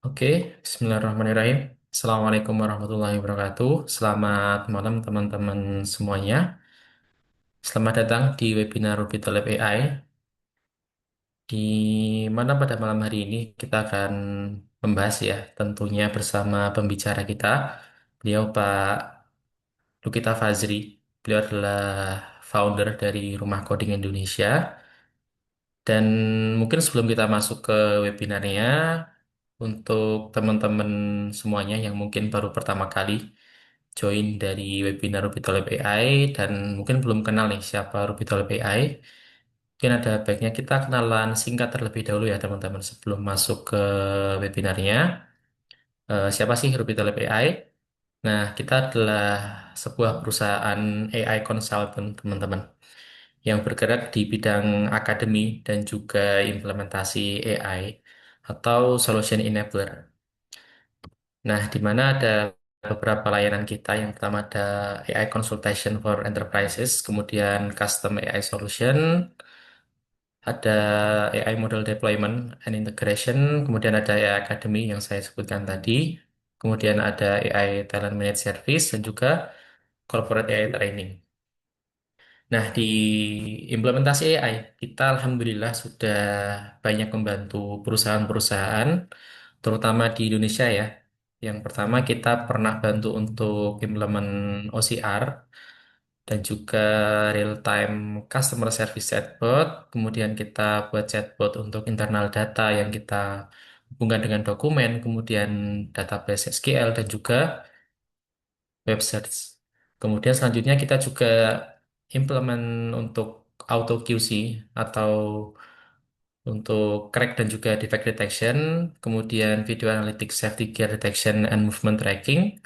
Oke, Bismillahirrahmanirrahim. Assalamualaikum warahmatullahi wabarakatuh. Selamat malam teman-teman semuanya. Selamat datang di webinar Ruby Lab AI, di mana pada malam hari ini kita akan membahas ya, tentunya bersama pembicara kita, beliau Pak Lukita Fazri. Beliau adalah founder dari Rumah Coding Indonesia. Dan mungkin sebelum kita masuk ke webinarnya, untuk teman-teman semuanya yang mungkin baru pertama kali join dari webinar Rubitolab AI dan mungkin belum kenal nih siapa Rubitolab AI, mungkin ada baiknya kita kenalan singkat terlebih dahulu ya teman-teman sebelum masuk ke webinarnya. Siapa sih Rubitolab AI? Nah, kita adalah sebuah perusahaan AI consultant teman-teman yang bergerak di bidang akademi dan juga implementasi AI atau solution enabler. Nah, di mana ada beberapa layanan kita. Yang pertama ada AI Consultation for Enterprises, kemudian Custom AI Solution, ada AI Model Deployment and Integration, kemudian ada AI Academy yang saya sebutkan tadi, kemudian ada AI Talent Managed Service, dan juga Corporate AI Training. Nah, di implementasi AI, kita alhamdulillah sudah banyak membantu perusahaan-perusahaan, terutama di Indonesia ya. Yang pertama kita pernah bantu untuk implement OCR dan juga real-time customer service chatbot. Kemudian kita buat chatbot untuk internal data yang kita hubungkan dengan dokumen, kemudian database SQL dan juga web search. Kemudian selanjutnya kita juga implement untuk auto QC atau untuk crack dan juga defect detection, kemudian video analytics, safety gear detection and movement tracking,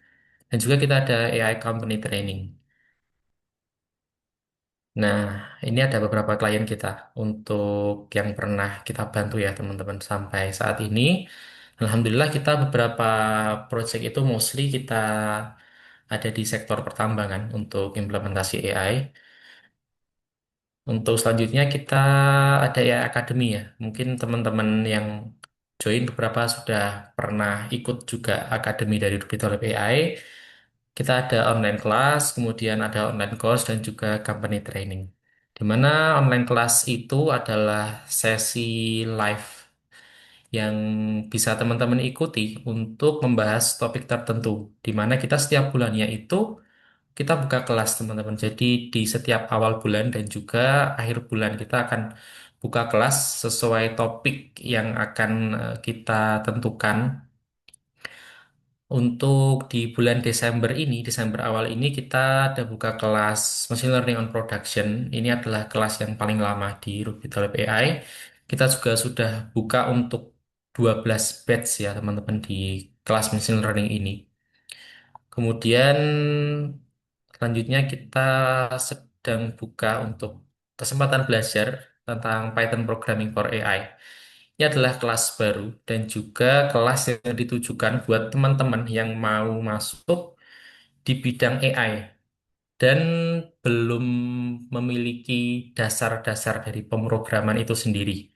dan juga kita ada AI company training. Nah, ini ada beberapa klien kita untuk yang pernah kita bantu ya teman-teman sampai saat ini. Alhamdulillah kita beberapa project itu mostly kita ada di sektor pertambangan untuk implementasi AI. Untuk selanjutnya kita ada ya akademi ya. Mungkin teman-teman yang join beberapa sudah pernah ikut juga akademi dari Rubitul AI. Kita ada online class, kemudian ada online course dan juga company training. Di mana online class itu adalah sesi live yang bisa teman-teman ikuti untuk membahas topik tertentu. Di mana kita setiap bulannya itu kita buka kelas teman-teman. Jadi di setiap awal bulan dan juga akhir bulan kita akan buka kelas sesuai topik yang akan kita tentukan. Untuk di bulan Desember ini, Desember awal ini kita ada buka kelas Machine Learning on Production. Ini adalah kelas yang paling lama di Ruby Lab AI. Kita juga sudah buka untuk 12 batch ya teman-teman di kelas Machine Learning ini. Kemudian selanjutnya kita sedang buka untuk kesempatan belajar tentang Python Programming for AI. Ini adalah kelas baru dan juga kelas yang ditujukan buat teman-teman yang mau masuk di bidang AI dan belum memiliki dasar-dasar dari pemrograman itu sendiri.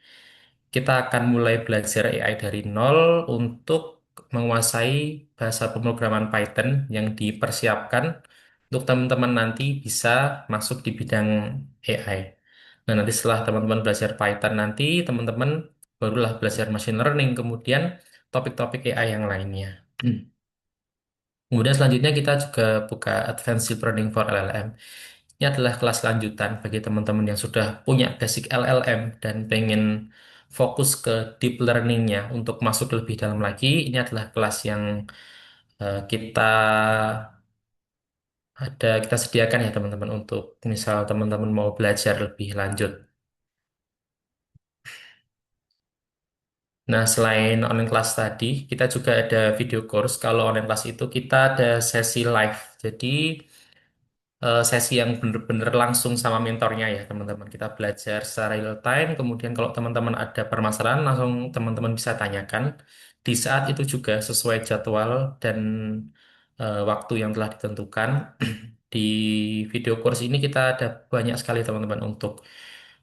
Kita akan mulai belajar AI dari nol untuk menguasai bahasa pemrograman Python yang dipersiapkan untuk teman-teman nanti bisa masuk di bidang AI. Nah, nanti setelah teman-teman belajar Python nanti, teman-teman barulah belajar machine learning, kemudian topik-topik AI yang lainnya. Kemudian selanjutnya kita juga buka Advanced Deep Learning for LLM. Ini adalah kelas lanjutan bagi teman-teman yang sudah punya basic LLM dan pengen fokus ke deep learning-nya untuk masuk lebih dalam lagi. Ini adalah kelas yang kita kita sediakan ya teman-teman untuk misal teman-teman mau belajar lebih lanjut. Nah, selain online class tadi, kita juga ada video course. Kalau online class itu kita ada sesi live. Jadi sesi yang benar-benar langsung sama mentornya ya teman-teman. Kita belajar secara real time. Kemudian kalau teman-teman ada permasalahan langsung teman-teman bisa tanyakan di saat itu juga sesuai jadwal dan waktu yang telah ditentukan. Di video course ini kita ada banyak sekali teman-teman untuk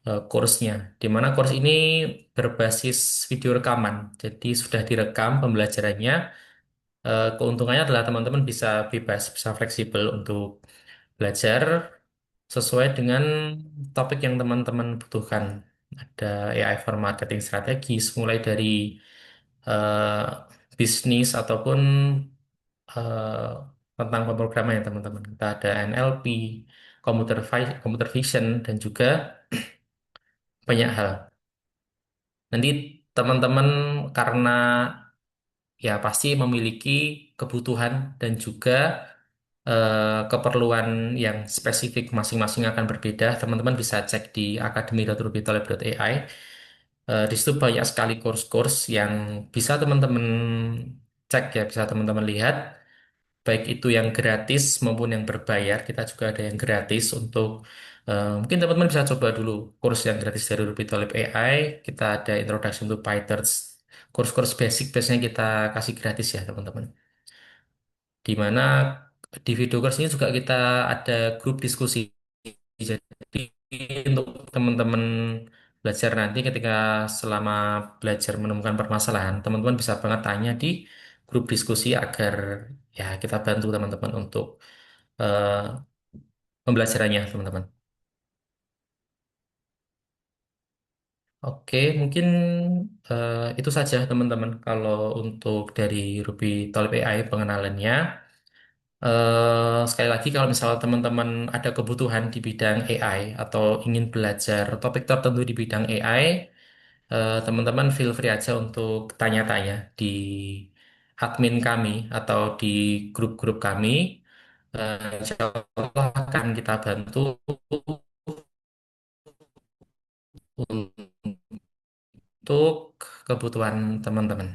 kursnya. Di mana kurs ini berbasis video rekaman. Jadi sudah direkam pembelajarannya. Keuntungannya adalah teman-teman bisa bebas, bisa fleksibel untuk belajar sesuai dengan topik yang teman-teman butuhkan. Ada AI for marketing strategis, mulai dari eh, bisnis ataupun eh, tentang pemrograman ya teman-teman. Kita ada NLP, computer vision, dan juga banyak hal. Nanti teman-teman karena ya pasti memiliki kebutuhan dan juga keperluan yang spesifik masing-masing akan berbeda. Teman-teman bisa cek di academy.rubitolab.ai. Di situ banyak sekali course-course yang bisa teman-teman cek ya, bisa teman-teman lihat. Baik itu yang gratis maupun yang berbayar. Kita juga ada yang gratis untuk mungkin teman-teman bisa coba dulu course yang gratis dari Rubitolab AI. Kita ada Introduction to PyTorch. Course-course basic biasanya kita kasih gratis ya teman-teman. Di mana di video course ini juga kita ada grup diskusi. Jadi untuk teman-teman belajar nanti ketika selama belajar menemukan permasalahan, teman-teman bisa banget tanya di grup diskusi agar ya kita bantu teman-teman untuk eh, pembelajarannya, teman-teman. Oke, mungkin itu saja teman-teman kalau untuk dari Ruby Talib AI pengenalannya. Sekali lagi, kalau misalnya teman-teman ada kebutuhan di bidang AI atau ingin belajar topik tertentu di bidang AI, teman-teman feel free aja untuk tanya-tanya di admin kami atau di grup-grup kami. Insya Allah akan kita bantu untuk kebutuhan teman-teman.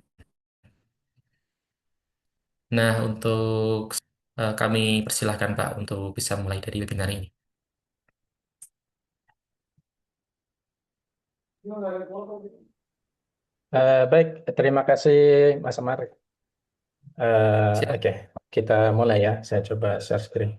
Nah, untuk kami persilahkan Pak untuk bisa mulai dari webinar ini. Baik, terima kasih Mas Amar. Siap. Oke, kita mulai ya. Saya coba share screen.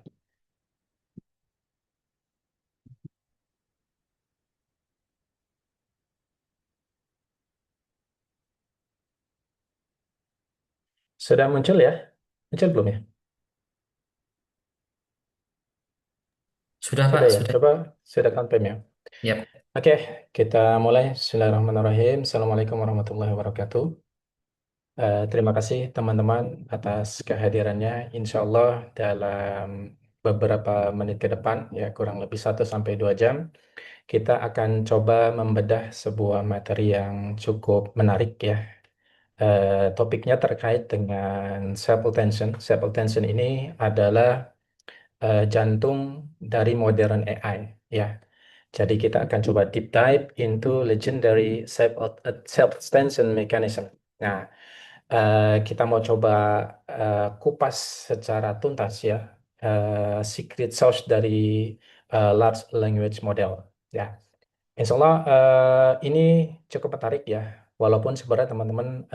Sudah muncul ya? Muncul belum ya? Sudah Pak, Sudah ya? sudah. Coba sudah confirm ya. Yap. Oke, kita mulai. Bismillahirrahmanirrahim. Assalamualaikum warahmatullahi wabarakatuh. Terima kasih teman-teman atas kehadirannya. Insya Allah dalam beberapa menit ke depan, ya kurang lebih 1 sampai 2 jam, kita akan coba membedah sebuah materi yang cukup menarik ya. Topiknya terkait dengan self attention. Self attention ini adalah jantung dari modern AI ya. Jadi kita akan coba deep dive into legendary self attention mechanism. Nah, kita mau coba kupas secara tuntas ya secret sauce dari large language model ya. Insya Allah ini cukup menarik ya. Walaupun sebenarnya teman-teman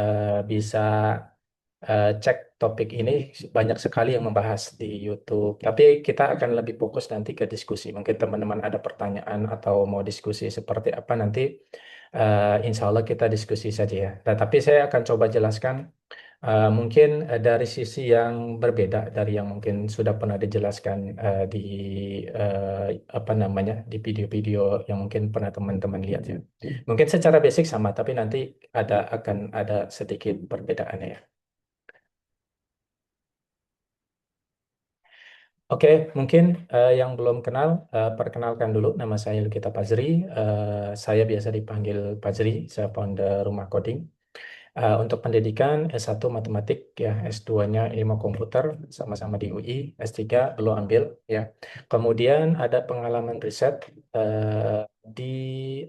bisa cek topik ini banyak sekali yang membahas di YouTube. Tapi kita akan lebih fokus nanti ke diskusi. Mungkin teman-teman ada pertanyaan atau mau diskusi seperti apa nanti. Insya Allah kita diskusi saja ya. Nah, tapi saya akan coba jelaskan mungkin dari sisi yang berbeda dari yang mungkin sudah pernah dijelaskan di apa namanya di video-video yang mungkin pernah teman-teman lihat ya. Mungkin secara basic sama, tapi nanti akan ada sedikit perbedaannya ya. Oke, mungkin yang belum kenal, perkenalkan dulu, nama saya Lukita Pazri. Saya biasa dipanggil Pazri, saya founder Rumah Coding. Untuk pendidikan S1 Matematik, ya S2-nya Ilmu Komputer, sama-sama di UI, S3 belum ambil, ya. Kemudian ada pengalaman riset di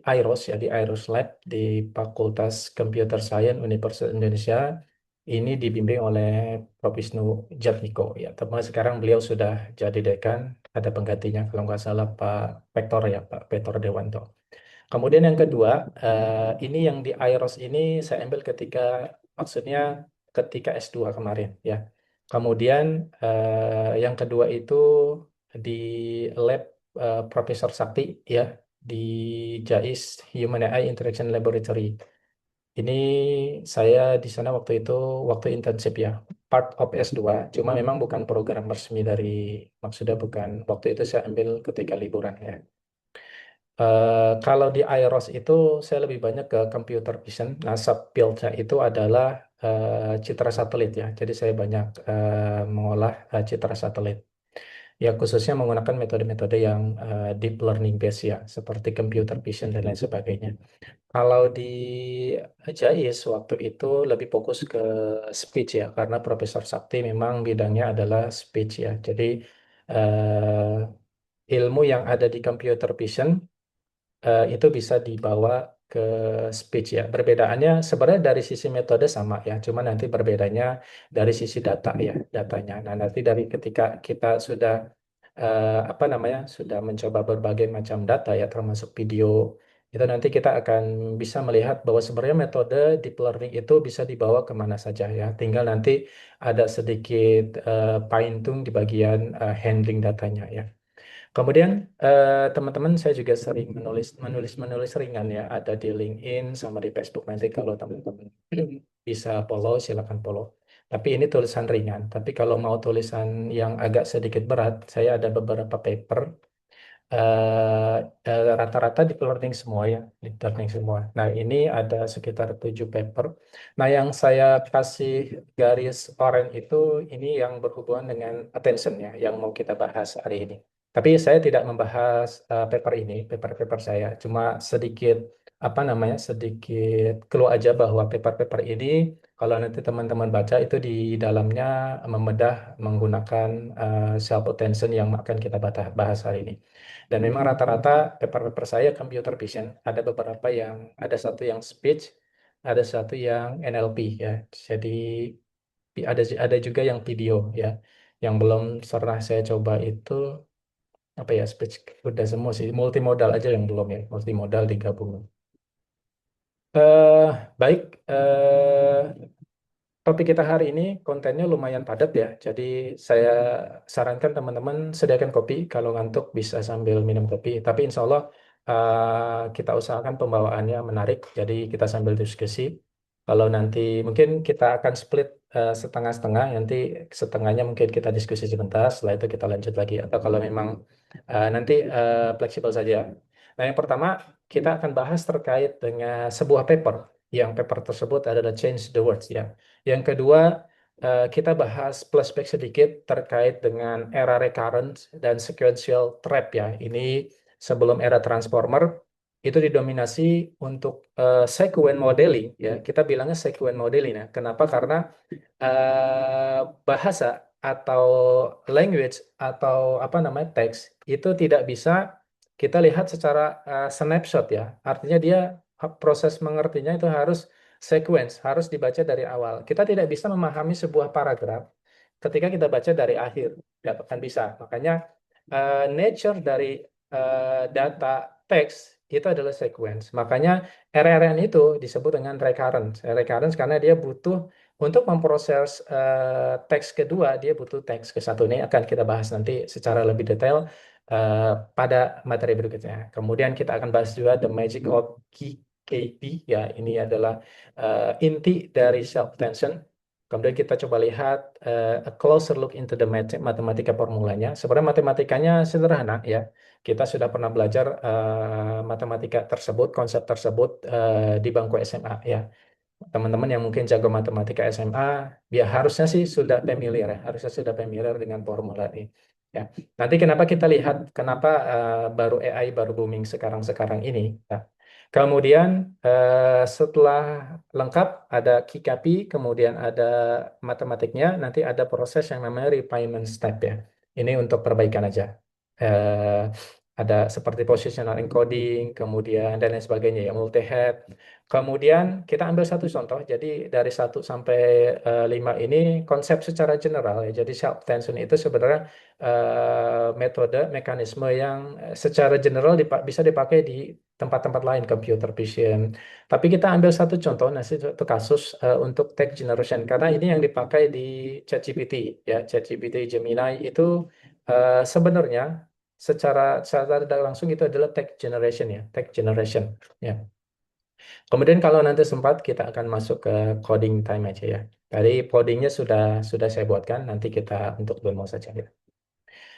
AIROS, ya di AIROS Lab, di Fakultas Computer Science Universitas Indonesia. Ini dibimbing oleh Prof. Wisnu Jatmiko ya. Tapi sekarang beliau sudah jadi dekan, ada penggantinya kalau nggak salah Pak Vektor ya, Pak Vektor Dewanto. Kemudian yang kedua, ini yang di AIROS ini saya ambil maksudnya ketika S2 kemarin ya. Kemudian yang kedua itu di lab Profesor Sakti ya. di JAIS Human AI Interaction Laboratory. Ini saya di sana waktu itu waktu internship ya, part of S2. Cuma memang bukan program resmi dari, maksudnya bukan, waktu itu saya ambil ketika liburan ya. Kalau di IROS itu saya lebih banyak ke computer vision. Nah, subfieldnya itu adalah citra satelit ya. Jadi saya banyak mengolah citra satelit. Ya khususnya menggunakan metode-metode yang deep learning base ya, seperti computer vision dan lain sebagainya. Kalau di JAIS waktu itu lebih fokus ke speech ya, karena Profesor Sakti memang bidangnya adalah speech ya. Jadi ilmu yang ada di computer vision itu bisa dibawa ke speech ya. Perbedaannya sebenarnya dari sisi metode sama ya, cuma nanti berbedanya dari sisi data ya, datanya. Nah, nanti dari ketika kita sudah apa namanya, sudah mencoba berbagai macam data ya, termasuk video, itu nanti kita akan bisa melihat bahwa sebenarnya metode deep learning itu bisa dibawa kemana saja ya. Tinggal nanti ada sedikit fine tune di bagian handling datanya ya. Kemudian teman-teman saya juga sering menulis ringan ya, ada di LinkedIn sama di Facebook. Nanti kalau teman-teman bisa follow, silakan follow. Tapi ini tulisan ringan. Tapi kalau mau tulisan yang agak sedikit berat, saya ada beberapa paper rata-rata deep learning semua ya, deep learning semua. Nah, ini ada sekitar 7 paper. Nah, yang saya kasih garis oranye itu ini yang berhubungan dengan attention ya, yang mau kita bahas hari ini. Tapi saya tidak membahas paper ini, paper-paper saya, cuma sedikit apa namanya, sedikit clue aja bahwa paper-paper ini kalau nanti teman-teman baca itu di dalamnya membedah menggunakan self attention yang akan kita bahas hari ini. Dan memang rata-rata paper-paper saya computer vision. Ada beberapa yang, ada satu yang speech, ada satu yang NLP ya. Jadi ada juga yang video ya. Yang belum pernah saya coba itu apa ya, speech udah semua sih. Multimodal aja yang belum ya. Multimodal digabung. Eh baik, topik kita hari ini kontennya lumayan padat ya, jadi saya sarankan teman-teman sediakan kopi, kalau ngantuk bisa sambil minum kopi. Tapi insya Allah kita usahakan pembawaannya menarik, jadi kita sambil diskusi. Kalau nanti mungkin kita akan split setengah-setengah, nanti setengahnya mungkin kita diskusi sebentar, setelah itu kita lanjut lagi. Atau kalau memang nanti fleksibel saja. Nah, yang pertama kita akan bahas terkait dengan sebuah paper. Yang paper tersebut adalah Change the World ya. Yang kedua, kita bahas flashback sedikit terkait dengan era recurrent dan sequential trap ya. Ini sebelum era transformer itu didominasi untuk sequence modeling ya. Kita bilangnya sequence modeling ya. Kenapa? Karena bahasa atau language atau apa namanya teks itu tidak bisa kita lihat secara snapshot ya. Artinya dia proses mengertinya itu harus sequence, harus dibaca dari awal. Kita tidak bisa memahami sebuah paragraf ketika kita baca dari akhir, tidak akan bisa. Makanya nature dari data teks itu adalah sequence. Makanya RRN itu disebut dengan recurrence. Recurrence karena dia butuh untuk memproses teks kedua, dia butuh teks ke satu. Ini akan kita bahas nanti secara lebih detail eh, pada materi berikutnya. Kemudian kita akan bahas juga the magic of KP, ya ini adalah inti dari self attention. Kemudian kita coba lihat a closer look into the matematika formulanya. Sebenarnya matematikanya sederhana ya. Kita sudah pernah belajar matematika tersebut, konsep tersebut di bangku SMA ya. Teman-teman yang mungkin jago matematika SMA, ya harusnya sih sudah familiar ya, harusnya sudah familiar dengan formula ini. Ya, nanti kenapa kita lihat kenapa baru AI baru booming sekarang-sekarang ini. Ya. Kemudian setelah lengkap ada KIKAPI, kemudian ada matematiknya, nanti ada proses yang namanya refinement step ya. Ini untuk perbaikan aja. Eh, ada seperti positional encoding, kemudian dan lain sebagainya ya, multi-head. Kemudian kita ambil satu contoh, jadi dari 1 sampai 5 ini konsep secara general ya. Jadi self attention itu sebenarnya metode, mekanisme yang secara general bisa dipakai di tempat-tempat lain, computer vision. Tapi kita ambil satu contoh, nah satu kasus untuk text generation, karena ini yang dipakai di ChatGPT ya, ChatGPT Gemini itu sebenarnya secara tidak langsung itu adalah text generation ya, text generation ya. Kemudian kalau nanti sempat kita akan masuk ke coding time aja ya. Tadi codingnya sudah saya buatkan, nanti kita untuk demo saja ya.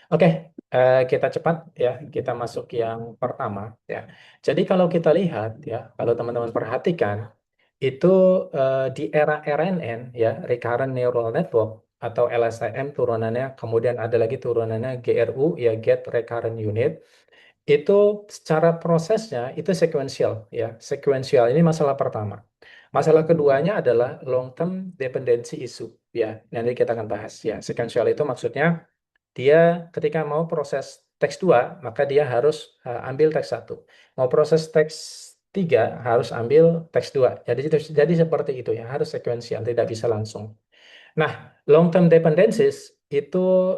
Oke, kita cepat ya, kita masuk yang pertama ya. Jadi kalau kita lihat ya, kalau teman-teman perhatikan itu di era RNN ya, Recurrent Neural Network atau LSTM turunannya, kemudian ada lagi turunannya GRU ya, Get Recurrent Unit. Itu secara prosesnya itu sekuensial ya, sekuensial ini masalah pertama. Masalah keduanya adalah long term dependency issue ya. Nanti kita akan bahas ya. Sekuensial itu maksudnya dia ketika mau proses teks 2 maka dia harus ambil teks satu. Mau proses teks 3 harus ambil teks 2. Jadi seperti itu ya, harus sekuensial, tidak bisa langsung. Nah, long term dependencies itu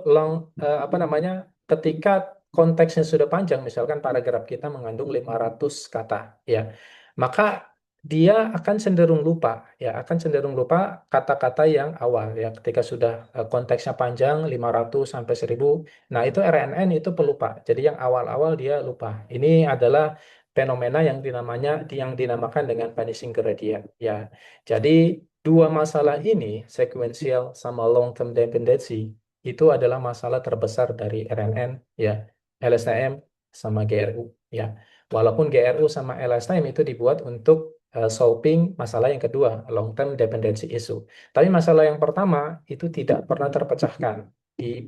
apa namanya? Ketika konteksnya sudah panjang, misalkan paragraf kita mengandung 500 kata, ya. Maka dia akan cenderung lupa, ya, akan cenderung lupa kata-kata yang awal ya. Ketika sudah konteksnya panjang 500 sampai 1000, nah itu RNN itu pelupa. Jadi yang awal-awal dia lupa. Ini adalah fenomena yang dinamakan dengan vanishing gradient, ya. Jadi dua masalah ini, sequential sama long term dependency, itu adalah masalah terbesar dari RNN, ya, LSTM sama GRU, ya. Walaupun GRU sama LSTM itu dibuat untuk solving masalah yang kedua, long term dependency issue. Tapi masalah yang pertama itu tidak pernah terpecahkan di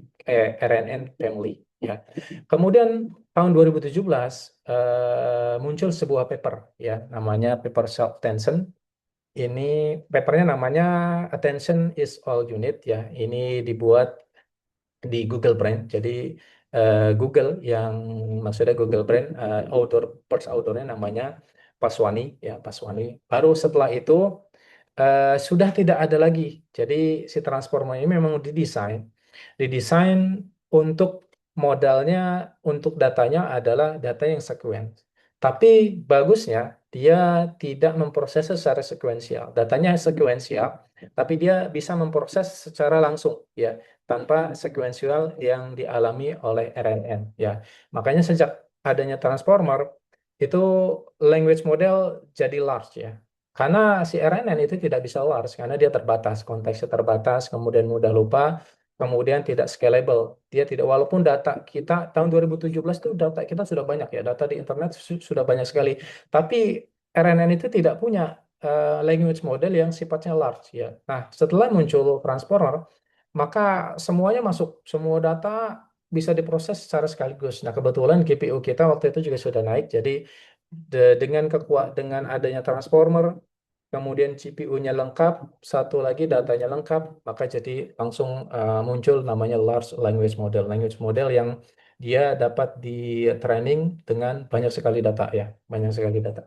RNN family, ya. Kemudian tahun 2017 muncul sebuah paper, ya, namanya paper self-tension. Ini papernya namanya Attention is All Unit ya. Ini dibuat di Google Brain. Jadi Google yang maksudnya Google Brain first authornya namanya Paswani ya, Paswani. Baru setelah itu sudah tidak ada lagi. Jadi si transformer ini memang didesain untuk modalnya, untuk datanya adalah data yang sequence. Tapi bagusnya dia tidak memproses secara sekuensial. Datanya sekuensial, tapi dia bisa memproses secara langsung ya, tanpa sekuensial yang dialami oleh RNN ya. Makanya sejak adanya transformer itu language model jadi large ya. Karena si RNN itu tidak bisa large karena dia terbatas, konteksnya terbatas, kemudian mudah lupa, kemudian tidak scalable. Dia tidak, walaupun data kita tahun 2017 itu data kita sudah banyak ya, data di internet sudah banyak sekali. Tapi RNN itu tidak punya language model yang sifatnya large ya. Nah, setelah muncul transformer, maka semuanya masuk, semua data bisa diproses secara sekaligus. Nah, kebetulan GPU kita waktu itu juga sudah naik, jadi dengan adanya transformer, kemudian GPU-nya lengkap, satu lagi datanya lengkap, maka jadi langsung muncul namanya large language model yang dia dapat di training dengan banyak sekali data ya, banyak sekali data.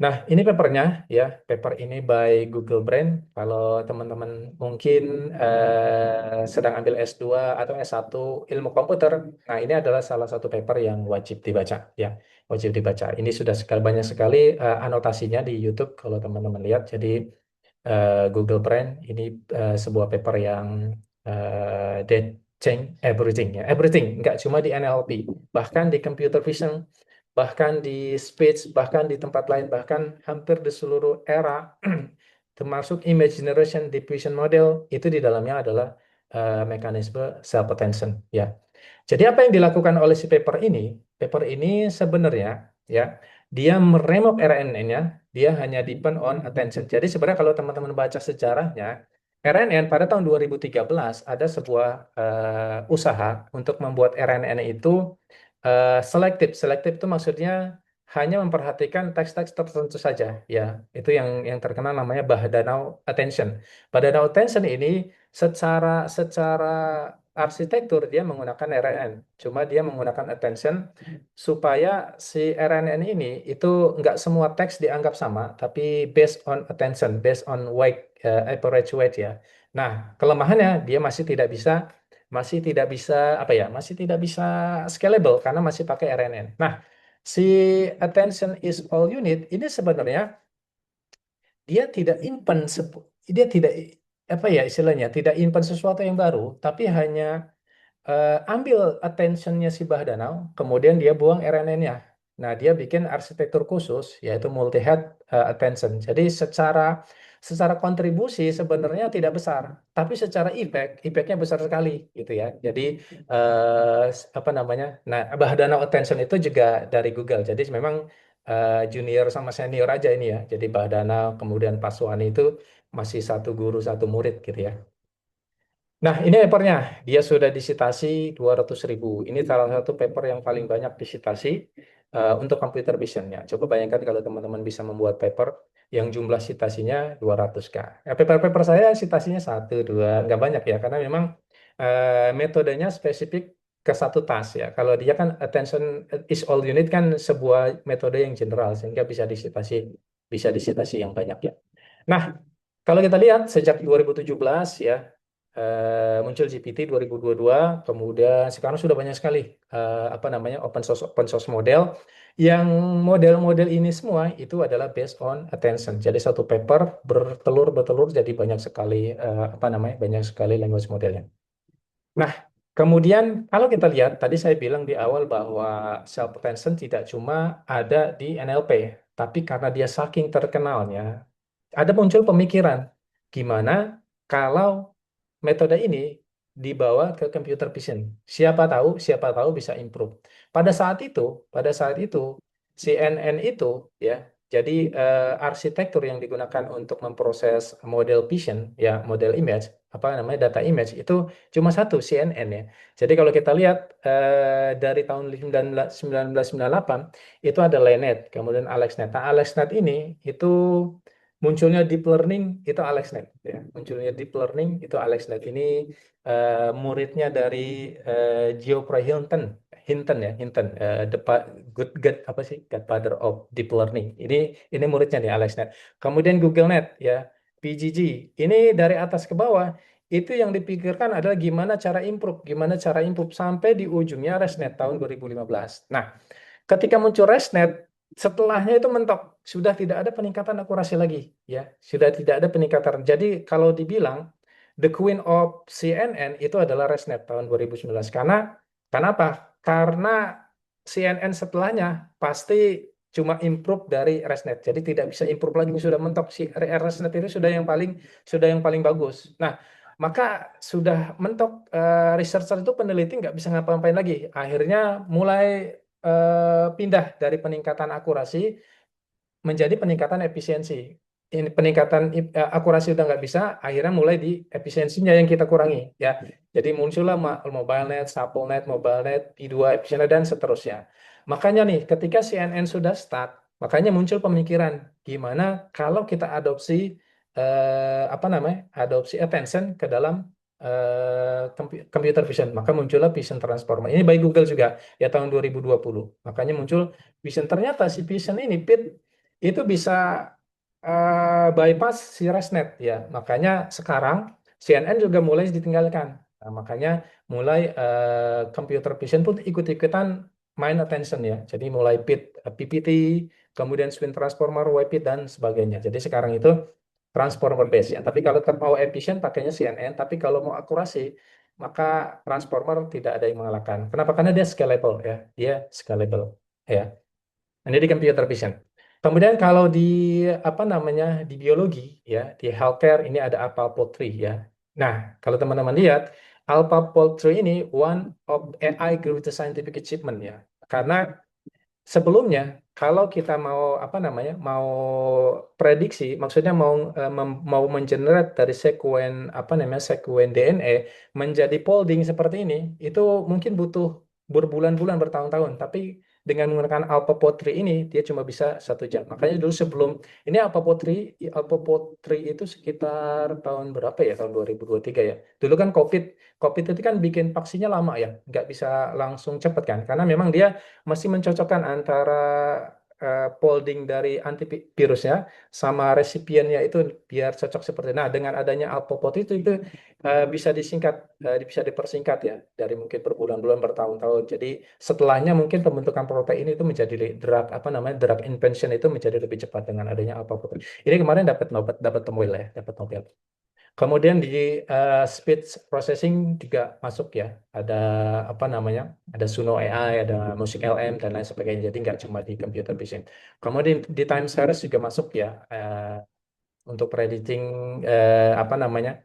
Nah, ini papernya ya, paper ini by Google Brain. Kalau teman-teman mungkin sedang ambil S2 atau S1 ilmu komputer, nah ini adalah salah satu paper yang wajib dibaca ya, wajib dibaca. Ini sudah banyak sekali anotasinya di YouTube kalau teman-teman lihat. Jadi Google Brain ini sebuah paper yang that change everything ya, everything, nggak cuma di NLP, bahkan di computer vision, bahkan di speech, bahkan di tempat lain, bahkan hampir di seluruh era, termasuk image generation diffusion model, itu di dalamnya adalah mekanisme self attention ya. Jadi apa yang dilakukan oleh si paper ini? Paper ini sebenarnya ya, dia meremove RNN-nya, dia hanya depend on attention. Jadi sebenarnya kalau teman-teman baca sejarahnya, RNN pada tahun 2013 ada sebuah usaha untuk membuat RNN itu selektif. Selektif itu maksudnya hanya memperhatikan teks-teks tertentu saja. Ya, itu yang terkenal namanya Bahdanau Attention. Bahdanau Attention ini secara arsitektur dia menggunakan RNN. Cuma dia menggunakan attention supaya si RNN ini itu nggak semua teks dianggap sama, tapi based on attention, based on weight, average weight ya. Nah, kelemahannya dia masih tidak bisa apa ya, masih tidak bisa scalable karena masih pakai RNN. Nah, si attention is all unit ini sebenarnya dia tidak dia tidak apa ya istilahnya, tidak invent sesuatu yang baru, tapi hanya ambil attentionnya si Bahdanau, kemudian dia buang RNN-nya. Nah, dia bikin arsitektur khusus, yaitu multi-head attention. Jadi secara kontribusi sebenarnya tidak besar, tapi secara impact-nya besar sekali, gitu ya. Jadi apa namanya? Nah, Bahdanau attention itu juga dari Google. Jadi memang junior sama senior aja ini ya. Jadi Bahdanau, kemudian Paswani itu masih satu guru satu murid, gitu ya. Nah, ini papernya. Dia sudah disitasi 200.000. Ini salah satu paper yang paling banyak disitasi untuk computer vision-nya. Coba bayangkan kalau teman-teman bisa membuat paper yang jumlah citasinya 200K. Paper-paper saya citasinya satu, dua, nggak banyak ya, karena memang metodenya spesifik ke satu task ya. Kalau dia kan attention is all unit kan sebuah metode yang general, sehingga bisa disitasi yang banyak ya. Nah, kalau kita lihat sejak 2017 ya, muncul GPT 2022, kemudian sekarang sudah banyak sekali apa namanya open source model yang model-model ini semua itu adalah based on attention. Jadi satu paper bertelur jadi banyak sekali apa namanya banyak sekali language modelnya. Nah, kemudian kalau kita lihat, tadi saya bilang di awal bahwa self attention tidak cuma ada di NLP, tapi karena dia saking terkenalnya, ada muncul pemikiran, gimana kalau metode ini dibawa ke computer vision. Siapa tahu bisa improve. Pada saat itu CNN itu ya, jadi arsitektur yang digunakan untuk memproses model vision ya, model image, apa namanya data image itu cuma satu CNN ya. Jadi kalau kita lihat dari tahun 1998 itu ada LeNet, kemudian AlexNet. Nah, AlexNet ini itu munculnya deep learning itu AlexNet ya. Munculnya deep learning itu AlexNet ini muridnya dari Geoffrey Hinton ya, Hinton, good apa sih, godfather of deep learning. Ini muridnya nih AlexNet. Kemudian GoogleNet ya, PGG. Ini dari atas ke bawah itu yang dipikirkan adalah gimana cara improve sampai di ujungnya ResNet tahun 2015. Nah, ketika muncul ResNet, setelahnya itu mentok, sudah tidak ada peningkatan akurasi lagi, ya, sudah tidak ada peningkatan. Jadi kalau dibilang the queen of CNN itu adalah ResNet tahun 2019. Karena apa? Karena CNN setelahnya pasti cuma improve dari ResNet. Jadi tidak bisa improve lagi, sudah mentok, si ResNet itu sudah yang paling bagus. Nah, maka sudah mentok, researcher itu peneliti nggak bisa ngapa-ngapain lagi. Akhirnya mulai pindah dari peningkatan akurasi menjadi peningkatan efisiensi. Ini peningkatan akurasi udah nggak bisa, akhirnya mulai di efisiensinya yang kita kurangi ya. Jadi muncullah MobileNet, SuppleNet, MobileNet, P2, efisiennya dan seterusnya. Makanya nih, ketika CNN sudah start, makanya muncul pemikiran gimana kalau kita adopsi apa namanya, adopsi attention ke dalam computer vision. Maka muncullah Vision Transformer. Ini by Google juga ya tahun 2020. Makanya muncul Vision. Ternyata si Vision ini itu bisa bypass si ResNet ya. Makanya sekarang CNN juga mulai ditinggalkan. Nah, makanya mulai computer vision pun ikut-ikutan main attention ya. Jadi mulai PPT, kemudian Spin Transformer, YPit dan sebagainya. Jadi sekarang itu transformer base ya. Tapi kalau mau efisien pakainya CNN, tapi kalau mau akurasi maka transformer tidak ada yang mengalahkan. Kenapa? Karena dia scalable ya. Dia scalable ya. Ini di computer vision. Kemudian kalau di apa namanya di biologi ya, di healthcare ini ada AlphaFold 3 ya. Nah, kalau teman-teman lihat AlphaFold 3 ini one of AI greatest scientific achievement ya. Karena sebelumnya kalau kita mau apa namanya mau prediksi, maksudnya mau mengenerate dari sekuen apa namanya sekuen DNA menjadi folding seperti ini, itu mungkin butuh berbulan-bulan bertahun-tahun. Tapi dengan menggunakan AlphaFold 3 ini dia cuma bisa 1 jam. Makanya dulu sebelum ini AlphaFold 3 itu sekitar tahun berapa ya, tahun 2023 ya. Dulu kan COVID itu kan bikin vaksinnya lama ya, nggak bisa langsung cepat kan, karena memang dia masih mencocokkan antara folding dari antivirusnya sama resipiennya itu biar cocok seperti. Nah, dengan adanya AlphaFold itu bisa bisa dipersingkat ya dari mungkin berbulan-bulan bertahun-tahun. Jadi setelahnya mungkin pembentukan protein itu menjadi drug apa namanya drug invention itu menjadi lebih cepat dengan adanya AlphaFold. Ini kemarin dapat Nobel ya, dapat Nobel. Kemudian di speech processing juga masuk ya. Ada apa namanya? Ada Suno AI, ada Music LM dan lain sebagainya. Jadi nggak cuma di computer vision. Kemudian di time series juga masuk ya. Untuk predicting apa namanya?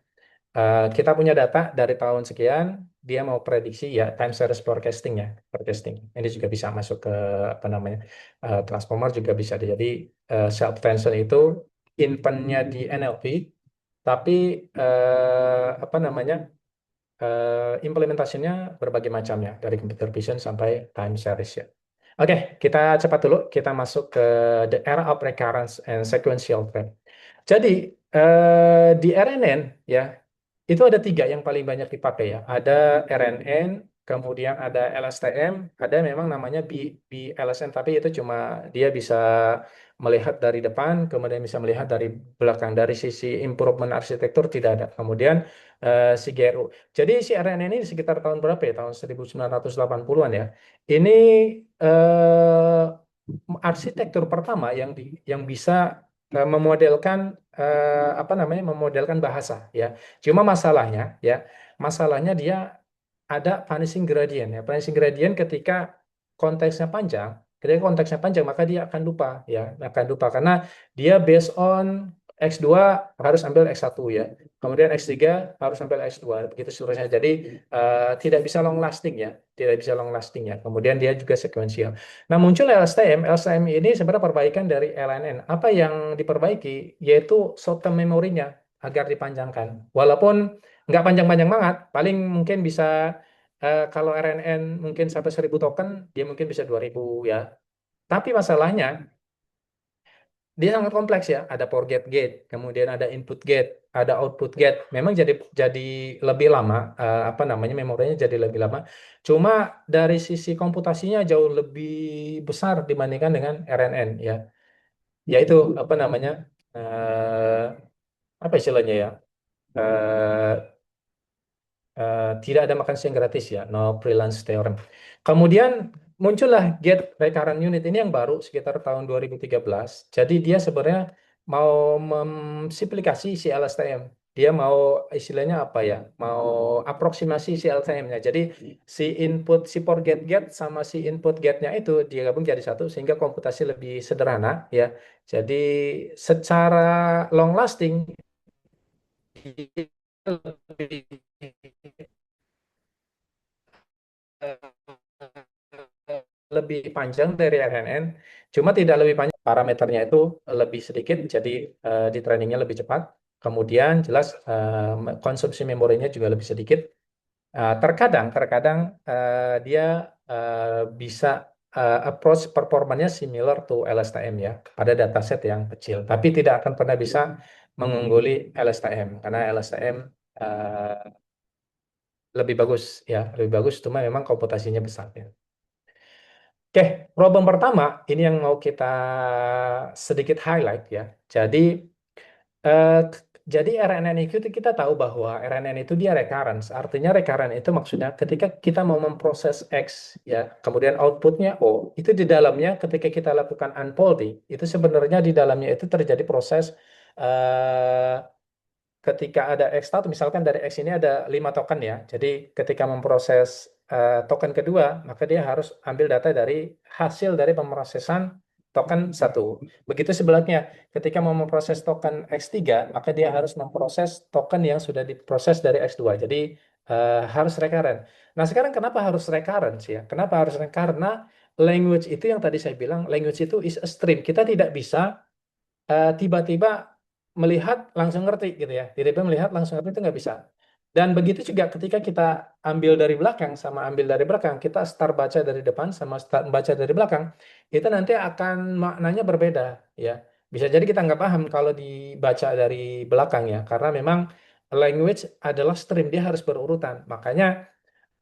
Kita punya data dari tahun sekian, dia mau prediksi ya time series forecasting ya, forecasting. Ini juga bisa masuk ke apa namanya? Transformer juga bisa. Jadi self attention itu inventnya di NLP, tapi apa namanya? Implementasinya berbagai macam ya, dari computer vision sampai time series ya. Oke, kita cepat dulu. Kita masuk ke the era of recurrence and sequential trend. Jadi di RNN ya itu ada tiga yang paling banyak dipakai ya. Ada RNN, kemudian ada LSTM, ada memang namanya BLSM, tapi itu cuma dia bisa melihat dari depan, kemudian bisa melihat dari belakang. Dari sisi improvement arsitektur tidak ada. Kemudian si GRU. Jadi si RNN ini sekitar tahun berapa ya? Tahun 1980-an ya. Ini arsitektur pertama yang bisa memodelkan apa namanya memodelkan bahasa ya. Cuma masalahnya dia ada vanishing gradient ya. Vanishing gradient konteksnya panjang, ketika konteksnya panjang maka dia akan lupa ya, akan lupa karena dia based on X2 harus ambil X1 ya. Kemudian X3 harus ambil X2 begitu seterusnya. Jadi tidak bisa long lasting ya, tidak bisa long lasting ya. Kemudian dia juga sekuensial. Nah, muncul LSTM. LSTM ini sebenarnya perbaikan dari LNN. Apa yang diperbaiki yaitu short term memorinya agar dipanjangkan. Walaupun nggak panjang-panjang banget, paling mungkin bisa kalau RNN mungkin sampai 1000 token, dia mungkin bisa 2000 ya. Tapi masalahnya dia sangat kompleks ya. Ada forget gate, kemudian ada input gate, ada output gate. Memang jadi lebih lama, apa namanya memorinya jadi lebih lama. Cuma dari sisi komputasinya jauh lebih besar dibandingkan dengan RNN ya. Yaitu apa namanya apa istilahnya ya? eh, tidak ada makan siang gratis ya, no freelance theorem. Kemudian muncullah get recurrent unit ini yang baru sekitar tahun 2013. Jadi dia sebenarnya mau memsimplifikasi si LSTM. Dia mau istilahnya apa ya? Mau aproksimasi si LSTM-nya. Jadi si for get sama si input get-nya itu dia gabung jadi satu sehingga komputasi lebih sederhana ya. Jadi secara long lasting lebih lebih panjang dari RNN, cuma tidak lebih panjang, parameternya itu lebih sedikit, jadi di trainingnya lebih cepat. Kemudian jelas konsumsi memorinya juga lebih sedikit. Terkadang dia bisa approach performanya similar to LSTM ya pada dataset yang kecil, tapi tidak akan pernah bisa mengungguli LSTM karena LSTM lebih bagus ya, lebih bagus, cuma memang komputasinya besar ya. Oke, problem pertama ini yang mau kita sedikit highlight ya. Eh, jadi RNN itu kita tahu bahwa RNN itu dia recurrence. Artinya recurrent itu maksudnya ketika kita mau memproses X ya, kemudian outputnya O, itu di dalamnya ketika kita lakukan unfolding, itu sebenarnya di dalamnya itu terjadi proses eh, ketika ada X1, misalkan dari X ini ada 5 token ya. Jadi ketika memproses token kedua, maka dia harus ambil data dari hasil dari pemrosesan token satu. Begitu sebaliknya, ketika mau memproses token X3, maka dia harus memproses token yang sudah diproses dari X2. Jadi harus recurrent. Nah, sekarang kenapa harus recurrent ya? Kenapa harus recurrent? Karena language itu yang tadi saya bilang, language itu is a stream. Kita tidak bisa tiba-tiba melihat langsung ngerti gitu ya. Tiba-tiba melihat langsung ngerti itu nggak bisa. Dan begitu juga ketika kita ambil dari belakang sama ambil dari belakang, kita start baca dari depan sama start baca dari belakang, itu nanti akan maknanya berbeda ya. Bisa jadi kita nggak paham kalau dibaca dari belakang ya, karena memang language adalah stream, dia harus berurutan. Makanya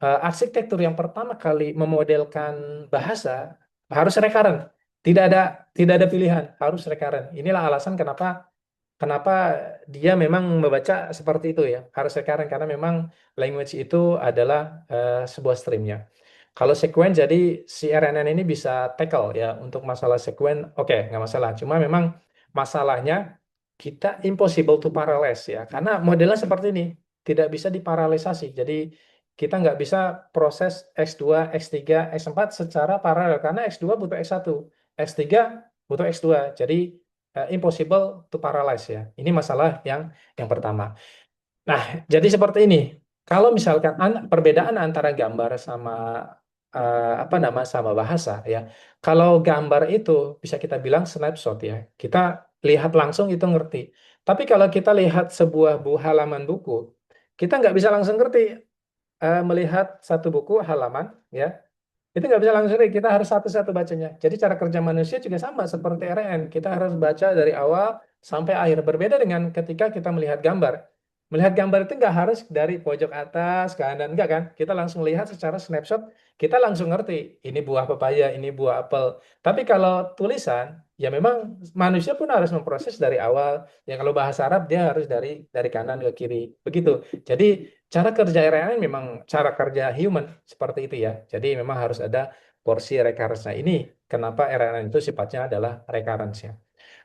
arsitektur yang pertama kali memodelkan bahasa harus recurrent. Tidak ada tidak ada pilihan, harus recurrent. Inilah alasan kenapa kenapa dia memang membaca seperti itu ya. Harus recurrent karena memang language itu adalah sebuah streamnya. Kalau sekuen jadi si RNN ini bisa tackle ya untuk masalah sekuen, oke nggak masalah. Cuma memang masalahnya kita impossible to parallelize ya, karena modelnya seperti ini, tidak bisa diparalelisasi. Jadi kita nggak bisa proses X2, X3, X4 secara paralel karena X2 butuh X1, X3 butuh X2. Jadi impossible to parallelize ya. Ini masalah yang pertama. Nah, jadi seperti ini. Kalau misalkan perbedaan antara gambar sama apa nama sama bahasa ya. Kalau gambar itu bisa kita bilang snapshot ya. Kita lihat langsung itu ngerti. Tapi kalau kita lihat sebuah halaman buku, kita nggak bisa langsung ngerti melihat satu buku halaman ya. Itu nggak bisa langsung read, kita harus satu-satu bacanya. Jadi cara kerja manusia juga sama seperti RN. Kita harus baca dari awal sampai akhir. Berbeda dengan ketika kita melihat gambar. Melihat gambar itu nggak harus dari pojok atas ke kanan, enggak kan? Kita langsung lihat secara snapshot, kita langsung ngerti ini buah pepaya, ini buah apel. Tapi kalau tulisan, ya memang manusia pun harus memproses dari awal. Ya kalau bahasa Arab dia harus dari kanan ke kiri. Begitu. Jadi cara kerja RNN memang cara kerja human seperti itu ya. Jadi memang harus ada porsi recurrence. Nah, ini kenapa RNN itu sifatnya adalah recurrence ya.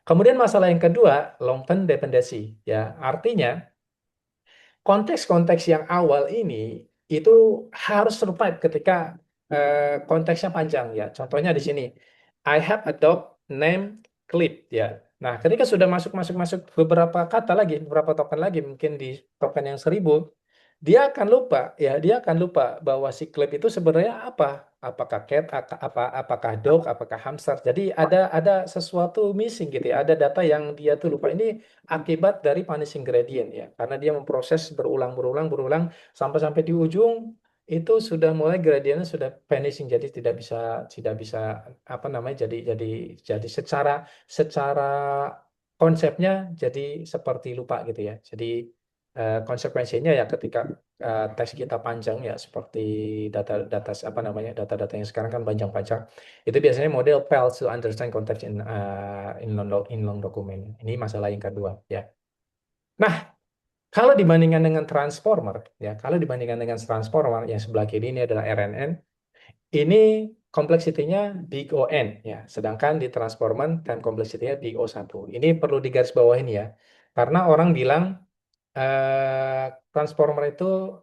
Kemudian masalah yang kedua, long term dependency ya. Artinya konteks-konteks yang awal ini itu harus survive ketika konteksnya panjang ya. Contohnya di sini, I have a dog named Clip ya. Nah, ketika sudah masuk beberapa kata lagi, beberapa token lagi, mungkin di token yang 1000, dia akan lupa ya, dia akan lupa bahwa si Clip itu sebenarnya apa? Apakah cat, apakah dog, apakah hamster. Jadi ada sesuatu missing gitu ya. Ada data yang dia tuh lupa. Ini akibat dari punishing gradient ya, karena dia memproses berulang sampai di ujung itu sudah mulai gradiennya sudah vanishing, jadi tidak bisa apa namanya, jadi secara secara konsepnya jadi seperti lupa gitu ya. Jadi konsekuensinya ya ketika teks kita panjang ya, seperti data apa namanya, data-data yang sekarang kan panjang-panjang, itu biasanya model fails to understand context in long document. Ini masalah yang kedua ya. Nah, kalau dibandingkan dengan transformer, ya, kalau dibandingkan dengan transformer yang sebelah kiri ini adalah RNN, ini kompleksitinya big O n ya. Sedangkan di transformer time complexity-nya big O1. Ini perlu digarisbawahi ya. Karena orang bilang transformer itu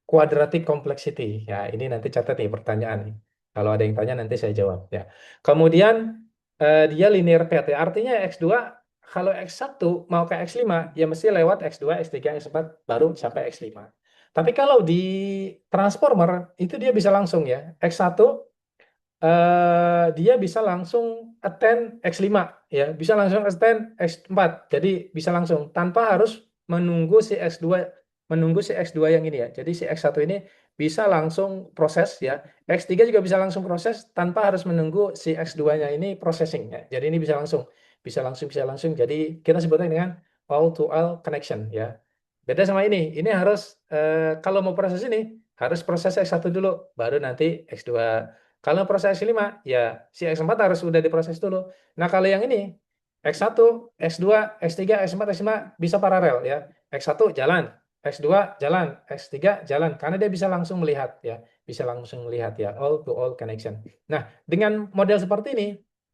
quadratic complexity. Ya, ini nanti catat nih pertanyaan nih. Kalau ada yang tanya nanti saya jawab ya. Kemudian dia linear path ya. Artinya X2 kalau X1 mau ke X5 ya mesti lewat X2, X3, X4 baru sampai X5. Tapi kalau di transformer itu dia bisa langsung ya. X1 dia bisa langsung attend X5 ya, bisa langsung attend X4. Jadi bisa langsung tanpa harus menunggu si X2 menunggu si X2 yang ini ya. Jadi si X1 ini bisa langsung proses ya. X3 juga bisa langsung proses tanpa harus menunggu si X2-nya ini processing ya. Jadi ini bisa langsung. Jadi kita sebutnya dengan all to all connection ya. Beda sama ini. Ini harus kalau mau proses ini harus proses X1 dulu, baru nanti X2. Kalau proses X5, ya si X4 harus sudah diproses dulu. Nah, kalau yang ini, X1, X2, X3, X4, X5 bisa paralel ya. X1 jalan, X2 jalan, X3 jalan. Karena dia bisa langsung melihat ya. Bisa langsung melihat ya, all to all connection. Nah, dengan model seperti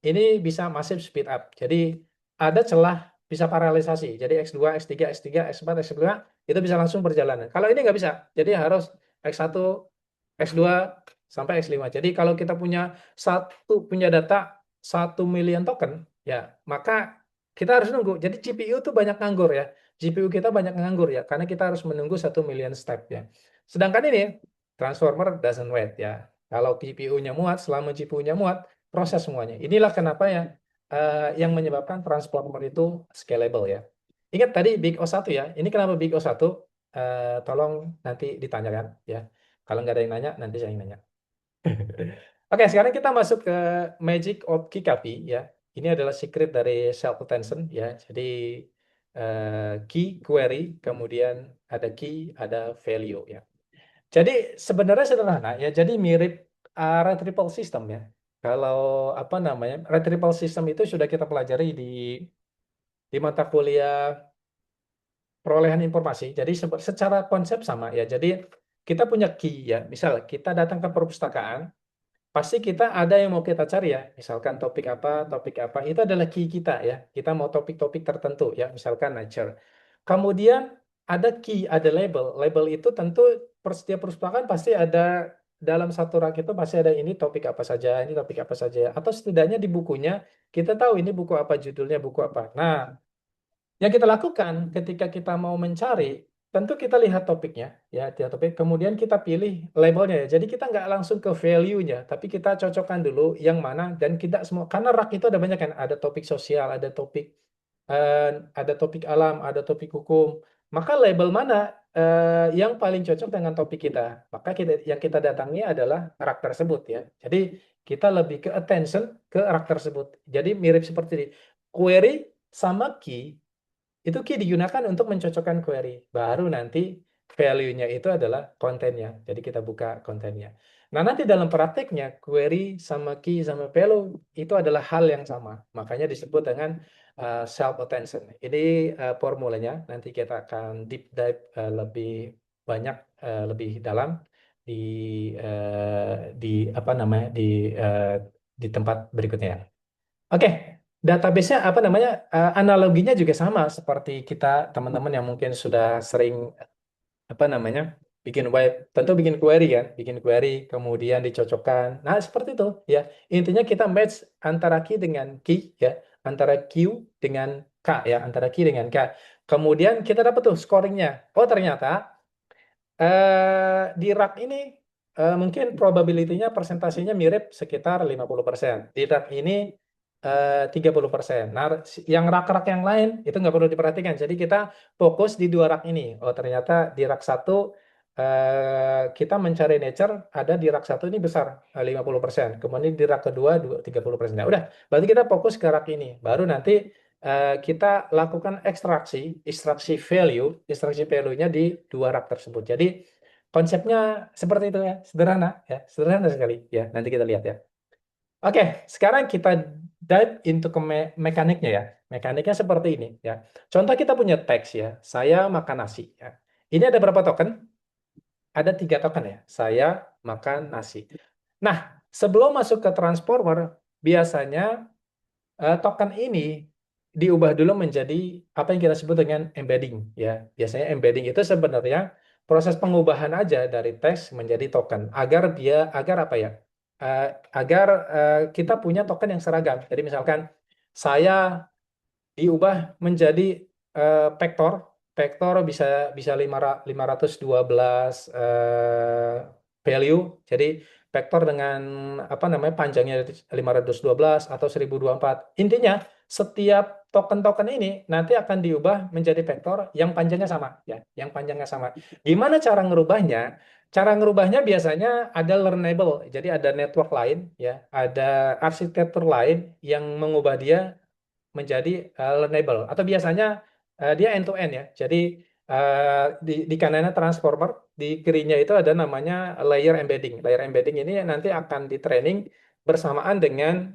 ini bisa massive speed up. Jadi, ada celah bisa paralelisasi. Jadi X2, X3, X3, X4, X5 itu bisa langsung berjalan. Kalau ini nggak bisa. Jadi harus X1, X2 sampai X5. Jadi kalau kita punya data 1 million token, ya maka kita harus nunggu. Jadi GPU tuh banyak nganggur ya. GPU kita banyak nganggur ya, karena kita harus menunggu 1 million step ya. Sedangkan ini transformer doesn't wait ya. Kalau GPU-nya muat, selama GPU-nya muat, proses semuanya. Inilah kenapa ya yang menyebabkan transformer itu scalable ya. Ingat tadi Big O1 ya. Ini kenapa Big O1? Tolong nanti ditanyakan ya. Kalau nggak ada yang nanya, nanti saya yang nanya. Oke, sekarang kita masuk ke Magic of Kikapi ya. Ini adalah secret dari self attention ya. Jadi key query, kemudian ada key, ada value ya. Jadi sebenarnya sederhana ya. Jadi mirip retrieval system ya. Kalau apa namanya, retrieval system itu sudah kita pelajari di mata kuliah perolehan informasi. Jadi secara konsep sama ya. Jadi kita punya key ya. Misal kita datang ke perpustakaan, pasti kita ada yang mau kita cari ya. Misalkan topik apa, itu adalah key kita ya. Kita mau topik-topik tertentu ya, misalkan nature. Kemudian ada key, ada label. Label itu tentu setiap perpustakaan pasti ada dalam satu rak itu pasti ada ini topik apa saja, ini topik apa saja. Atau setidaknya di bukunya kita tahu ini buku apa judulnya, buku apa. Nah, yang kita lakukan ketika kita mau mencari, tentu kita lihat topiknya, ya, lihat topik, kemudian kita pilih labelnya ya. Jadi kita nggak langsung ke value-nya, tapi kita cocokkan dulu yang mana dan kita semua, karena rak itu ada banyak kan, ada topik sosial, eh, ada topik alam, ada topik hukum. Maka label mana yang paling cocok dengan topik kita? Maka yang kita datangi adalah rak tersebut ya. Jadi kita lebih ke attention ke rak tersebut. Jadi mirip seperti ini. Query sama key itu key digunakan untuk mencocokkan query. Baru nanti value-nya itu adalah kontennya. Jadi kita buka kontennya. Nah, nanti dalam prakteknya query sama key sama value itu adalah hal yang sama. Makanya disebut dengan self attention. Ini formulanya. Nanti kita akan deep dive lebih banyak, lebih dalam di di apa namanya eh, di tempat berikutnya. Oke, database-nya apa namanya? Analoginya juga sama seperti kita teman-teman yang mungkin sudah sering apa namanya? Bikin web, tentu bikin query kan, bikin query kemudian dicocokkan. Nah, seperti itu ya. Intinya kita match antara key dengan key ya, antara Q dengan K ya, antara key dengan K. Kemudian kita dapat tuh scoringnya. Oh, ternyata di rak ini mungkin probability-nya persentasenya mirip sekitar 50%. Di rak ini 30%. Nah, yang rak-rak yang lain itu nggak perlu diperhatikan. Jadi kita fokus di dua rak ini. Oh, ternyata di rak satu kita mencari nature ada di rak satu ini besar 50%. Kemudian di rak kedua 30%. Nah, udah, berarti kita fokus ke rak ini. Baru nanti kita lakukan ekstraksi value-nya di dua rak tersebut. Jadi konsepnya seperti itu ya, sederhana sekali ya. Nanti kita lihat ya. Oke, sekarang kita dive into ke mekaniknya ya. Mekaniknya seperti ini ya. Contoh kita punya teks ya. Saya makan nasi ya. Ini ada berapa token? Ada 3 token ya. Saya makan nasi. Nah, sebelum masuk ke transformer, biasanya token ini diubah dulu menjadi apa yang kita sebut dengan embedding ya. Biasanya embedding itu sebenarnya proses pengubahan aja dari teks menjadi token agar apa ya? Eh, agar kita punya token yang seragam. Jadi misalkan saya diubah menjadi vektor. Vektor bisa bisa 512 value. Jadi vektor dengan apa namanya panjangnya 512 atau 1024. Intinya setiap token-token ini nanti akan diubah menjadi vektor yang panjangnya sama ya, yang panjangnya sama. Gimana cara ngerubahnya? Cara ngerubahnya biasanya ada learnable. Jadi ada network lain ya, ada arsitektur lain yang mengubah dia menjadi learnable atau biasanya dia end to end ya. Jadi di kanannya transformer, di kirinya itu ada namanya layer embedding. Layer embedding ini nanti akan di training bersamaan dengan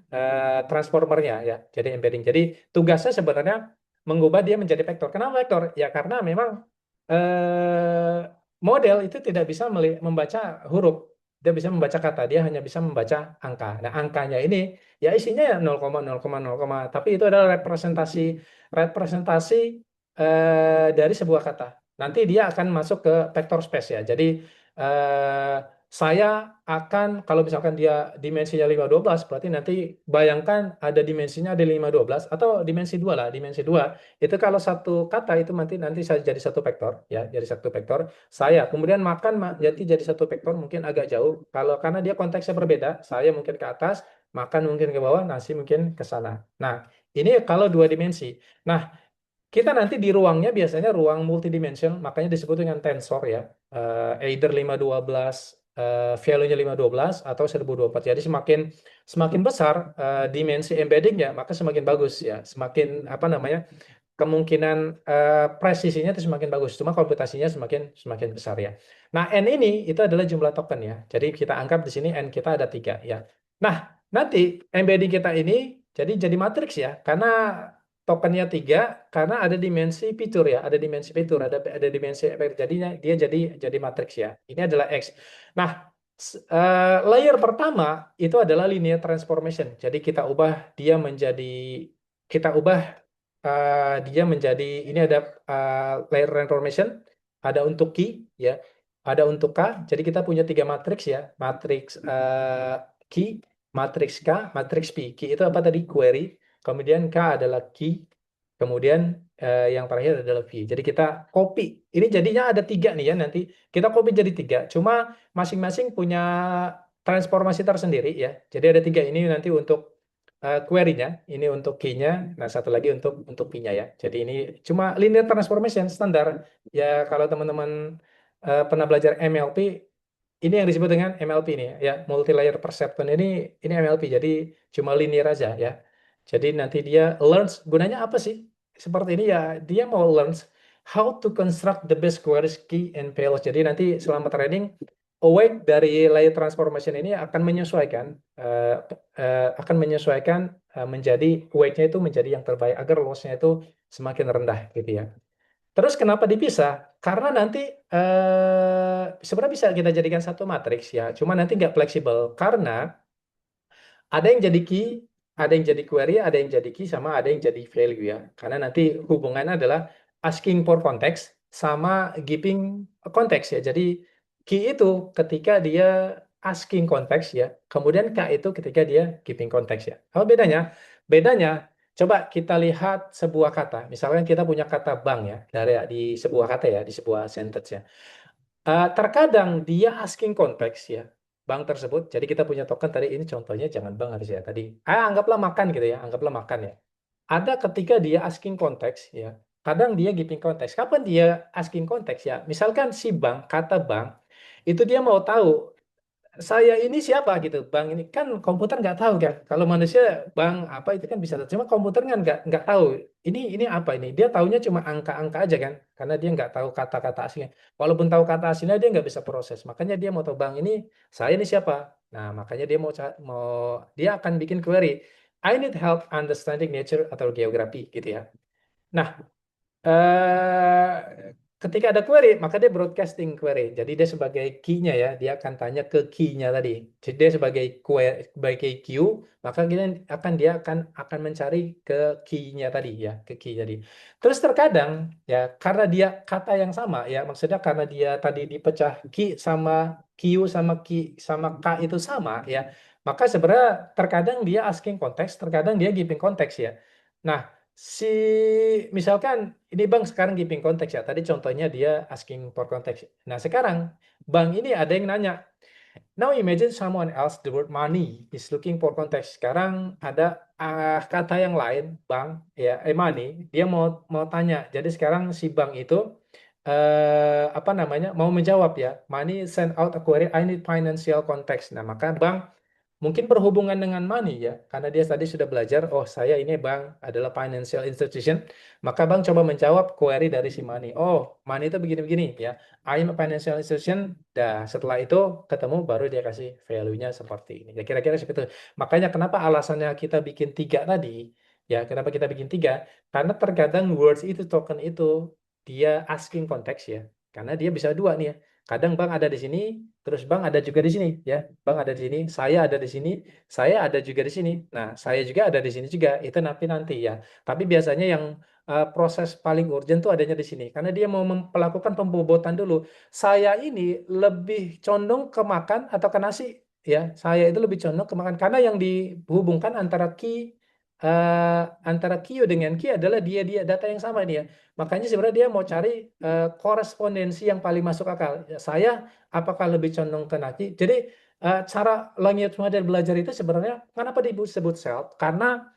transformernya ya. Jadi embedding. Jadi tugasnya sebenarnya mengubah dia menjadi vektor. Kenapa vektor? Ya karena memang eh, model itu tidak bisa membaca huruf. Dia bisa membaca kata, dia hanya bisa membaca angka. Nah, angkanya ini ya isinya ya 0,0,0, tapi itu adalah representasi representasi dari sebuah kata. Nanti dia akan masuk ke vector space ya. Jadi eh, saya akan kalau misalkan dia dimensinya 512 berarti nanti bayangkan ada dimensinya ada 512 atau dimensi 2 lah, dimensi 2 itu kalau satu kata itu nanti nanti saya jadi satu vektor ya, jadi satu vektor. Saya kemudian makan jadi satu vektor mungkin agak jauh. Kalau karena dia konteksnya berbeda, saya mungkin ke atas, makan mungkin ke bawah, nasi mungkin ke sana. Nah, ini kalau 2 dimensi. Nah, kita nanti di ruangnya biasanya ruang multidimension, makanya disebut dengan tensor ya. Either 512 value-nya 512 atau 1024. Jadi semakin semakin besar dimensi embeddingnya, maka semakin bagus ya. Semakin apa namanya? Kemungkinan presisinya itu semakin bagus, cuma komputasinya semakin semakin besar ya. Nah, n ini itu adalah jumlah token ya. Jadi kita anggap di sini n kita ada 3 ya. Nah, nanti embedding kita ini jadi matriks ya, karena tokennya 3, karena ada dimensi fitur ya, ada dimensi fitur, ada dimensi efek. Jadinya dia jadi matriks ya. Ini adalah X. Nah, Layer pertama itu adalah linear transformation. Jadi kita ubah dia menjadi ini ada layer transformation, ada untuk key ya, ada untuk K. Jadi kita punya tiga matriks ya, matriks key, matriks K, matriks P. Key itu apa tadi? Query. Kemudian K adalah key. Kemudian yang terakhir adalah V. Jadi kita copy. Ini jadinya ada tiga nih ya nanti. Kita copy jadi tiga. Cuma masing-masing punya transformasi tersendiri ya. Jadi ada tiga ini nanti untuk query-nya, ini untuk key-nya, nah satu lagi untuk P-nya ya. Jadi ini cuma linear transformation standar. Ya kalau teman-teman pernah belajar MLP, ini yang disebut dengan MLP ini ya, multi layer perceptron ini MLP. Jadi cuma linear aja ya. Jadi nanti dia learns gunanya apa sih? Seperti ini ya, dia mau learns how to construct the best queries, key and payload. Jadi nanti selama training awake dari layer transformation ini eh, akan menyesuaikan menjadi weight-nya itu menjadi yang terbaik agar loss-nya itu semakin rendah gitu ya. Terus kenapa dipisah? Karena nanti sebenarnya bisa kita jadikan satu matriks ya, cuma nanti nggak fleksibel karena ada yang jadi key, ada yang jadi query, ada yang jadi key, sama ada yang jadi value ya. Karena nanti hubungannya adalah asking for context sama giving context ya. Jadi key itu ketika dia asking context ya, kemudian K itu ketika dia giving context ya. Apa bedanya? Bedanya, coba kita lihat sebuah kata. Misalkan kita punya kata bank ya, dari di sebuah kata ya, di sebuah sentence ya. Terkadang dia asking konteks ya, bank tersebut. Jadi kita punya token tadi, ini contohnya jangan bank harus ya tadi. Anggaplah makan gitu ya, anggaplah makan ya. Ada ketika dia asking konteks ya, kadang dia giving konteks. Kapan dia asking konteks ya? Misalkan si bank, kata bank, itu dia mau tahu saya ini siapa gitu. Bang ini kan komputer nggak tahu kan. Kalau manusia bang apa itu kan bisa tahu. Cuma komputer kan nggak tahu. Ini apa ini? Dia taunya cuma angka-angka aja kan. Karena dia nggak tahu kata-kata aslinya. Walaupun tahu kata aslinya dia nggak bisa proses. Makanya dia mau tahu bang ini saya ini siapa. Nah makanya dia mau dia akan bikin query. I need help understanding nature atau geografi gitu ya. Nah, eh ketika ada query, maka dia broadcasting query. Jadi dia sebagai key-nya ya, dia akan tanya ke key-nya tadi. Jadi dia sebagai query, sebagai queue, maka dia akan mencari ke key-nya tadi ya, ke key tadi. Terus terkadang ya karena dia kata yang sama ya, maksudnya karena dia tadi dipecah key sama Q sama key sama K itu sama ya, maka sebenarnya terkadang dia asking konteks, terkadang dia giving konteks ya. Nah, si misalkan ini Bang sekarang giving konteks ya. Tadi contohnya dia asking for context. Nah, sekarang Bang ini ada yang nanya. Now imagine someone else the word money is looking for context. Sekarang ada kata yang lain, Bang, ya, money, dia mau tanya. Jadi sekarang si Bang itu apa namanya? Mau menjawab ya. Money send out a query I need financial context. Nah, maka Bang mungkin berhubungan dengan money ya, karena dia tadi sudah belajar, oh saya ini bank adalah financial institution, maka bank coba menjawab query dari si money. Oh, money itu begini-begini ya. I'm a financial institution. Dah, setelah itu ketemu baru dia kasih value-nya seperti ini. Ya kira-kira seperti itu. Makanya kenapa alasannya kita bikin tiga tadi, ya kenapa kita bikin tiga? Karena terkadang words itu, token itu, dia asking konteks ya. Karena dia bisa dua nih ya. Kadang bank ada di sini, terus Bang ada juga di sini ya. Bang ada di sini, saya ada di sini, saya ada juga di sini. Nah, saya juga ada di sini juga. Itu nanti ya. Tapi biasanya yang proses paling urgent tuh adanya di sini karena dia mau melakukan pembobotan dulu. Saya ini lebih condong ke makan atau ke nasi ya. Saya itu lebih condong ke makan karena yang dihubungkan antara Q dengan Q adalah dia data yang sama dia. Makanya sebenarnya dia mau cari korespondensi yang paling masuk akal. Ya, saya apakah lebih condong ke Naki? Jadi cara language model belajar itu sebenarnya kenapa disebut self? Karena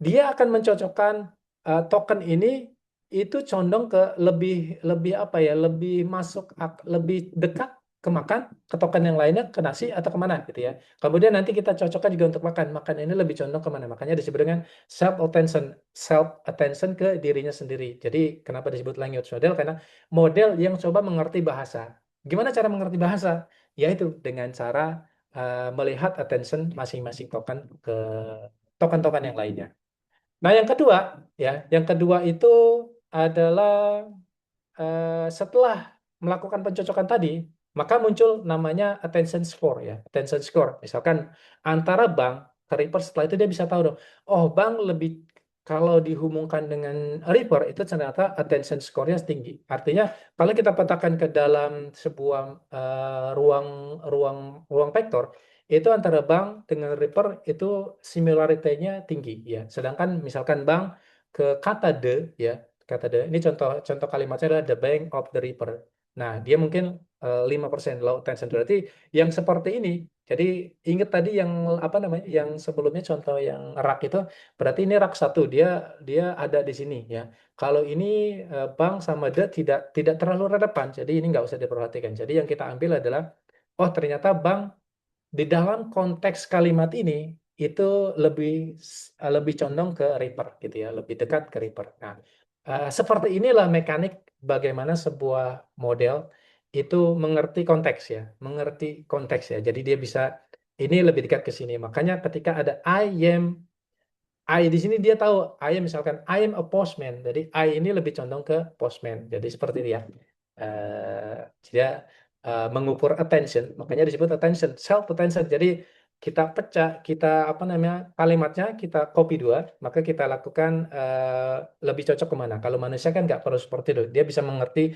dia akan mencocokkan token ini itu condong ke lebih lebih apa ya, lebih lebih dekat ke makan, ke token yang lainnya ke nasi atau kemana gitu ya. Kemudian nanti kita cocokkan juga untuk makan. Makan ini lebih condong kemana? Makanya disebut dengan self attention ke dirinya sendiri. Jadi kenapa disebut language model? Karena model yang coba mengerti bahasa. Gimana cara mengerti bahasa? Yaitu dengan cara melihat attention masing-masing token ke token-token yang lainnya. Nah, yang kedua itu adalah setelah melakukan pencocokan tadi, maka muncul namanya attention score ya, attention score. Misalkan antara bank ke Reaper, setelah itu dia bisa tahu dong, oh bank lebih, kalau dihubungkan dengan Reaper itu ternyata attention score-nya tinggi. Artinya kalau kita petakan ke dalam sebuah ruang ruang ruang vektor, itu antara bank dengan Reaper itu similarity-nya tinggi ya. Sedangkan misalkan bank ke kata the ya, kata the ini contoh contoh kalimatnya adalah the bank of the Reaper. Nah, dia mungkin 5% low tension. Berarti yang seperti ini. Jadi ingat tadi yang apa namanya? Yang sebelumnya contoh yang rak itu, berarti ini rak satu, dia dia ada di sini ya. Kalau ini bank sama the tidak terlalu relevan. Jadi ini nggak usah diperhatikan. Jadi yang kita ambil adalah, oh ternyata bank di dalam konteks kalimat ini itu lebih lebih condong ke Reaper gitu ya, lebih dekat ke Reaper. Nah, seperti inilah mekanik bagaimana sebuah model itu mengerti konteks ya, mengerti konteks ya. Jadi dia bisa ini lebih dekat ke sini. Makanya ketika ada I di sini dia tahu I am, misalkan I am a postman. Jadi I ini lebih condong ke postman. Jadi seperti itu ya. Dia mengukur attention, makanya disebut attention, self attention. Jadi kita pecah, kita apa namanya kalimatnya kita copy dua, maka kita lakukan lebih cocok kemana. Kalau manusia kan nggak perlu seperti itu, dia bisa mengerti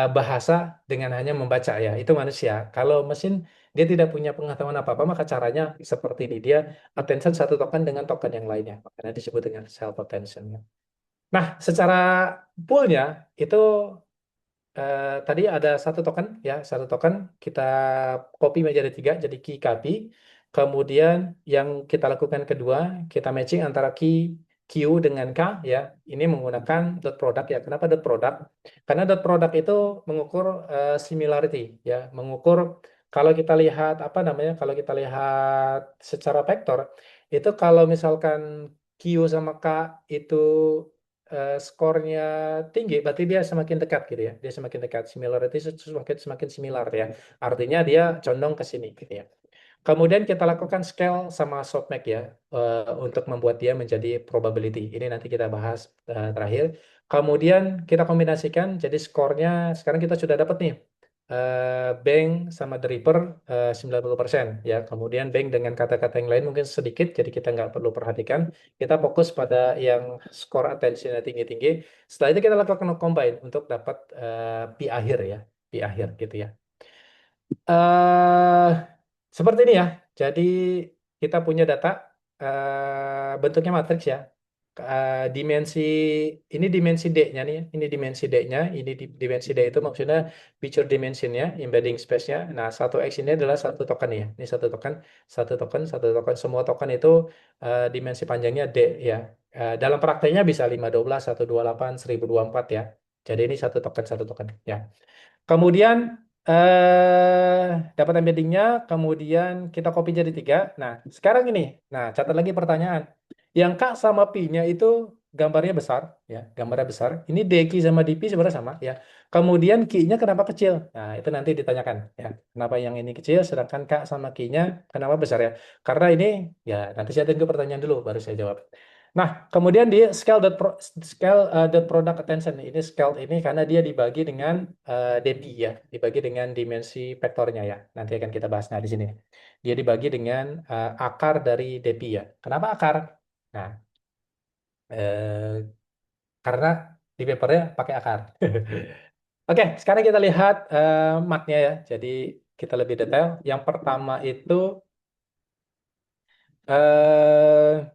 bahasa dengan hanya membaca ya. Itu manusia. Kalau mesin dia tidak punya pengetahuan apa-apa, maka caranya seperti ini. Dia attention satu token dengan token yang lainnya. Makanya disebut dengan self attention. Nah, secara poolnya itu tadi ada satu token ya, satu token kita copy menjadi tiga, jadi key copy. Kemudian yang kita lakukan kedua, kita matching antara key Q dengan K ya. Ini menggunakan dot product ya. Kenapa dot product? Karena dot product itu mengukur similarity ya, mengukur kalau kita lihat apa namanya, kalau kita lihat secara vektor itu kalau misalkan Q sama K itu skornya tinggi, berarti dia semakin dekat gitu ya. Dia semakin dekat, similarity semakin semakin similar ya. Artinya dia condong ke sini gitu ya. Kemudian kita lakukan scale sama softmax ya untuk membuat dia menjadi probability. Ini nanti kita bahas terakhir. Kemudian kita kombinasikan jadi skornya sekarang kita sudah dapat nih bank sama Draper 90% ya. Kemudian bank dengan kata-kata yang lain mungkin sedikit jadi kita nggak perlu perhatikan. Kita fokus pada yang skor attention tinggi-tinggi. Setelah itu kita lakukan combine untuk dapat pi akhir ya, pi akhir gitu ya. eh Seperti ini ya. Jadi kita punya data bentuknya matriks ya. Dimensi ini dimensi D-nya nih, ya. Ini dimensi D-nya, ini dimensi D itu maksudnya feature dimensionnya, embedding space-nya. Nah, satu X ini adalah satu token ya. Ini satu token, satu token, satu token. Semua token itu dimensi panjangnya D ya. Dalam prakteknya bisa 512, 128, 1024 ya. Jadi ini satu token ya. Kemudian dapat embeddingnya, kemudian kita copy jadi tiga. Nah, sekarang ini, nah catat lagi pertanyaan. Yang K sama P-nya itu gambarnya besar, ya, gambarnya besar. Ini DQ sama DP sebenarnya sama, ya. Kemudian Q-nya kenapa kecil? Nah, itu nanti ditanyakan, ya. Kenapa yang ini kecil, sedangkan K sama Q-nya kenapa besar ya? Karena ini, ya, nanti saya tunggu pertanyaan dulu, baru saya jawab. Nah, kemudian di scale product attention ini scale ini karena dia dibagi dengan DP ya, dibagi dengan dimensi vektornya ya. Nanti akan kita bahas nah di sini. Dia dibagi dengan akar dari DP ya. Kenapa akar? Nah, eh, karena di papernya pakai akar. Oke, sekarang kita lihat matnya ya. Jadi kita lebih detail. Yang pertama itu eh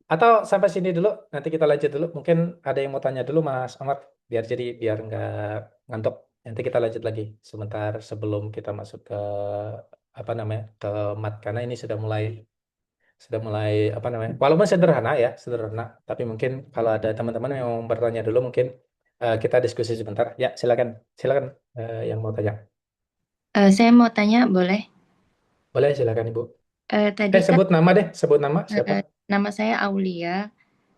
atau sampai sini dulu, nanti kita lanjut dulu. Mungkin ada yang mau tanya dulu, Mas Ahmad, biar nggak ngantuk. Nanti kita lanjut lagi sebentar sebelum kita masuk ke apa namanya ke mat karena ini sudah mulai apa namanya. Walaupun sederhana ya, sederhana. Tapi mungkin kalau ada teman-teman yang mau bertanya dulu, mungkin kita diskusi sebentar. Ya, silakan, silakan yang mau tanya. Saya mau tanya, boleh? Boleh, silakan Ibu. Tadi kan Sebut nama deh, sebut nama siapa? nama saya Aulia.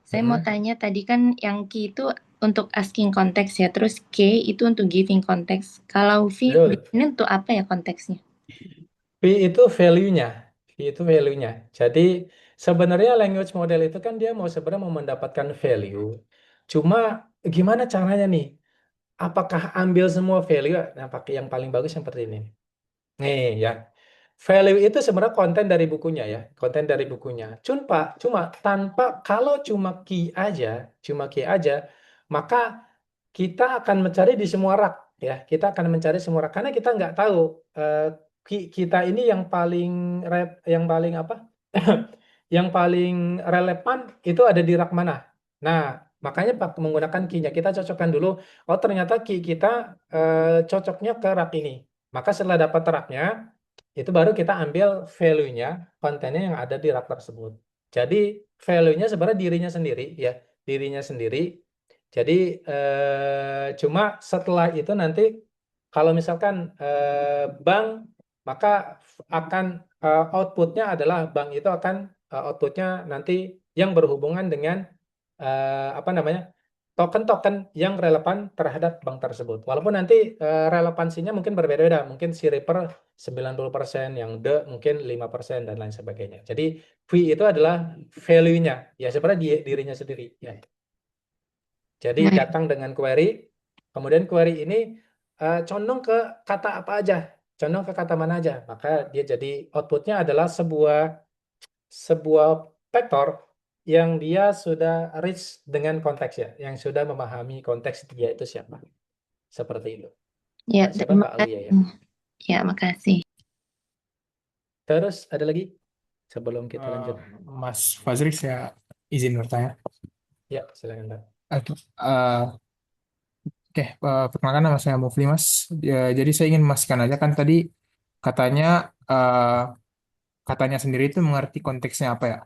Saya mau Mm-mm. tanya tadi kan yang Q itu untuk asking context ya, terus K itu untuk giving context. Kalau Betul. ini untuk apa ya konteksnya? V itu value-nya. V itu value-nya. Jadi sebenarnya language model itu kan dia sebenarnya mau mendapatkan value. Cuma gimana caranya nih? apakah ambil semua value? Nah, pakai yang paling bagus yang seperti ini. Nih ya. Value itu sebenarnya konten dari bukunya ya, konten dari bukunya. Cuma tanpa kalau cuma key aja, maka kita akan mencari di semua rak ya. Kita akan mencari semua rak karena kita nggak tahu eh, kita ini yang paling apa? Yang paling relevan itu ada di rak mana. Nah, makanya menggunakan key-nya kita cocokkan dulu. Oh, ternyata key kita cocoknya ke rak ini. Maka setelah dapat raknya, itu baru kita ambil value-nya, kontennya yang ada di rak tersebut. Jadi value-nya sebenarnya dirinya sendiri ya, dirinya sendiri. Jadi cuma setelah itu nanti kalau misalkan bank maka akan outputnya adalah bank itu akan outputnya nanti yang berhubungan dengan apa namanya token-token yang relevan terhadap bank tersebut. Walaupun nanti relevansinya mungkin berbeda-beda. Mungkin si Reaper 90%, yang D mungkin 5% dan lain sebagainya. Jadi V itu adalah value-nya. Ya sebenarnya dirinya sendiri. Ya. Jadi Baik. datang dengan query, kemudian query ini condong ke kata apa aja, condong ke kata mana aja. Maka dia jadi outputnya adalah sebuah sebuah vektor yang dia sudah rich dengan konteks ya, yang sudah memahami konteks dia itu siapa. Seperti itu. Ya, Siapa terima Mbak Alia ya. kasih. Ya, makasih. Terus ada lagi sebelum kita Eh, lanjut. Mas Fazri, saya izin bertanya. Ya, silakan Mbak. Oke, perkenalkan nama saya Mufli Mas. Jadi saya ingin memastikan aja kan tadi katanya katanya sendiri itu mengerti konteksnya apa ya?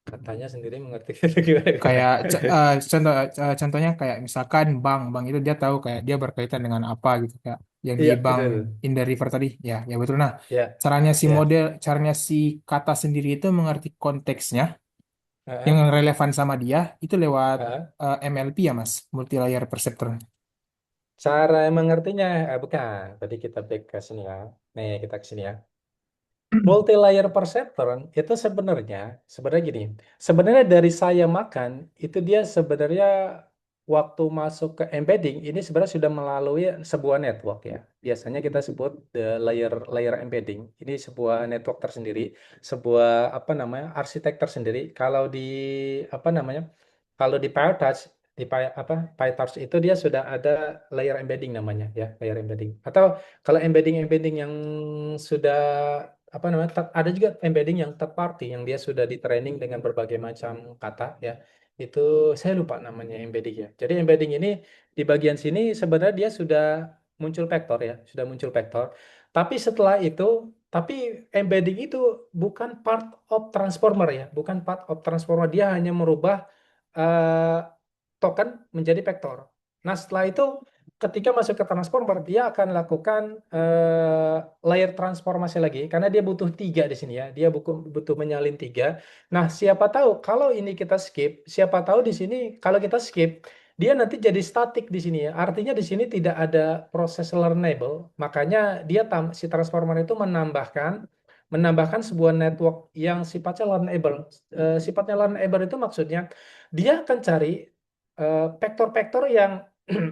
Katanya sendiri mengerti gimana, gimana? Kayak contohnya kayak misalkan bank itu dia tahu kayak dia berkaitan dengan apa gitu kayak yang di Iya, bank betul. in the river tadi. Ya, ya betul. Nah, Ya, caranya ya. si kata sendiri itu mengerti konteksnya yang Heeh, relevan sama dia itu lewat heeh. MLP ya Mas, multi layer perceptor. Cara mengertinya, bukan. Tadi kita back ke sini ya. Nih, kita ke sini ya. Multi layer perceptron itu sebenarnya gini. Sebenarnya dari saya makan itu dia sebenarnya waktu masuk ke embedding ini sebenarnya sudah melalui sebuah network ya. Biasanya kita sebut the layer layer embedding. Ini sebuah network tersendiri, sebuah apa namanya arsitek tersendiri. Kalau di apa namanya? Kalau di PyTorch PyTorch itu dia sudah ada layer embedding namanya ya, layer embedding. Atau kalau embedding-embedding yang sudah apa namanya ada juga embedding yang third party yang dia sudah di training dengan berbagai macam kata ya, itu saya lupa namanya embedding ya. Jadi embedding ini di bagian sini sebenarnya dia sudah muncul vektor ya, sudah muncul vektor, tapi setelah itu tapi embedding itu bukan part of transformer ya, bukan part of transformer, dia hanya merubah eh, token menjadi vektor. Nah setelah itu ketika masuk ke transformer dia akan lakukan layer transformasi lagi karena dia butuh tiga di sini ya, dia butuh menyalin tiga. Nah siapa tahu kalau ini kita skip, siapa tahu di sini kalau kita skip dia nanti jadi statik di sini ya, artinya di sini tidak ada proses learnable, makanya dia si transformer itu menambahkan sebuah network yang sifatnya learnable. Sifatnya learnable itu maksudnya dia akan cari vektor-vektor yang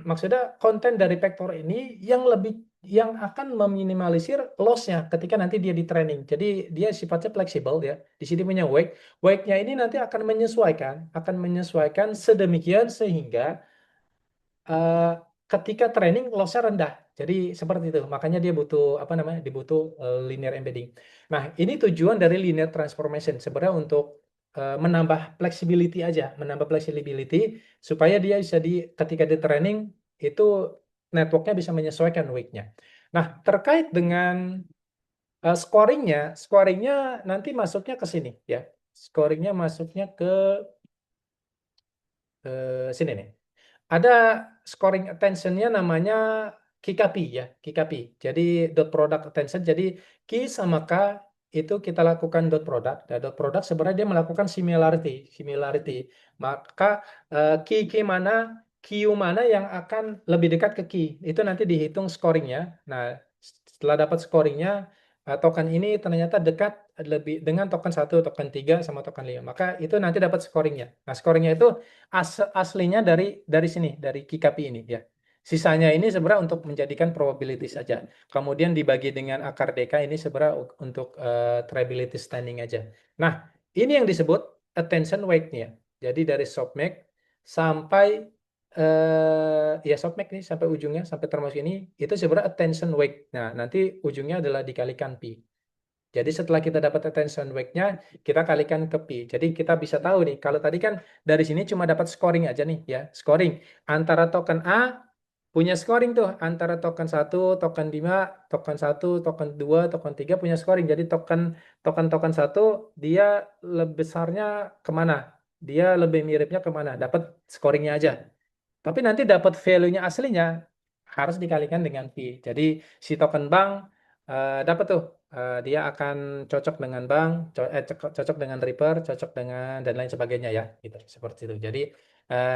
maksudnya konten dari vektor ini yang lebih yang akan meminimalisir loss-nya ketika nanti dia di training. Jadi dia sifatnya fleksibel ya. Di sini punya wake. Wake-nya ini nanti akan menyesuaikan sedemikian sehingga eh, ketika training loss-nya rendah. Jadi seperti itu. Makanya dia butuh apa namanya? Dibutuh linear embedding. Nah, ini tujuan dari linear transformation sebenarnya untuk menambah flexibility aja, menambah flexibility supaya dia bisa ketika di training itu networknya bisa menyesuaikan weight-nya. Nah, terkait dengan scoringnya nanti masuknya ke sini ya. Scoringnya masuknya ke sini nih. Ada scoring attention-nya namanya KKP ya, KKP. Jadi dot product attention. Jadi key sama K itu kita lakukan dot product. Dan dot product sebenarnya dia melakukan similarity. Maka key mana, Q mana yang akan lebih dekat ke key. Itu nanti dihitung scoringnya. Nah, setelah dapat scoringnya, token ini ternyata dekat lebih dengan token 1, token 3 sama token 5. Maka itu nanti dapat scoringnya. Nah, scoringnya itu aslinya dari sini, dari KKP ini ya. Sisanya ini sebenarnya untuk menjadikan probability saja. Kemudian dibagi dengan akar deka ini sebenarnya untuk probability standing aja. Nah, ini yang disebut attention weight-nya. Jadi dari softmax sampai ya softmax nih sampai ujungnya sampai termasuk ini itu sebenarnya attention weight. Nah, nanti ujungnya adalah dikalikan pi. Jadi setelah kita dapat attention weight-nya, kita kalikan ke pi. Jadi kita bisa tahu nih, kalau tadi kan dari sini cuma dapat scoring aja nih ya, scoring. Antara token A punya scoring tuh, antara token 1, token 5, token 1, token 2, token 3 punya scoring. Jadi token 1 dia lebih besarnya kemana? Dia lebih miripnya kemana? Dapat scoringnya aja. Tapi nanti dapat value-nya aslinya harus dikalikan dengan pi. Jadi si token bank dapat tuh dia akan cocok dengan bank, cocok dengan Reaper, cocok dengan dan lain sebagainya ya, gitu seperti itu. Jadi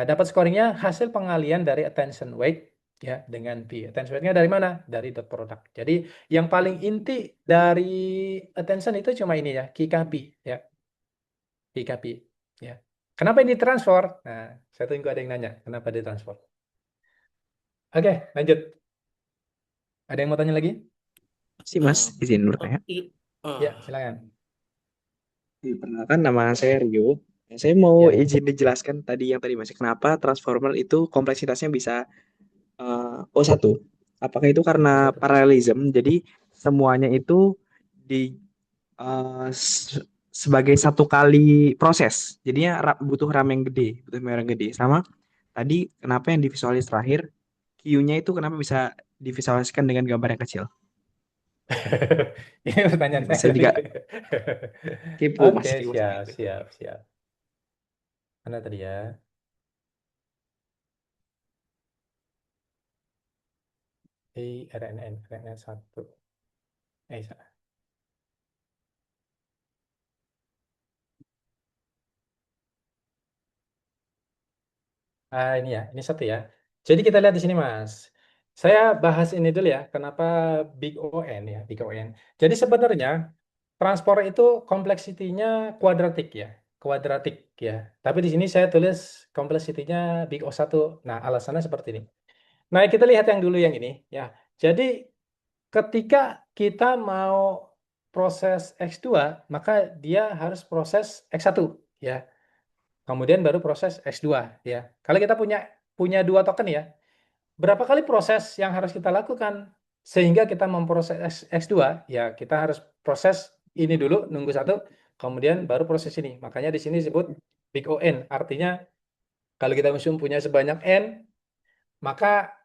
dapat scoringnya hasil pengalian dari attention weight ya dengan pi. Attention weight-nya dari mana? Dari dot product. Jadi yang paling inti dari attention itu cuma ini ya, KKP ya, KKP ya. Kenapa ini transfer? Nah, saya tunggu ada yang nanya, kenapa ditransfer? Oke, lanjut. Ada yang mau tanya lagi? Sih Mas, izin bertanya. Ya, silakan. Perkenalkan nama saya Rio. Saya mau Ya, izin dijelaskan tadi yang tadi Mas, kenapa transformer itu kompleksitasnya bisa O1? Apakah itu karena satu. paralelism? Jadi semuanya itu di sebagai satu kali proses. Jadinya butuh RAM yang gede, butuh memori yang gede. Sama tadi kenapa yang divisualis terakhir Q-nya itu kenapa bisa divisualiskan dengan gambar yang kecil? Ini pertanyaan saya Saya tadi. juga kepo Oke, Mas, kepo sama siap, itu. siap, siap. Mana tadi ya? RNN 1. Salah. Ini ya, ini satu ya. Jadi kita lihat di sini, Mas. Saya bahas ini dulu ya, kenapa Big ON ya, Big ON. Jadi sebenarnya transport itu kompleksitinya kuadratik ya, kuadratik ya. Tapi di sini saya tulis kompleksitinya Big O1. Nah, alasannya seperti ini. Nah, kita lihat yang dulu yang ini ya. Jadi ketika kita mau proses X2, maka dia harus proses X1 ya. Kemudian baru proses X2 ya. Kalau kita punya dua token ya, berapa kali proses yang harus kita lakukan sehingga kita memproses X2 ya, kita harus proses ini dulu, nunggu satu, kemudian baru proses ini. Makanya di sini disebut big O(n), artinya kalau kita punya sebanyak n, maka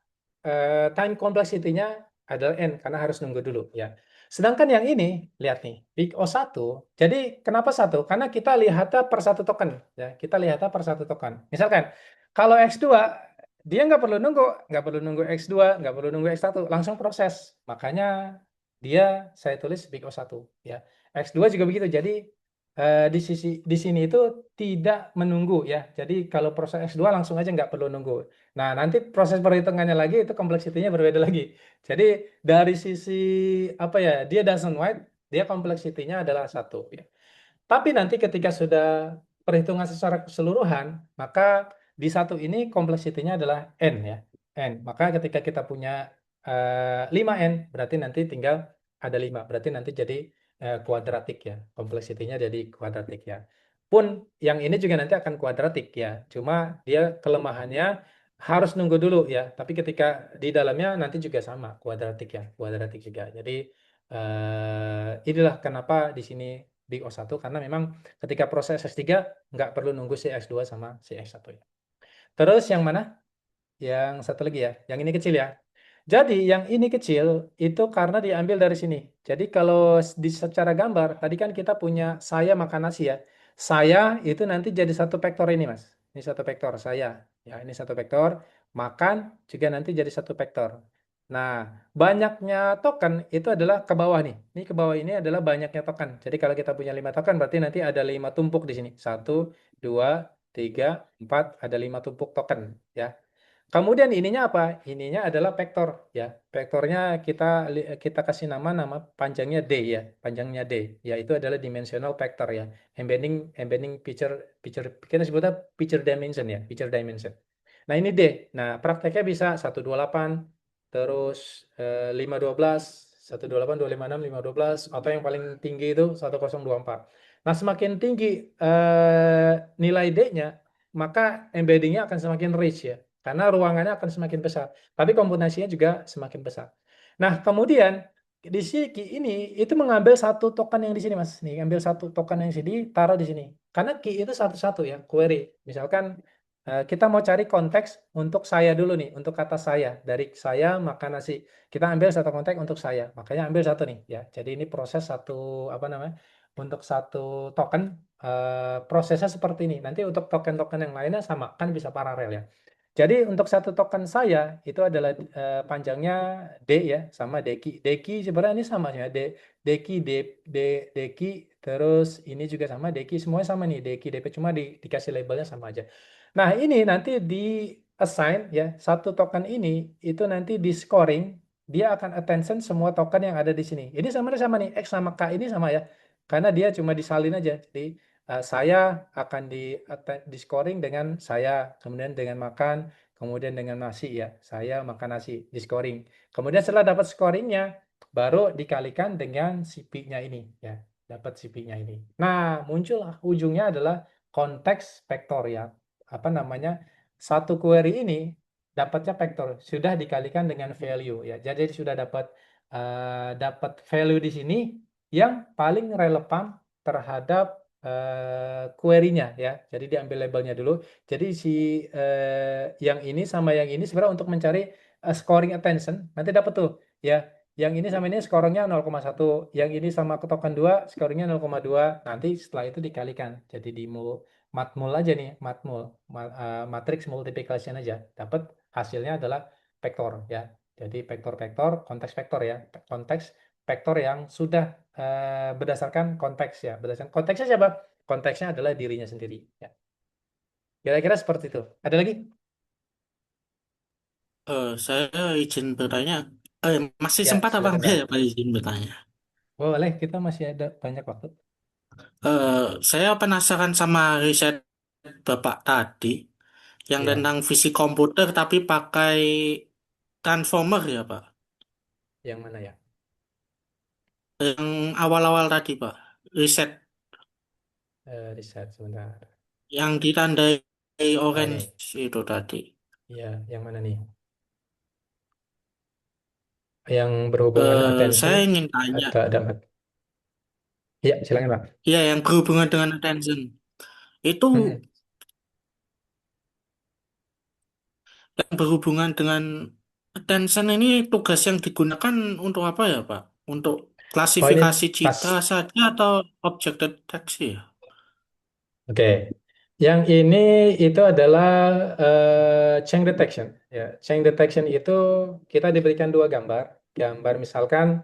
time complexity-nya adalah n karena harus nunggu dulu ya. Sedangkan yang ini lihat nih, big O1. Jadi kenapa satu? Karena kita lihatnya per satu token ya. Kita lihatnya per satu token. Misalkan kalau X2 dia nggak perlu nunggu X2, nggak perlu nunggu X1, langsung proses. Makanya dia saya tulis big O1 ya. X2 juga begitu. Jadi di sini itu tidak menunggu ya. Jadi kalau proses X2 langsung aja nggak perlu nunggu. Nah, nanti proses perhitungannya lagi itu kompleksitinya berbeda lagi. Jadi dari sisi apa ya, dia doesn't white, dia kompleksitinya adalah satu ya. Tapi nanti ketika sudah perhitungan secara keseluruhan, maka di satu ini kompleksitinya adalah n ya, n. Maka ketika kita punya 5n, berarti nanti tinggal ada 5, berarti nanti jadi kuadratik ya, kompleksitinya jadi kuadratik ya. Pun yang ini juga nanti akan kuadratik ya, cuma dia kelemahannya harus nunggu dulu ya, tapi ketika di dalamnya nanti juga sama, kuadratik ya, kuadratik juga. Jadi inilah kenapa di sini Big O1, karena memang ketika proses S3 nggak perlu nunggu si X2 sama si X1 ya. Terus yang mana? Yang satu lagi ya, yang ini kecil ya. Jadi yang ini kecil itu karena diambil dari sini. Jadi kalau di secara gambar, tadi kan kita punya saya makan nasi ya. Saya itu nanti jadi satu vektor ini, Mas. Ini satu vektor saya. Ya, ini satu vektor. Makan juga nanti jadi satu vektor. Nah, banyaknya token itu adalah ke bawah nih. Ini ke bawah ini adalah banyaknya token. Jadi kalau kita punya 5 token, berarti nanti ada 5 tumpuk di sini. 1, 2, 3, 4, ada 5 tumpuk token. Ya. Kemudian ininya apa? Ininya adalah vektor ya. Vektornya kita kasih nama panjangnya D ya, panjangnya D. Ya itu adalah dimensional vector ya. Embedding feature kita sebutnya feature dimension ya, feature dimension. Nah, ini D. Nah, prakteknya bisa 128, terus 512, 128, 256, 512, atau yang paling tinggi itu 1024. Nah, semakin tinggi nilai D-nya, maka embeddingnya akan semakin rich ya, karena ruangannya akan semakin besar. Tapi komputasinya juga semakin besar. Nah, kemudian di sini ini itu mengambil satu token yang di sini Mas. Nih, ambil satu token yang di sini, taruh di sini. Karena key itu satu-satu ya, query. Misalkan kita mau cari konteks untuk saya dulu nih, untuk kata saya. Dari saya makan nasi. Kita ambil satu konteks untuk saya. Makanya ambil satu nih ya. Jadi ini proses satu apa namanya? Untuk satu token prosesnya seperti ini. Nanti untuk token-token yang lainnya sama, kan bisa paralel ya. Jadi untuk satu token saya itu adalah panjangnya D ya, sama Deki. Deki sebenarnya ini sama ya, Deki, Deki, terus ini juga sama Deki, semuanya sama nih, Deki, DP, cuma dikasih labelnya sama aja. Nah, ini nanti di assign ya, satu token ini itu nanti di scoring, dia akan attention semua token yang ada di sini. Ini sama nih, X sama K ini sama ya. Karena dia cuma disalin aja. Jadi saya akan di scoring dengan saya, kemudian dengan makan, kemudian dengan nasi ya. Saya makan nasi, di scoring. Kemudian setelah dapat scoringnya, baru dikalikan dengan CP-nya ini ya. Dapat CP-nya ini. Nah, muncul ujungnya adalah konteks vektorial. Apa namanya? Satu query ini dapatnya vektor, sudah dikalikan dengan value ya. Jadi sudah dapat value di sini yang paling relevan terhadap query-nya ya. Jadi diambil labelnya dulu. Jadi si yang ini sama yang ini sebenarnya untuk mencari scoring attention nanti dapat tuh ya. Yang ini sama ini skornya 0,1, yang ini sama token 2 skornya 0,2. Nanti setelah itu dikalikan. Jadi di matmul aja nih, matrix multiplication aja. Dapat hasilnya adalah vektor ya. Jadi vektor-vektor, konteks vektor ya. Konteks vektor yang sudah berdasarkan konteks ya. Berdasarkan konteksnya siapa? Konteksnya adalah dirinya sendiri ya. Kira-kira seperti itu. Ada lagi? Saya izin bertanya, masih Ya, sempat apa silakan enggak Kak. ya Pak izin bertanya? Boleh, kita masih ada banyak waktu. Saya penasaran sama riset Bapak tadi, yang Ya, tentang fisik komputer tapi pakai transformer ya Pak? yang mana ya? Yang awal-awal tadi Pak, riset Riset sebentar. yang ditandai Oh orange ini, itu tadi. ya, yang mana nih? Yang berhubungan attention Saya ingin tanya, atau dapat? Ya, silakan Pak. ya yang berhubungan dengan attention, itu Hmm. yang berhubungan dengan attention ini tugas yang digunakan untuk apa ya Pak? Untuk Oh ini klasifikasi pas. citra saja atau objek deteksi ya? Oke. Yang ini itu adalah change detection. Ya, change detection itu kita diberikan dua gambar. Gambar misalkan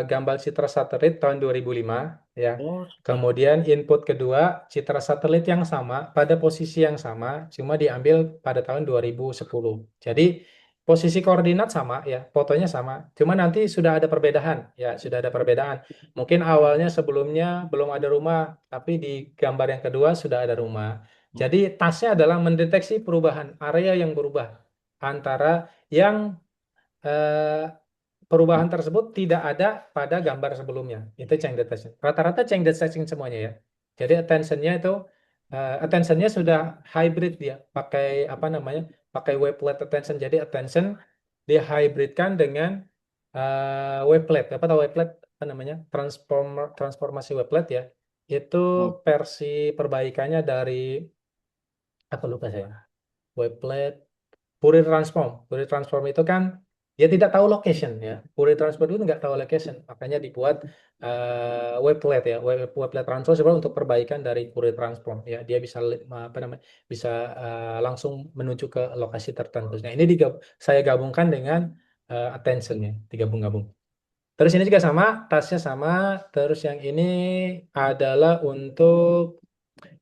gambar citra satelit tahun 2005 ya. Oh, Kemudian input kedua citra satelit yang sama pada posisi yang sama cuma diambil pada tahun 2010. Jadi posisi koordinat sama ya, fotonya sama. Cuma nanti sudah ada perbedaan ya, sudah ada perbedaan. Mungkin awalnya sebelumnya belum ada rumah, tapi di gambar yang kedua sudah ada rumah. Jadi tasnya adalah mendeteksi perubahan area yang berubah antara yang eh, perubahan tersebut tidak ada pada gambar sebelumnya. Itu change detection. Rata-rata change detection semuanya ya. Jadi attentionnya sudah hybrid dia, pakai apa namanya? Pakai wavelet attention. Jadi attention dihybridkan dengan wavelet. Apa tahu wavelet apa namanya? Transformasi wavelet ya. Itu oh, versi perbaikannya dari apa lupa saya. Wavelet Fourier transform itu kan dia tidak tahu location ya. Fourier transform itu nggak tahu location, makanya dibuat wavelet ya. Wavelet transform sebenarnya untuk perbaikan dari Fourier transform ya. Dia bisa apa namanya? Bisa langsung menuju ke lokasi tertentu. Nah, ini saya gabungkan dengan attention-nya, digabung-gabung. Terus ini juga sama, tasnya sama. Terus yang ini adalah untuk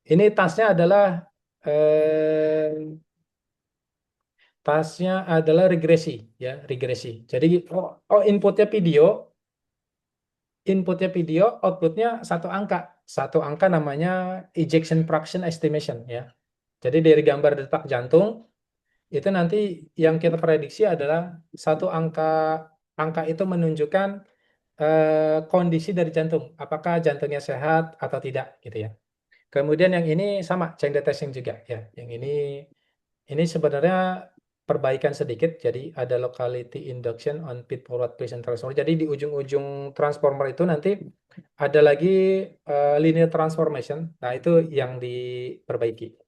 ini tasnya adalah eh, tasnya adalah regresi ya, regresi. Jadi inputnya video, outputnya satu angka namanya ejection fraction estimation ya. Jadi dari gambar detak jantung itu nanti yang kita prediksi adalah satu angka itu menunjukkan kondisi dari jantung, apakah jantungnya sehat atau tidak gitu ya. Kemudian yang ini sama change detection juga ya. Yang ini sebenarnya perbaikan sedikit, jadi ada locality induction on feed forward Bayesian transformer. Jadi di ujung-ujung transformer itu nanti ada lagi linear transformation. Nah, itu yang diperbaiki.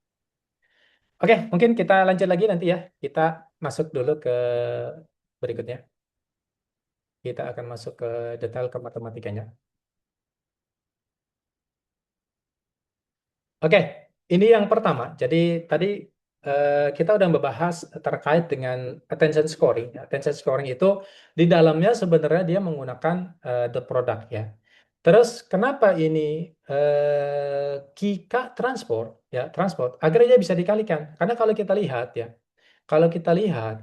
Oke, mungkin kita lanjut lagi nanti ya. Kita masuk dulu ke berikutnya. Kita akan masuk ke detail ke matematikanya. Oke, ini yang pertama. Jadi tadi kita udah membahas terkait dengan attention scoring. Attention scoring itu di dalamnya sebenarnya dia menggunakan dot product ya. Terus kenapa ini Kika transport ya transport agar dia bisa dikalikan? Karena kalau kita lihat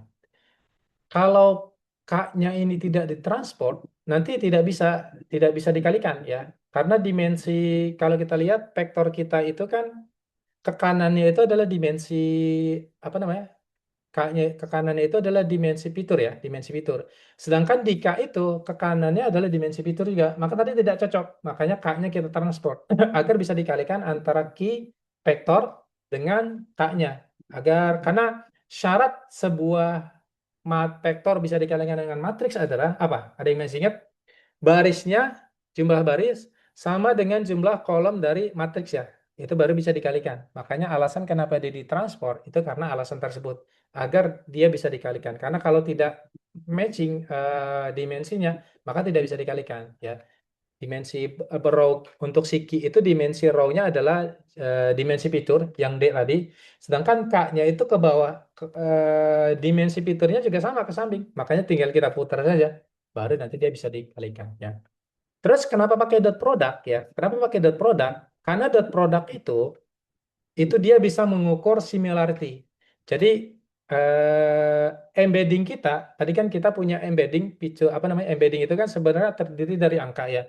kalau K-nya ini tidak ditransport, nanti tidak bisa dikalikan ya. Karena dimensi kalau kita lihat vektor kita itu kan ke kanannya itu adalah dimensi apa namanya? K-nya ke kanannya itu adalah dimensi fitur ya, dimensi fitur. Sedangkan di K itu ke kanannya adalah dimensi fitur juga. Maka tadi tidak cocok. Makanya K-nya kita transport agar bisa dikalikan antara Ki vektor dengan K-nya. Karena syarat sebuah vektor bisa dikalikan dengan matriks adalah apa? Ada yang masih ingat? Barisnya, jumlah baris sama dengan jumlah kolom dari matriks ya. Itu baru bisa dikalikan. Makanya alasan kenapa dia ditransport itu karena alasan tersebut. Agar dia bisa dikalikan. Karena kalau tidak matching dimensinya, maka tidak bisa dikalikan. Ya. Dimensi row untuk siki itu dimensi row-nya adalah dimensi fitur yang D tadi. Sedangkan K-nya itu ke bawah. Dimensi fiturnya juga sama ke samping. Makanya tinggal kita putar saja. Baru nanti dia bisa dikalikan. Ya. Terus kenapa pakai dot product ya? Kenapa pakai dot product? Karena dot product itu dia bisa mengukur similarity. Jadi embedding kita, tadi kan kita punya embedding, apa namanya embedding itu kan sebenarnya terdiri dari angka ya.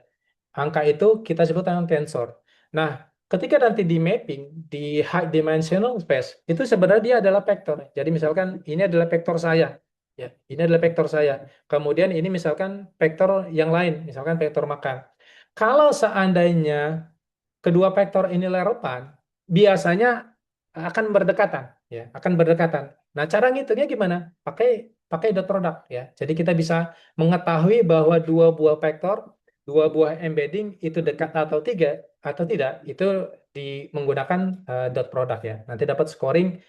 Angka itu kita sebut dengan tensor. Nah, ketika nanti di mapping di high dimensional space itu sebenarnya dia adalah vektor. Jadi misalkan ini adalah vektor saya, ya ini adalah vektor saya. Kemudian ini misalkan vektor yang lain, misalkan vektor makan. Kalau seandainya kedua vektor ini leropan, biasanya akan berdekatan, ya, akan berdekatan. Nah, cara ngitungnya gimana? Pakai pakai dot product, ya. Jadi kita bisa mengetahui bahwa dua buah embedding itu dekat atau tidak, itu menggunakan dot product ya. Nanti dapat scoring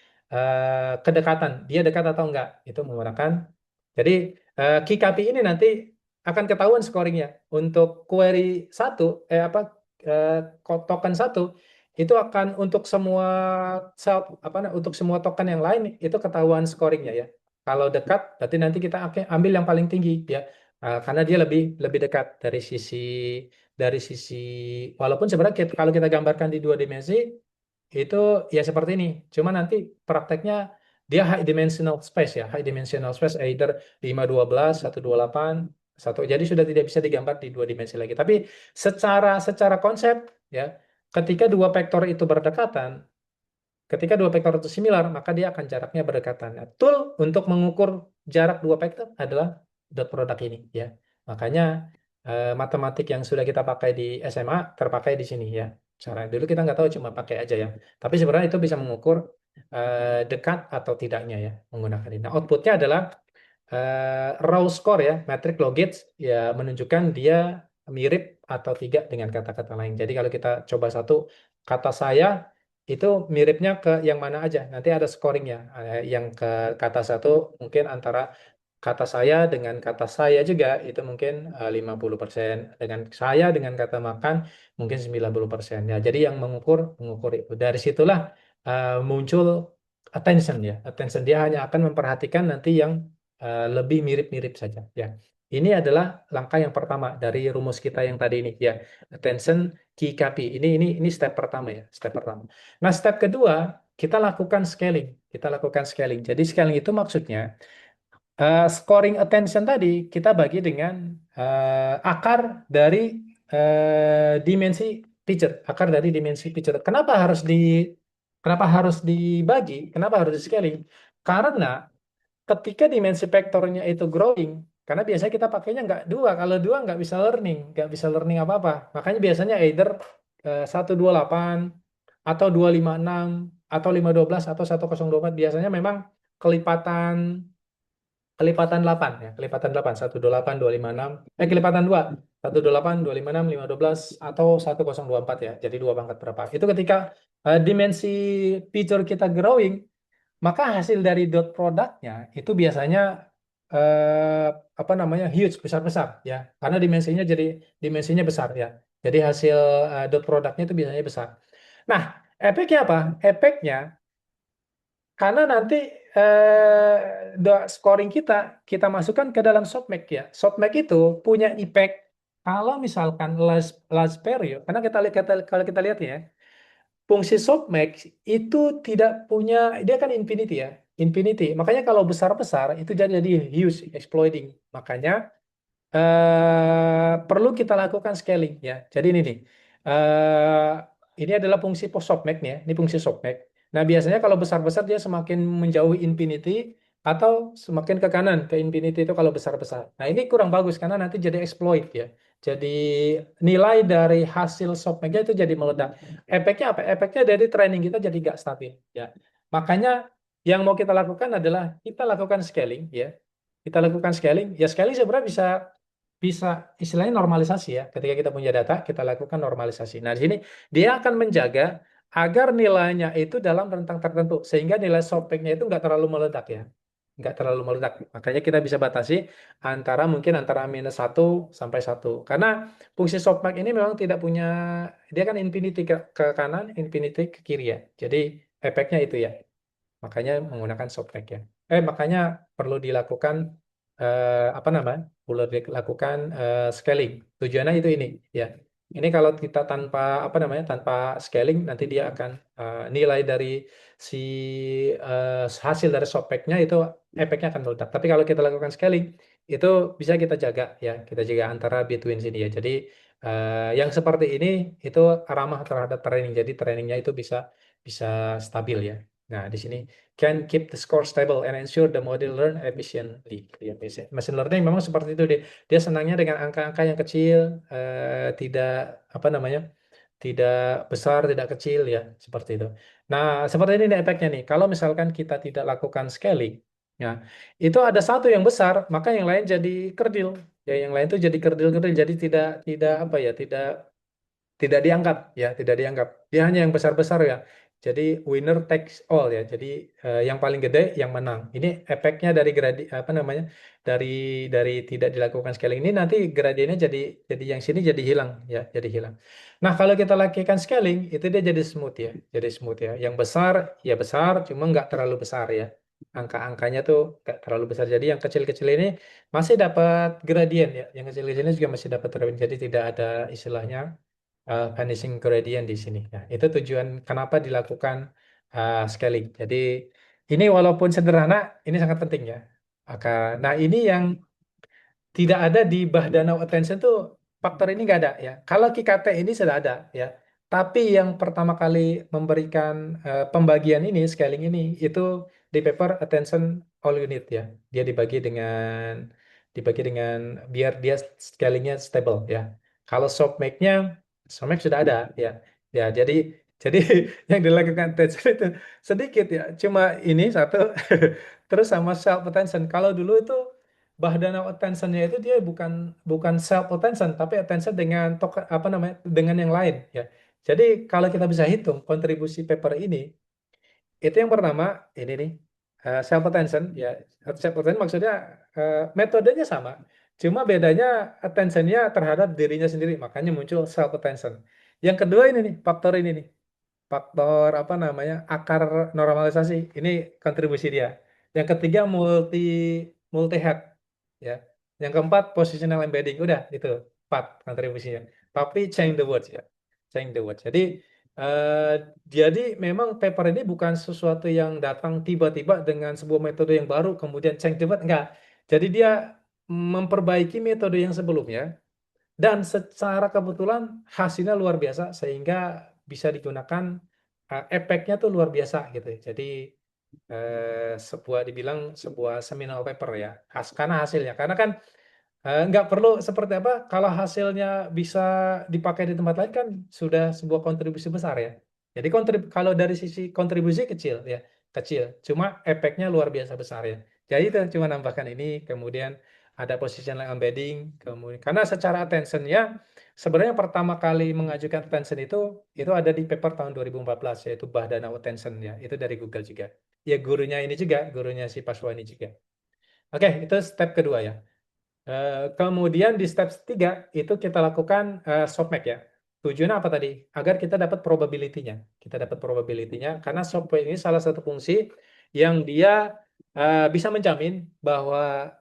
kedekatan, dia dekat atau enggak, itu menggunakan. Jadi KKP ini nanti akan ketahuan scoringnya. Untuk query satu, token satu itu akan untuk semua untuk semua token yang lain itu ketahuan scoringnya ya. Kalau dekat, berarti nanti kita ambil yang paling tinggi ya. Karena dia lebih dekat dari sisi walaupun sebenarnya kalau kita gambarkan di dua dimensi itu ya seperti ini. Cuma nanti prakteknya dia high dimensional space ya, high dimensional space either 512, 128, satu. Jadi sudah tidak bisa digambar di dua dimensi lagi. Tapi secara konsep ya, ketika dua vektor itu berdekatan, ketika dua vektor itu similar, maka dia akan jaraknya berdekatan. Nah, tool untuk mengukur jarak dua vektor adalah dot product ini ya. Makanya matematik yang sudah kita pakai di SMA terpakai di sini ya. Cara dulu kita nggak tahu cuma pakai aja ya. Tapi sebenarnya itu bisa mengukur dekat atau tidaknya ya menggunakan ini. Nah, outputnya adalah raw score ya, metric logits ya menunjukkan dia mirip atau tidak dengan kata-kata lain. Jadi kalau kita coba satu kata saya itu miripnya ke yang mana aja. Nanti ada scoringnya. Yang ke kata satu mungkin antara kata saya dengan kata saya juga itu mungkin 50%. Dengan kata makan mungkin 90%. Ya, jadi yang mengukur itu. Dari situlah muncul attention ya. Attention dia hanya akan memperhatikan nanti yang lebih mirip-mirip saja ya. Ini adalah langkah yang pertama dari rumus kita yang tadi ini ya. Attention key copy. Ini step pertama ya, step pertama. Nah, step kedua kita lakukan scaling. Jadi scaling itu maksudnya scoring attention tadi kita bagi dengan akar dari dimensi feature. Kenapa harus Kenapa harus dibagi? Kenapa harus di scaling? Karena ketika dimensi vektornya itu growing, karena biasanya kita pakainya nggak dua. Kalau dua nggak bisa learning apa-apa. Makanya biasanya either 128 atau 256 atau 512 atau 1024 biasanya memang kelipatan kelipatan 8 ya, kelipatan 8 128 256 kelipatan 2 128 256 512 atau 1024 ya. Jadi dua pangkat berapa. Itu ketika dimensi feature kita growing, maka hasil dari dot produknya itu biasanya eh, apa namanya huge besar-besar ya, karena dimensinya besar ya. Jadi hasil dot produknya itu biasanya besar. Nah, efeknya apa? Efeknya karena nanti scoring kita masukkan ke dalam softmax ya. Softmax itu punya impact kalau misalkan last period, karena kalau kita lihat ya, fungsi softmax itu tidak punya, dia kan infinity ya, infinity. Makanya kalau besar-besar itu jadi huge exploiting. Makanya perlu kita lakukan scaling ya. Jadi ini nih, eh, ini adalah fungsi softmax nih ya. Ini fungsi softmax. Nah biasanya kalau besar-besar dia semakin menjauhi infinity atau semakin ke kanan ke infinity itu kalau besar-besar. Nah ini kurang bagus karena nanti jadi exploit ya. Jadi nilai dari hasil softmaxnya itu jadi meledak. Efeknya apa? Efeknya dari training kita jadi nggak stabil ya. Makanya yang mau kita lakukan adalah kita lakukan scaling ya. Kita lakukan scaling. Ya scaling sebenarnya bisa bisa istilahnya normalisasi ya. Ketika kita punya data, kita lakukan normalisasi. Nah, di sini dia akan menjaga agar nilainya itu dalam rentang tertentu, sehingga nilai softbanknya itu nggak terlalu meledak ya. Nggak terlalu meledak. Makanya kita bisa batasi mungkin antara -1 sampai 1. Karena fungsi softbank ini memang tidak punya, dia kan infinity ke kanan, infinity ke kiri ya. Jadi efeknya itu ya. Makanya menggunakan softback ya. Makanya perlu dilakukan apa namanya? Perlu dilakukan scaling. Tujuannya itu ini ya. Ini kalau kita tanpa apa namanya? Tanpa scaling nanti dia akan nilai dari si hasil dari softbacknya itu efeknya akan meledak. Tapi kalau kita lakukan scaling itu bisa kita jaga ya. Kita jaga antara between sini ya. Jadi yang seperti ini itu ramah terhadap training. Jadi trainingnya itu bisa bisa stabil ya. Nah, di sini can keep the score stable and ensure the model learn efficiently. Ya, machine learning memang seperti itu dia. Dia senangnya dengan angka-angka yang kecil, tidak apa namanya, tidak besar, tidak kecil ya, seperti itu. Nah, seperti ini nih efeknya nih. Kalau misalkan kita tidak lakukan scaling, ya, itu ada satu yang besar, maka yang lain jadi kerdil. Ya, yang lain itu jadi kerdil-kerdil, jadi tidak apa ya, tidak dianggap ya, tidak dianggap. Dia hanya yang besar-besar ya. Jadi winner takes all ya. Jadi yang paling gede yang menang. Ini efeknya dari apa namanya? Dari tidak dilakukan scaling ini nanti gradiennya jadi yang sini jadi hilang ya, jadi hilang. Nah, kalau kita lakukan scaling itu dia jadi smooth ya. Jadi smooth ya. Yang besar ya besar, cuma nggak terlalu besar ya. Angka-angkanya tuh nggak terlalu besar. Jadi yang kecil-kecil ini masih dapat gradien ya. Yang kecil-kecil ini juga masih dapat gradien. Jadi tidak ada istilahnya vanishing gradient di sini. Nah, itu tujuan kenapa dilakukan scaling. Jadi ini walaupun sederhana, ini sangat penting ya. Nah, ini yang tidak ada di Bahdanau Attention tuh, faktor ini nggak ada ya. Kalau KKT ini sudah ada ya. Tapi yang pertama kali memberikan pembagian ini, scaling ini, itu di paper Attention All Unit ya. Dia dibagi dengan biar dia scalingnya stable ya. Kalau softmax sudah ada ya. Ya, jadi yang dilakukan attention itu sedikit ya. Cuma ini satu terus sama self attention. Kalau dulu itu Bahdanau attention-nya itu dia bukan bukan self attention tapi attention dengan apa namanya dengan yang lain ya. Jadi kalau kita bisa hitung kontribusi paper ini itu yang pertama ini nih self attention ya. Self attention maksudnya metodenya sama. Cuma bedanya attention-nya terhadap dirinya sendiri makanya muncul self attention. Yang kedua ini nih faktor ini nih. Faktor apa namanya akar normalisasi ini kontribusi dia. Yang ketiga multi head ya. Yang keempat positional embedding udah itu 4 kontribusinya. Tapi change the words ya, change the words. Eh, jadi memang paper ini bukan sesuatu yang datang tiba-tiba dengan sebuah metode yang baru kemudian change the words enggak. Jadi dia memperbaiki metode yang sebelumnya dan secara kebetulan hasilnya luar biasa sehingga bisa digunakan efeknya tuh luar biasa gitu. Jadi dibilang sebuah seminal paper ya, karena hasilnya. Karena kan nggak perlu seperti apa, kalau hasilnya bisa dipakai di tempat lain kan sudah sebuah kontribusi besar ya. Jadi kalau dari sisi kontribusi kecil ya, kecil. Cuma efeknya luar biasa besar ya. Jadi itu cuma nambahkan ini, kemudian ada positional embedding, kemudian karena secara attention-nya sebenarnya pertama kali mengajukan attention itu ada di paper tahun 2014 yaitu Bahdanau attention ya. Itu dari Google juga. Ya gurunya ini juga, gurunya si Paswani juga. Oke, itu step kedua ya. Kemudian di step 3 itu kita lakukan softmax ya. Tujuannya apa tadi? Agar kita dapat probability-nya. Kita dapat probability-nya karena softmax ini salah satu fungsi yang dia bisa menjamin bahwa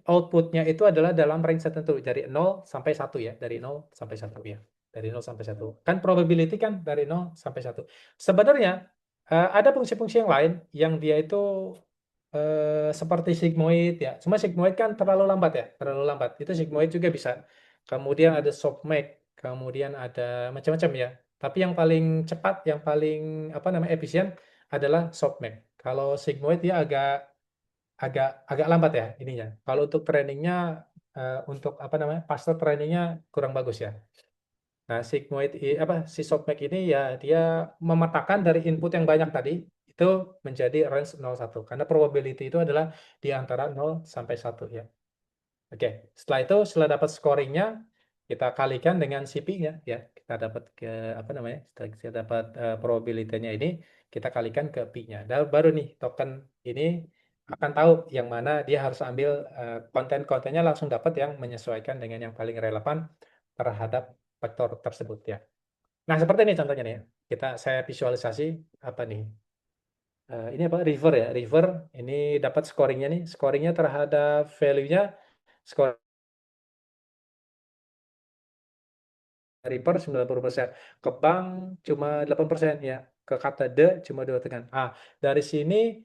output-nya itu adalah dalam range tertentu dari 0 sampai 1 ya, dari 0 sampai 1 ya. Dari 0 sampai 1. Kan probability kan dari 0 sampai 1. Sebenarnya ada fungsi-fungsi yang lain yang dia itu seperti sigmoid ya. Cuma sigmoid kan terlalu lambat ya, terlalu lambat. Itu sigmoid juga bisa. Kemudian ada softmax, kemudian ada macam-macam ya. Tapi yang paling cepat, yang paling apa namanya efisien adalah softmax. Kalau sigmoid dia agak agak agak lambat ya ininya. Kalau untuk trainingnya untuk apa namanya faster trainingnya kurang bagus ya. Nah, si softmax ini ya dia memetakan dari input yang banyak tadi itu menjadi range 0,1 karena probability itu adalah di antara 0 sampai 1 ya. Oke, setelah itu setelah dapat scoringnya kita kalikan dengan CP-nya ya. Kita dapat ke apa namanya? Setelah kita dapat probability-nya ini kita kalikan ke P-nya. Dan baru nih token ini akan tahu yang mana dia harus ambil konten-kontennya langsung dapat yang menyesuaikan dengan yang paling relevan terhadap vektor tersebut ya. Nah, seperti ini contohnya nih ya. Saya visualisasi apa nih? Ini apa? River ya. River ini dapat scoringnya nih. Scoringnya terhadap value-nya skor Reaper 90%, ke bank cuma 8% ya, ke kata the cuma 2%. Dari sini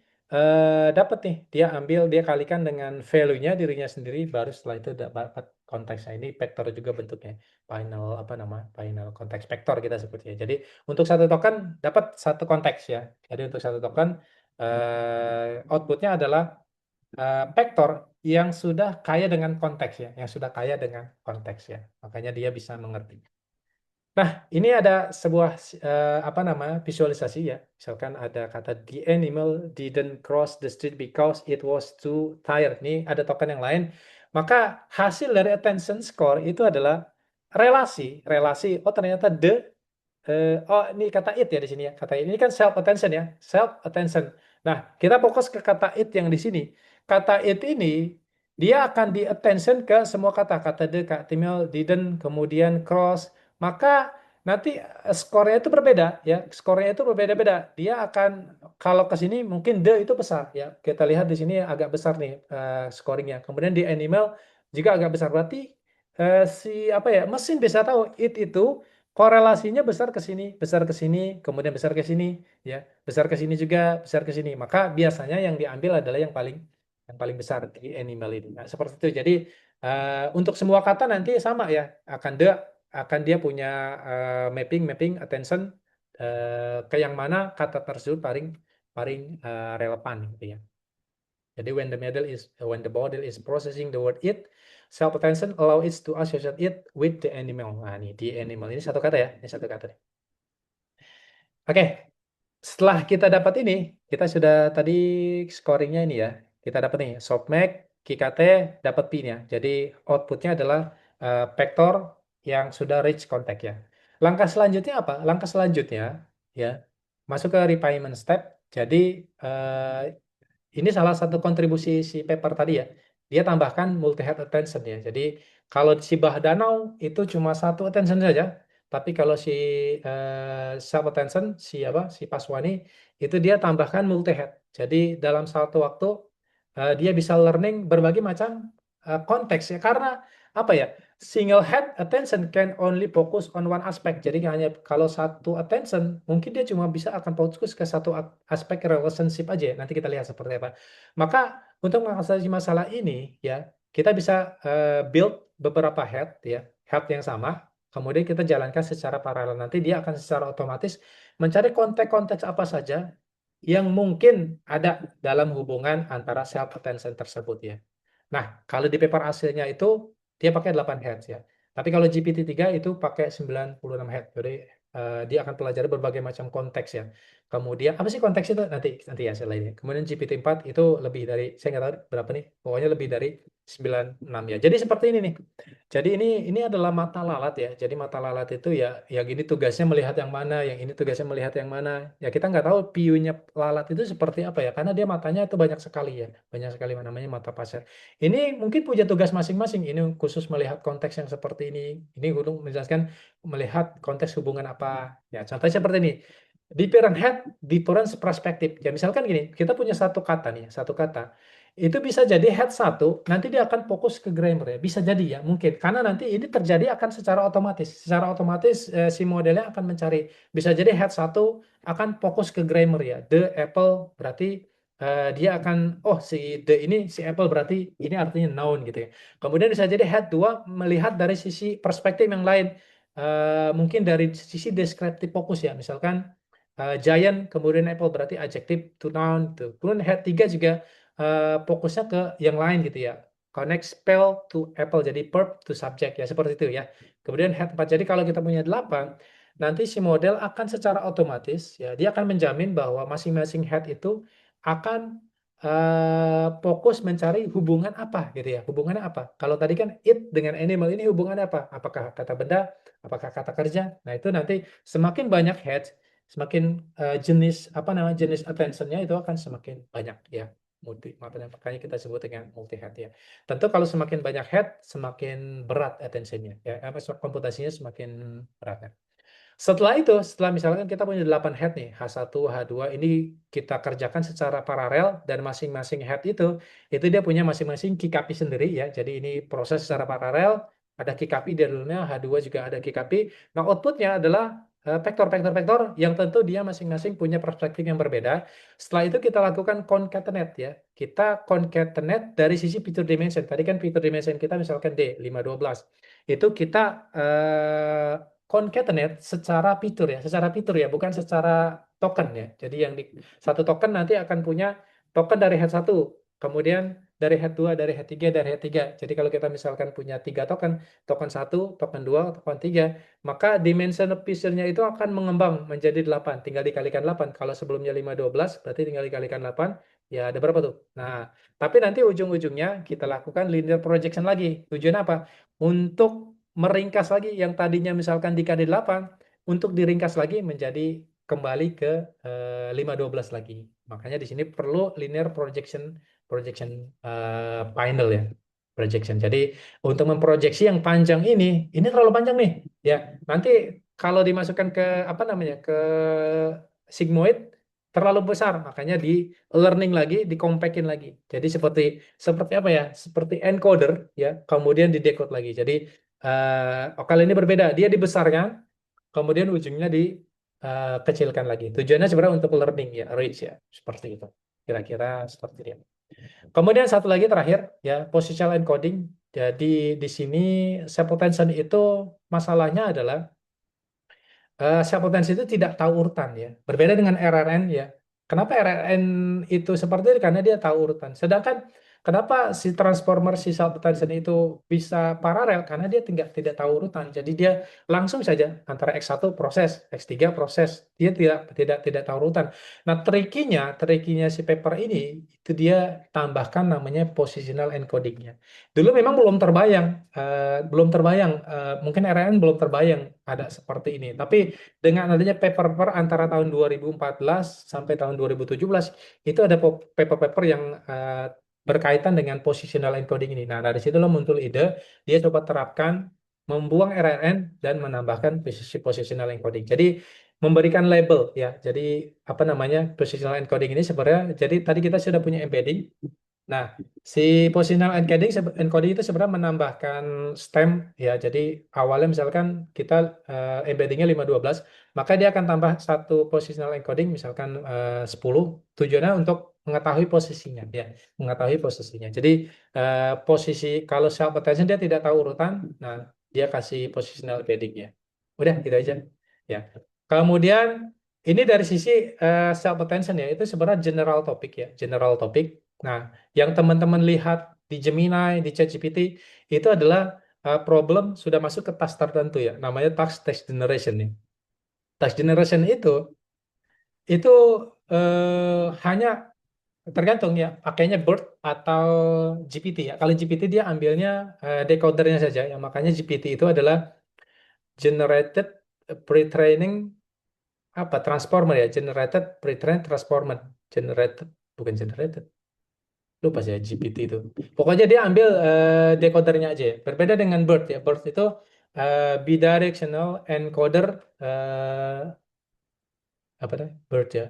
dapat nih, dia kalikan dengan value-nya dirinya sendiri, baru setelah itu dapat konteksnya. Ini vektor juga bentuknya, final konteks vektor kita sebutnya. Jadi untuk satu token dapat satu konteks ya. Jadi untuk satu token outputnya adalah vektor yang sudah kaya dengan konteks ya, yang sudah kaya dengan konteks ya. Makanya dia bisa mengerti. Nah, ini ada sebuah visualisasi ya. Misalkan ada kata the animal didn't cross the street because it was too tired. Ini ada token yang lain. Maka hasil dari attention score itu adalah relasi. Oh ternyata ini kata it ya di sini ya. Kata it. Ini kan self attention ya. Self attention. Nah, kita fokus ke kata it yang di sini. Kata it ini dia akan di attention ke semua kata. Kata the, kata email, didn't, kemudian cross. Maka nanti skornya itu berbeda ya. Skornya itu berbeda-beda. Dia akan kalau ke sini mungkin the itu besar ya. Kita lihat di sini agak besar nih scoringnya. Kemudian di animal juga agak besar. Berarti mesin bisa tahu it itu korelasinya besar ke sini, kemudian besar ke sini ya. Besar ke sini juga, besar ke sini. Maka biasanya yang diambil adalah yang paling besar di animal ini. Nah, seperti itu. Jadi untuk semua kata nanti sama ya, akan dia punya mapping attention ke yang mana kata tersebut paling relevan gitu ya. Jadi when the model is processing the word it, self attention allow it to associate it with the animal. Nah, ini the animal ini satu kata ya, ini satu kata. Oke. Setelah kita dapat ini, kita sudah tadi scoringnya ini ya. Kita dapat nih softmax, KKT, dapat P-nya. Jadi outputnya adalah vektor yang sudah reach contact ya. Langkah selanjutnya apa? Langkah selanjutnya ya masuk ke refinement step. Jadi ini salah satu kontribusi si paper tadi ya. Dia tambahkan multi-head attention ya. Jadi kalau si Bahdanau itu cuma satu attention saja. Tapi kalau si self attention si Paswani itu dia tambahkan multi head. Jadi dalam satu waktu dia bisa learning berbagai macam konteks ya, karena apa ya, single head attention can only focus on one aspect. Jadi hanya kalau satu attention mungkin dia cuma bisa akan fokus ke satu aspek relationship aja. Nanti kita lihat seperti apa. Maka untuk mengatasi masalah ini ya kita bisa build beberapa head ya, head yang sama kemudian kita jalankan secara paralel. Nanti dia akan secara otomatis mencari konteks-konteks apa saja yang mungkin ada dalam hubungan antara self attention tersebut ya. Nah, kalau di paper hasilnya itu dia pakai 8 Hz ya. Tapi kalau GPT-3 itu pakai 96 Hz. Jadi dia akan pelajari berbagai macam konteks ya. Kemudian apa sih konteks itu? Nanti ya saya lainnya. Kemudian GPT-4 itu lebih dari, saya nggak tahu berapa nih. Pokoknya lebih dari 96 ya. Jadi seperti ini nih. Jadi ini adalah mata lalat ya. Jadi mata lalat itu ya yang ini tugasnya melihat yang mana, yang ini tugasnya melihat yang mana. Ya kita nggak tahu view-nya lalat itu seperti apa ya. Karena dia matanya itu banyak sekali ya. Banyak sekali namanya mata pasir. Ini mungkin punya tugas masing-masing. Ini khusus melihat konteks yang seperti ini. Ini untuk menjelaskan melihat konteks hubungan apa. Ya, contohnya seperti ini. Different head, different perspektif. Ya, misalkan gini, kita punya satu kata nih, satu kata. Itu bisa jadi head satu, nanti dia akan fokus ke grammar ya. Bisa jadi ya, mungkin. Karena nanti ini terjadi akan secara otomatis. Secara otomatis si modelnya akan mencari. Bisa jadi head satu akan fokus ke grammar ya. The apple berarti dia akan si the ini si apple berarti ini artinya noun gitu ya. Kemudian bisa jadi head 2 melihat dari sisi perspektif yang lain. Mungkin dari sisi deskriptif fokus ya. Misalkan giant kemudian apple berarti adjective to noun gitu. Kemudian head 3 juga fokusnya ke yang lain gitu ya. Connect spell to apple jadi verb to subject ya seperti itu ya. Kemudian head 4. Jadi kalau kita punya 8 nanti si model akan secara otomatis ya dia akan menjamin bahwa masing-masing head itu akan fokus mencari hubungan apa gitu ya. Hubungannya apa? Kalau tadi kan it dengan animal ini hubungannya apa? Apakah kata benda? Apakah kata kerja? Nah, itu nanti semakin banyak head, semakin jenis jenis attention-nya itu akan semakin banyak ya. Makanya kita sebut dengan multi head ya. Tentu kalau semakin banyak head, semakin berat attention-nya ya. Komputasinya semakin berat ya. Setelah misalkan kita punya 8 head nih, H1, H2, ini kita kerjakan secara paralel dan masing-masing head itu dia punya masing-masing kikapi sendiri ya. Jadi ini proses secara paralel, ada kikapi di dalamnya, H2 juga ada kikapi. Nah, outputnya adalah vektor yang tentu dia masing-masing punya perspektif yang berbeda. Setelah itu kita lakukan concatenate ya. Kita concatenate dari sisi feature dimension. Tadi kan feature dimension kita misalkan D, 512. Itu kita concatenate secara fitur ya, bukan secara token ya. Jadi yang di satu token nanti akan punya token dari head 1, kemudian dari head 2, dari head 3, dari head 3. Jadi kalau kita misalkan punya 3 token, token 1, token 2, token 3, maka dimension feature-nya itu akan mengembang menjadi 8, tinggal dikalikan 8. Kalau sebelumnya 5, 12, berarti tinggal dikalikan 8, ya ada berapa tuh? Nah, tapi nanti ujung-ujungnya kita lakukan linear projection lagi. Tujuan apa? Untuk meringkas lagi yang tadinya misalkan dikali 8 untuk diringkas lagi menjadi kembali ke 512 lagi. Makanya di sini perlu linear projection final ya. Projection. Jadi untuk memproyeksi yang panjang ini terlalu panjang nih ya. Nanti kalau dimasukkan ke ke sigmoid terlalu besar, makanya di learning lagi, dikompakin lagi. Jadi seperti apa ya? Seperti encoder ya, kemudian di decode lagi. Jadi kali ini berbeda, dia dibesarkan, kemudian ujungnya dikecilkan lagi. Tujuannya sebenarnya untuk learning ya, reach ya, seperti itu. Kira-kira seperti itu. Kemudian satu lagi terakhir ya, positional encoding. Jadi di sini self attention itu masalahnya adalah self attention itu tidak tahu urutan ya. Berbeda dengan RRN ya. Kenapa RRN itu seperti itu? Karena dia tahu urutan. Sedangkan kenapa si transformer si self attention itu bisa paralel? Karena dia tidak tahu urutan. Jadi dia langsung saja antara X1 proses, X3 proses. Dia tidak tahu urutan. Nah, trikinya si paper ini itu dia tambahkan namanya positional encodingnya. Dulu memang belum terbayang, mungkin RRN belum terbayang ada seperti ini. Tapi dengan adanya paper-paper antara tahun 2014 sampai tahun 2017 itu ada paper-paper yang berkaitan dengan positional encoding ini. Nah, dari situ lo muncul ide, dia coba terapkan membuang RRN dan menambahkan positional encoding. Jadi memberikan label ya. Jadi positional encoding ini sebenarnya jadi tadi kita sudah punya embedding. Nah, si positional encoding itu sebenarnya menambahkan stem ya. Jadi awalnya misalkan kita embeddingnya 512, maka dia akan tambah satu positional encoding misalkan 10. Tujuannya untuk mengetahui posisinya ya, mengetahui posisinya. Jadi posisi kalau self attention dia tidak tahu urutan. Nah, dia kasih positional padding ya. Udah gitu aja. Ya. Kemudian ini dari sisi self attention ya, itu sebenarnya general topik ya, general topik. Nah, yang teman-teman lihat di Gemini, di ChatGPT itu adalah problem sudah masuk ke task tertentu ya, namanya text generation nih. Text generation itu hanya tergantung ya, pakainya BERT atau GPT ya. Kalau GPT dia ambilnya decodernya saja ya, makanya GPT itu adalah generated pre-training apa transformer ya, generated pre-trained transformer, generated bukan generated, lupa saya GPT itu. Pokoknya dia ambil decodernya aja ya. Berbeda dengan BERT ya. BERT itu bidirectional encoder apa namanya? BERT ya.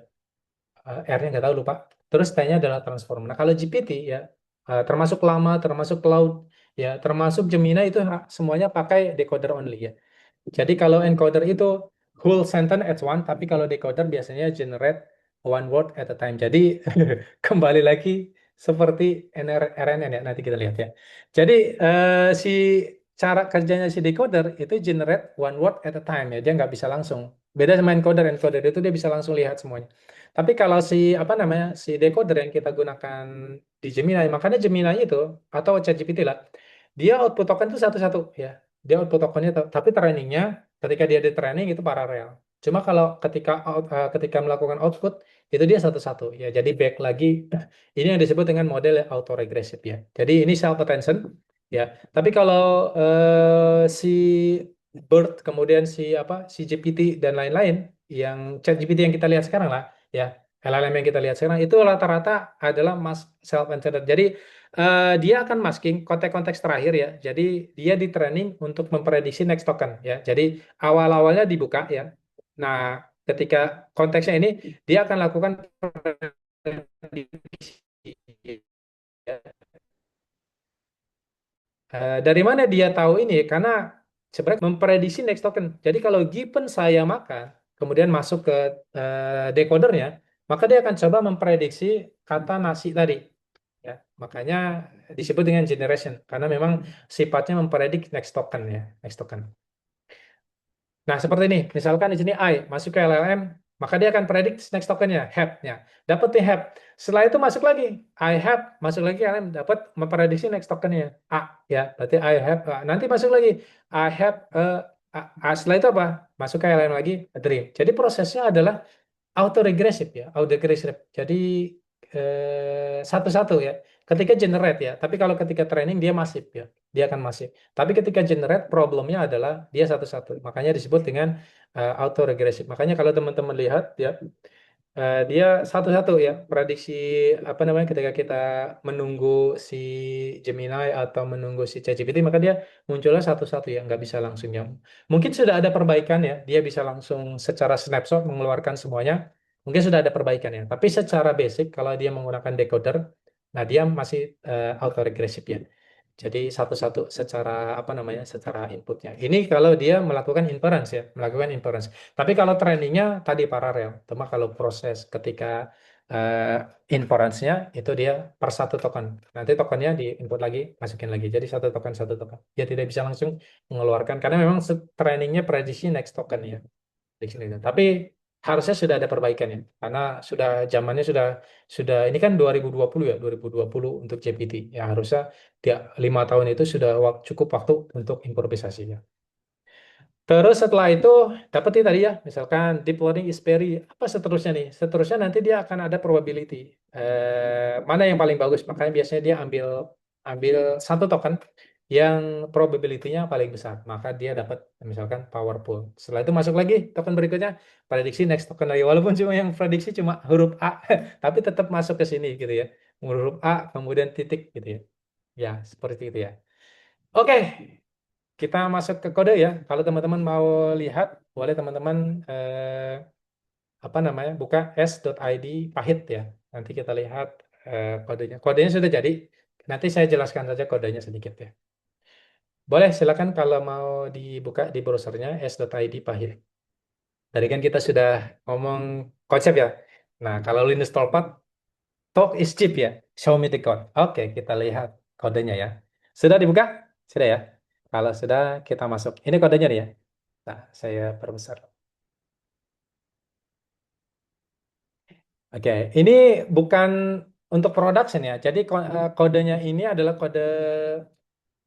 R-nya nggak tahu lupa. Terus T-nya adalah transformer. Nah kalau GPT ya termasuk Llama, termasuk Cloud ya, termasuk Gemini itu semuanya pakai decoder only ya. Jadi kalau encoder itu whole sentence at one, tapi kalau decoder biasanya generate one word at a time. Jadi kembali lagi seperti RNN ya, nanti kita lihat ya. Jadi si cara kerjanya si decoder itu generate one word at a time ya, dia nggak bisa langsung. Beda sama encoder, encoder itu dia bisa langsung lihat semuanya. Tapi kalau si apa namanya si decoder yang kita gunakan di Gemini, makanya Gemini itu atau ChatGPT lah, dia output token itu satu-satu ya. Dia output tokennya, tapi trainingnya ketika dia di training itu paralel. Cuma kalau ketika melakukan output itu dia satu-satu ya. Jadi back lagi ini yang disebut dengan model auto regressive ya. Jadi ini self attention ya. Tapi kalau si BERT kemudian si GPT dan lain-lain yang chat GPT yang kita lihat sekarang lah ya, LLM yang kita lihat sekarang itu rata-rata adalah mask self attention. Jadi dia akan masking konteks-konteks terakhir ya. Jadi dia di training untuk memprediksi next token ya. Jadi awal-awalnya dibuka ya. Nah, ketika konteksnya ini dia akan lakukan prediksi ya. Dari mana dia tahu ini? Karena sebenarnya memprediksi next token. Jadi kalau given saya makan, kemudian masuk ke decodernya, maka dia akan coba memprediksi kata nasi tadi. Ya, makanya disebut dengan generation karena memang sifatnya mempredik next token ya, next token. Nah, seperti ini, misalkan di sini I masuk ke LLM, maka dia akan predik next tokennya, have-nya. Dapat nih have. Setelah itu masuk lagi, I have, masuk lagi LLM, dapat memprediksi next tokennya, A, ya. Berarti I have, nanti masuk lagi, I have, setelah itu apa? Masuk ke LLM lagi, a dream. Jadi prosesnya adalah auto regressive ya, auto regressive. Jadi satu-satu ya. Ketika generate ya, tapi kalau ketika training dia masif ya, dia akan masif. Tapi ketika generate problemnya adalah dia satu-satu. Makanya disebut dengan auto regressive. Makanya kalau teman-teman lihat ya, dia satu-satu ya prediksi apa namanya ketika kita menunggu si Gemini atau menunggu si ChatGPT maka dia munculnya satu-satu ya nggak bisa langsung nyambung. Mungkin sudah ada perbaikan ya dia bisa langsung secara snapshot mengeluarkan semuanya. Mungkin sudah ada perbaikan ya. Tapi secara basic kalau dia menggunakan decoder, nah dia masih auto regresif ya. Jadi satu-satu secara apa namanya secara inputnya. Ini kalau dia melakukan inference ya, melakukan inference. Tapi kalau trainingnya tadi paralel. Cuma kalau proses ketika inference-nya itu dia per satu token. Nanti tokennya di input lagi, masukin lagi. Jadi satu token satu token. Dia tidak bisa langsung mengeluarkan karena memang trainingnya prediksi next token ya. Di sini. Tapi harusnya sudah ada perbaikan ya. Karena sudah zamannya sudah ini kan 2020 ya, 2020 untuk GPT. Ya harusnya dia 5 tahun itu sudah cukup waktu untuk improvisasinya. Terus setelah itu dapat nih tadi ya, misalkan deep learning is very apa seterusnya nih? Seterusnya nanti dia akan ada probability. Mana yang paling bagus? Makanya biasanya dia ambil ambil satu token yang probability-nya paling besar. Maka dia dapat misalkan powerful. Setelah itu masuk lagi token berikutnya prediksi next token lagi. Walaupun cuma yang prediksi cuma huruf A, tapi tetap masuk ke sini gitu ya. Huruf A kemudian titik gitu ya. Ya, seperti itu ya. Oke, kita masuk ke kode ya. Kalau teman-teman mau lihat, boleh teman-teman apa namanya buka s.id pahit ya. Nanti kita lihat kodenya. Kodenya sudah jadi. Nanti saya jelaskan saja kodenya sedikit ya. Boleh silakan kalau mau dibuka di browsernya s.id pahit. Tadi kan kita sudah ngomong konsep ya. Nah, kalau Linus Torvalds talk is cheap ya. Show me the code. Oke, kita lihat kodenya ya. Sudah dibuka? Sudah ya. Kalau sudah, kita masuk. Ini kodenya nih ya. Nah, saya perbesar. Oke, ini bukan untuk production ya. Jadi kodenya ini adalah kode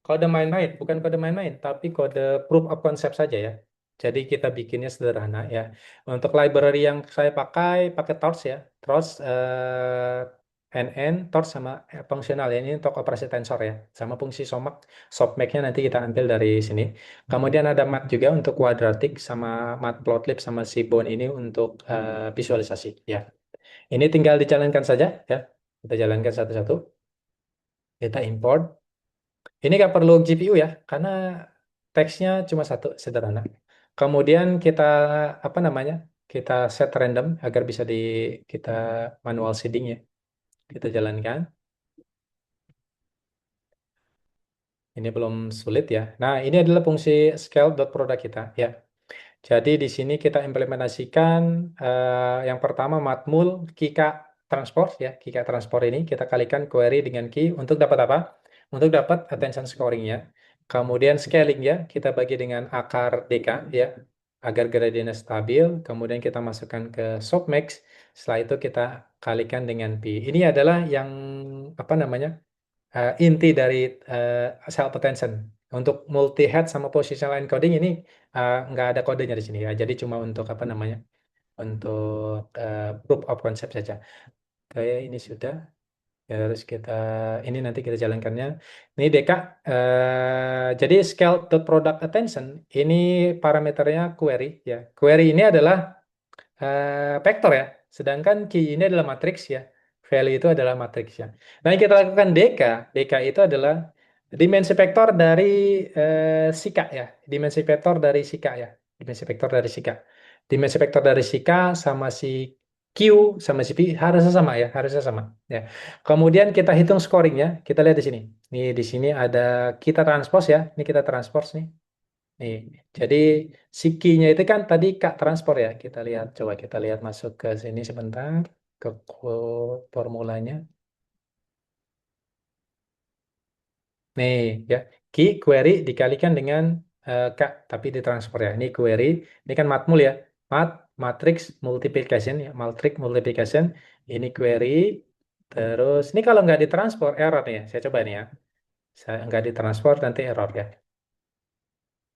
kode main-main, bukan kode main-main, tapi kode proof of concept saja ya. Jadi kita bikinnya sederhana ya. Untuk library yang saya pakai Torch ya. Torch NN, Torch sama fungsional ya. Ini untuk operasi tensor ya. Sama fungsi somak, softmax-nya nanti kita ambil dari sini. Kemudian ada mat juga untuk quadratic sama matplotlib sama seaborn ini untuk visualisasi ya. Ini tinggal dijalankan saja ya. Kita jalankan satu-satu. Kita import. Ini nggak perlu GPU ya, karena teksnya cuma satu, sederhana. Kemudian kita apa namanya? Kita set random agar bisa kita manual seeding ya. Kita jalankan. Ini belum sulit ya. Nah, ini adalah fungsi scale.product kita ya. Jadi di sini kita implementasikan yang pertama matmul Kika transport ya. Kika transport ini kita kalikan query dengan key untuk dapat apa? Untuk dapat attention scoring-nya. Kemudian scaling ya, kita bagi dengan akar DK ya, agar gradientnya stabil. Kemudian kita masukkan ke softmax. Setelah itu kita kalikan dengan P. Ini adalah yang apa namanya? Inti dari self attention. Untuk multi head sama positional encoding ini nggak ada kodenya di sini ya. Jadi cuma untuk apa namanya? Untuk proof of concept saja. Kayak ini sudah. Ya, terus ini nanti kita jalankannya. Ini DK. Jadi scale dot product attention ini parameternya query ya. Query ini adalah vektor ya. Sedangkan key ini adalah matriks ya. Value itu adalah matriks ya. Nah, yang kita lakukan DK. DK itu adalah dimensi vektor dari Sika ya. Dimensi vektor dari Sika ya. Dimensi vektor dari Sika. Dimensi vektor dari Sika sama si Q sama si P harusnya sama ya, harusnya sama ya. Kemudian kita hitung scoringnya. Kita lihat di sini. Nih di sini ada kita transpose ya. Ini kita transpose nih. Nih, jadi si key-nya itu kan tadi Kak transport ya. Kita lihat, coba kita lihat masuk ke sini sebentar ke formulanya. Nih, ya, key query dikalikan dengan Kak, tapi ditransfer ya. Ini query, ini kan matmul ya. Matrix multiplication ya, matrix multiplication. Ini query, terus ini kalau nggak ditransfer error nih ya. Saya coba nih ya. Saya nggak ditransfer nanti error ya.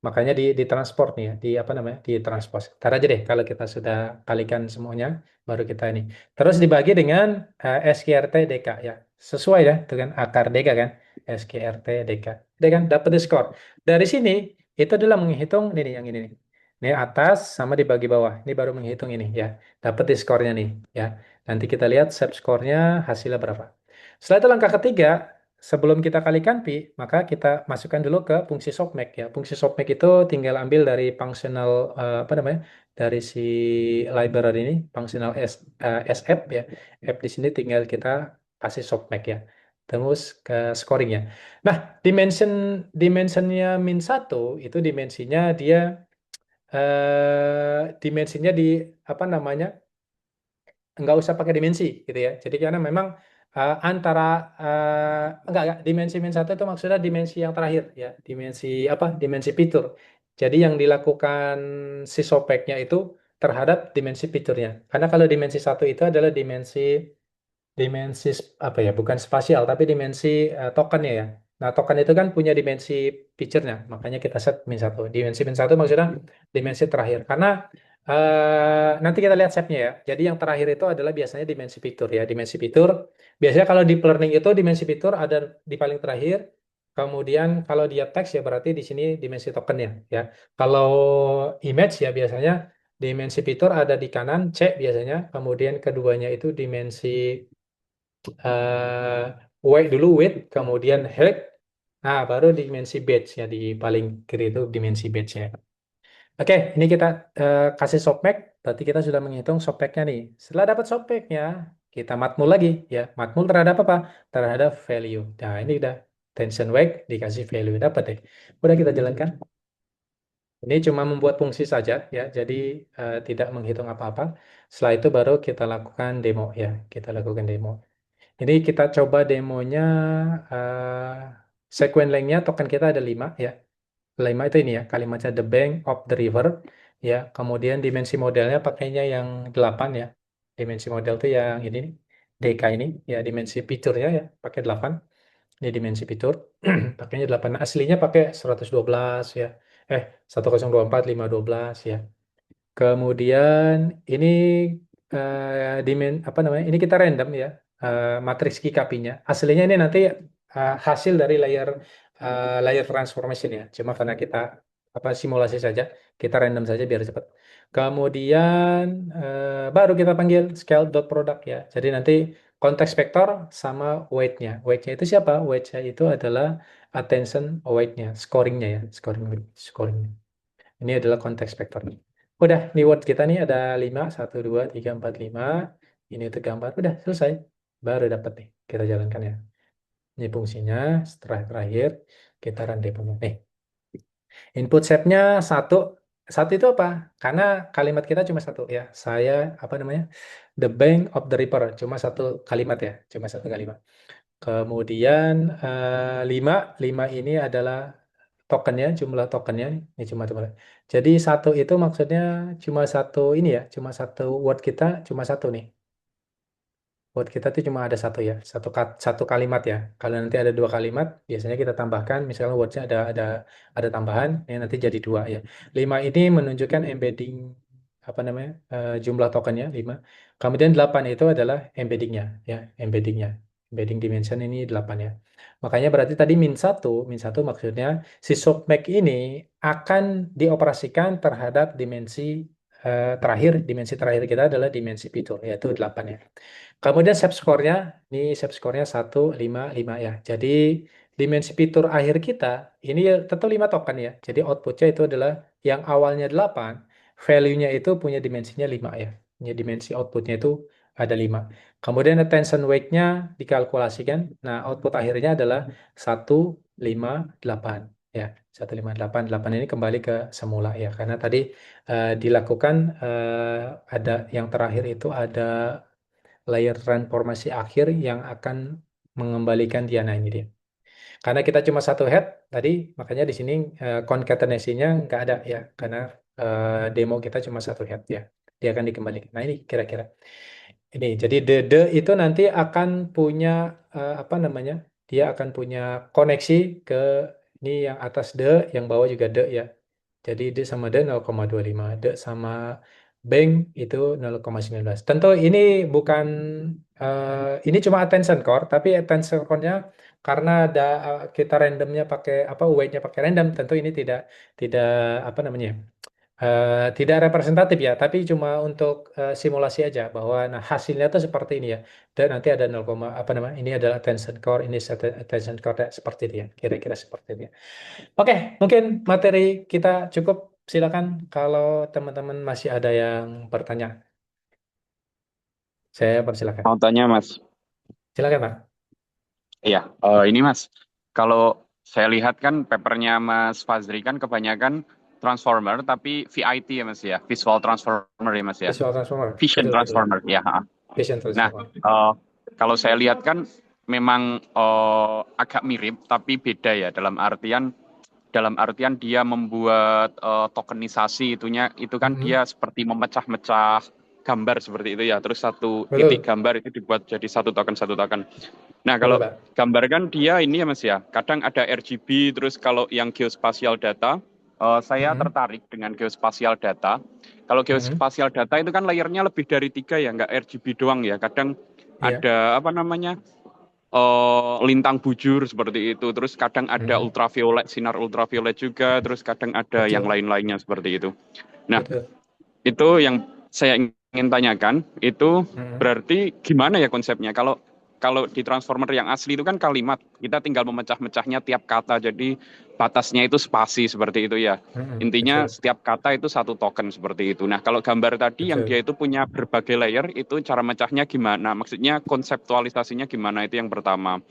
Makanya ditransport nih ya, di apa namanya, ditranspose. Ntar aja deh kalau kita sudah kalikan semuanya, baru kita ini. Terus dibagi dengan SQRT DK ya, sesuai ya dengan akar DK kan, SQRT DK. Dia kan dapat skor. Dari sini itu adalah menghitung ini nih, yang ini nih. Ini atas sama dibagi bawah. Ini baru menghitung ini ya, dapat skornya nih ya. Nanti kita lihat set skornya hasilnya berapa. Setelah itu langkah ketiga, sebelum kita kalikan pi, maka kita masukkan dulu ke fungsi softmax ya. Fungsi softmax itu tinggal ambil dari functional apa namanya? Dari si library ini, functional SF ya. F di sini tinggal kita kasih softmax ya. Terus ke scoringnya. Nah, dimensionnya min satu itu dimensinya di apa namanya? Nggak usah pakai dimensi gitu ya. Jadi karena memang antara enggak dimensi min satu itu maksudnya dimensi yang terakhir ya, dimensi apa? Dimensi fitur. Jadi yang dilakukan si sopeknya itu terhadap dimensi fiturnya. Karena kalau dimensi satu itu adalah dimensi dimensi apa ya, bukan spasial tapi dimensi tokennya ya. Nah, token itu kan punya dimensi feature-nya, makanya kita set min satu. Dimensi min satu maksudnya dimensi terakhir. Karena nanti kita lihat shape-nya ya. Jadi yang terakhir itu adalah biasanya dimensi fitur ya. Dimensi fitur biasanya kalau deep learning itu dimensi fitur ada di paling terakhir. Kemudian kalau dia teks ya berarti di sini dimensi tokennya ya. Kalau image ya biasanya dimensi fitur ada di kanan C biasanya. Kemudian keduanya itu dimensi weight dulu, weight, kemudian height. Nah, baru dimensi batch ya, di paling kiri itu dimensi batch ya. Oke, ini kita kasih softmax, berarti kita sudah menghitung softmaxnya nih. Setelah dapat softmaxnya, kita matmul lagi ya. Matmul terhadap apa? Terhadap value. Nah, ini udah tension weight dikasih value, dapat deh. Udah kita jalankan. Ini cuma membuat fungsi saja ya, jadi tidak menghitung apa-apa. Setelah itu baru kita lakukan demo ya, kita lakukan demo. Ini kita coba demonya sequen length-nya token kita ada 5 ya. 5 itu ini ya, kalimatnya the bank of the river ya. Kemudian dimensi modelnya pakainya yang 8 ya. Dimensi model itu yang ini nih, DK ini ya, dimensi fiturnya ya pakai 8. Ini dimensi fitur pakainya 8. Nah, aslinya pakai 112 ya. 1024 512 ya. Kemudian ini apa namanya? Ini kita random ya, matriks KKP-nya. Aslinya ini nanti hasil dari layer transformation ya. Cuma karena kita apa simulasi saja, kita random saja biar cepat. Kemudian baru kita panggil scale dot product ya. Jadi nanti konteks vektor sama weight-nya. Weight-nya itu siapa? Weight-nya itu adalah attention weight-nya, scoring-nya ya, scoring. Ini adalah konteks vektornya. Udah, nih word kita nih ada 5, 1, 2, 3, 4, 5. Ini itu gambar, udah selesai. Baru dapat nih, kita jalankan ya. Ini fungsinya, setelah terakhir, kita run demonya. Nih, input set-nya satu. Satu itu apa? Karena kalimat kita cuma satu ya. Saya, apa namanya, the bank of the river. Cuma satu kalimat ya, cuma satu kalimat. Kemudian 5, 5 ini adalah tokennya, jumlah tokennya ini cuma cuma. Jadi satu itu maksudnya cuma satu ini ya, cuma satu word kita cuma satu nih. Word kita tuh cuma ada satu ya, satu kalimat ya. Kalau nanti ada dua kalimat, biasanya kita tambahkan, misalnya wordnya ada tambahan, ini nanti jadi dua ya. 5 ini menunjukkan embedding apa namanya jumlah tokennya 5. Kemudian 8 itu adalah embeddingnya ya, embedding dimension ini 8 ya. Makanya berarti tadi min satu maksudnya si softmax ini akan dioperasikan terhadap dimensi terakhir kita adalah dimensi fitur, yaitu 8 ya. Kemudian shape score-nya, ini shape score-nya 1, 5, 5 ya. Jadi dimensi fitur akhir kita, ini ya tetap 5 token ya. Jadi output-nya itu adalah yang awalnya 8, value-nya itu punya dimensinya 5 ya. Punya dimensi output-nya itu ada 5. Kemudian attention weight-nya dikalkulasikan. Nah, output akhirnya adalah 158 ya. 158. 8 ini kembali ke semula ya. Karena tadi dilakukan ada yang terakhir itu ada layer transformasi akhir yang akan mengembalikan dia. Nah, ini dia. Karena kita cuma satu head tadi, makanya di sini concatenation-nya nggak ada ya, karena demo kita cuma satu head ya. Dia akan dikembalikan. Nah, ini kira-kira. Ini, jadi the itu nanti akan punya apa namanya? Dia akan punya koneksi ke ini yang atas the, yang bawah juga the ya. Jadi D sama D 0,25, D sama bank itu 0,19. Tentu ini bukan ini cuma attention core, tapi attention core-nya karena ada kita randomnya pakai apa weight-nya pakai random, tentu ini tidak apa namanya? Tidak representatif ya, tapi cuma untuk simulasi aja bahwa nah hasilnya tuh seperti ini ya. Dan nanti ada 0, apa namanya? Ini adalah attention core, ini attention core seperti itu ya. Kira-kira seperti itu ya. Oke, mungkin materi kita cukup. Silakan kalau teman-teman masih ada yang bertanya. Saya persilakan. Mau tanya Mas, Silakan, Pak. iya, ini Mas, kalau saya lihat kan papernya Mas Fazri kan kebanyakan transformer, tapi VIT ya Mas ya, visual transformer ya Mas ya, Visual transformer. vision Betul, betul. transformer ya. Vision Nah, transformer. kalau saya lihat kan memang agak mirip, tapi beda ya dalam artian dia membuat tokenisasi itu kan dia seperti memecah-mecah gambar seperti itu ya. Terus satu Betul. titik gambar itu dibuat jadi satu token. Nah, kalau Betul, Pak. gambar kan dia ini ya Mas ya, kadang ada RGB, terus kalau yang geospatial data, saya tertarik dengan geospatial data. Kalau geospatial data itu kan layernya lebih dari 3 ya, nggak RGB doang ya. Kadang Iya. ada apa namanya, lintang bujur seperti itu. Terus kadang ada ultraviolet, sinar ultraviolet juga. Terus kadang ada Betul. yang lain-lainnya seperti itu. Nah, Betul. itu yang saya ingin tanyakan, itu berarti gimana ya konsepnya? Kalau di transformer yang asli itu kan kalimat, kita tinggal memecah-mecahnya tiap kata, jadi batasnya itu spasi seperti itu ya. Intinya Betul. setiap kata itu satu token seperti itu. Nah, kalau gambar tadi yang Betul. dia itu punya berbagai layer, itu cara mecahnya gimana? Maksudnya konseptualisasinya gimana, itu yang pertama.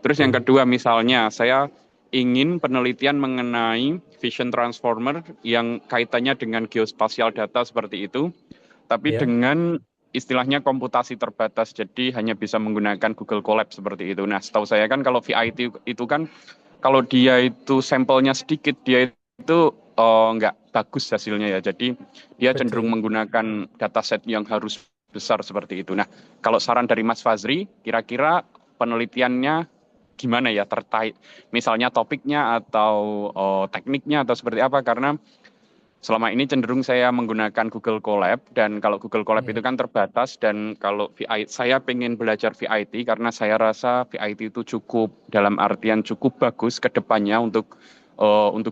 Terus yang kedua, misalnya saya ingin penelitian mengenai vision transformer yang kaitannya dengan geospatial data seperti itu, tapi Iya. dengan istilahnya komputasi terbatas, jadi hanya bisa menggunakan Google Colab seperti itu. Nah, setahu saya kan kalau VIT itu kan kalau dia itu sampelnya sedikit, dia itu nggak bagus hasilnya ya. Jadi dia cenderung Betul. menggunakan dataset yang harus besar seperti itu. Nah, kalau saran dari Mas Fazri, kira-kira penelitiannya gimana ya, terkait misalnya topiknya atau tekniknya atau seperti apa? Karena selama ini cenderung saya menggunakan Google Colab, dan kalau Google Colab itu kan terbatas, dan kalau saya pengen belajar VIT karena saya rasa VIT itu cukup, dalam artian cukup bagus ke depannya untuk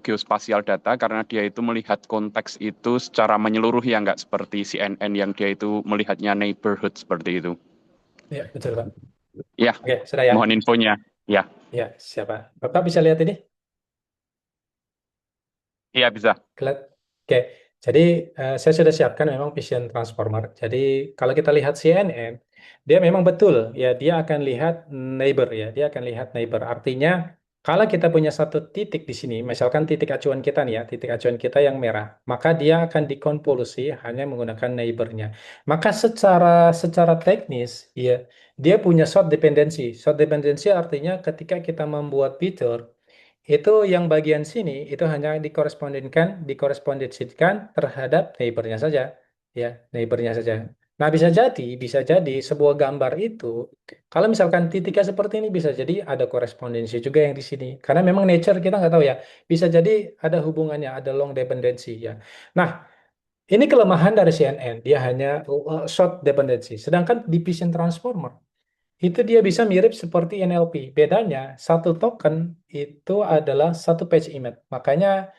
geospasial data, karena dia itu melihat konteks itu secara menyeluruh ya, nggak seperti CNN yang dia itu melihatnya neighborhood seperti itu. Ya, betul, Pak. Ya, Oke, sudah ya. mohon infonya. Ya, Ya, siapa? Bapak bisa lihat ini? iya bisa. Oke, jadi saya sudah siapkan memang Vision Transformer. Jadi kalau kita lihat CNN, dia memang betul ya, dia akan lihat neighbor ya, dia akan lihat neighbor. Artinya kalau kita punya satu titik di sini, misalkan titik acuan kita nih ya, titik acuan kita yang merah, maka dia akan dikonvolusi hanya menggunakan neighbornya. Maka secara teknis ya, dia punya short dependency. Short dependency artinya ketika kita membuat fitur itu yang bagian sini itu hanya dikorespondensikan terhadap neighbornya saja, ya, neighbornya saja. Nah, bisa jadi sebuah gambar itu, kalau misalkan titiknya seperti ini, bisa jadi ada korespondensi juga yang di sini. Karena memang nature kita nggak tahu ya, bisa jadi ada hubungannya, ada long dependency ya. Nah, ini kelemahan dari CNN, dia hanya short dependency. Sedangkan di Vision Transformer, itu dia bisa mirip seperti NLP. Bedanya, satu token itu adalah satu page image. Makanya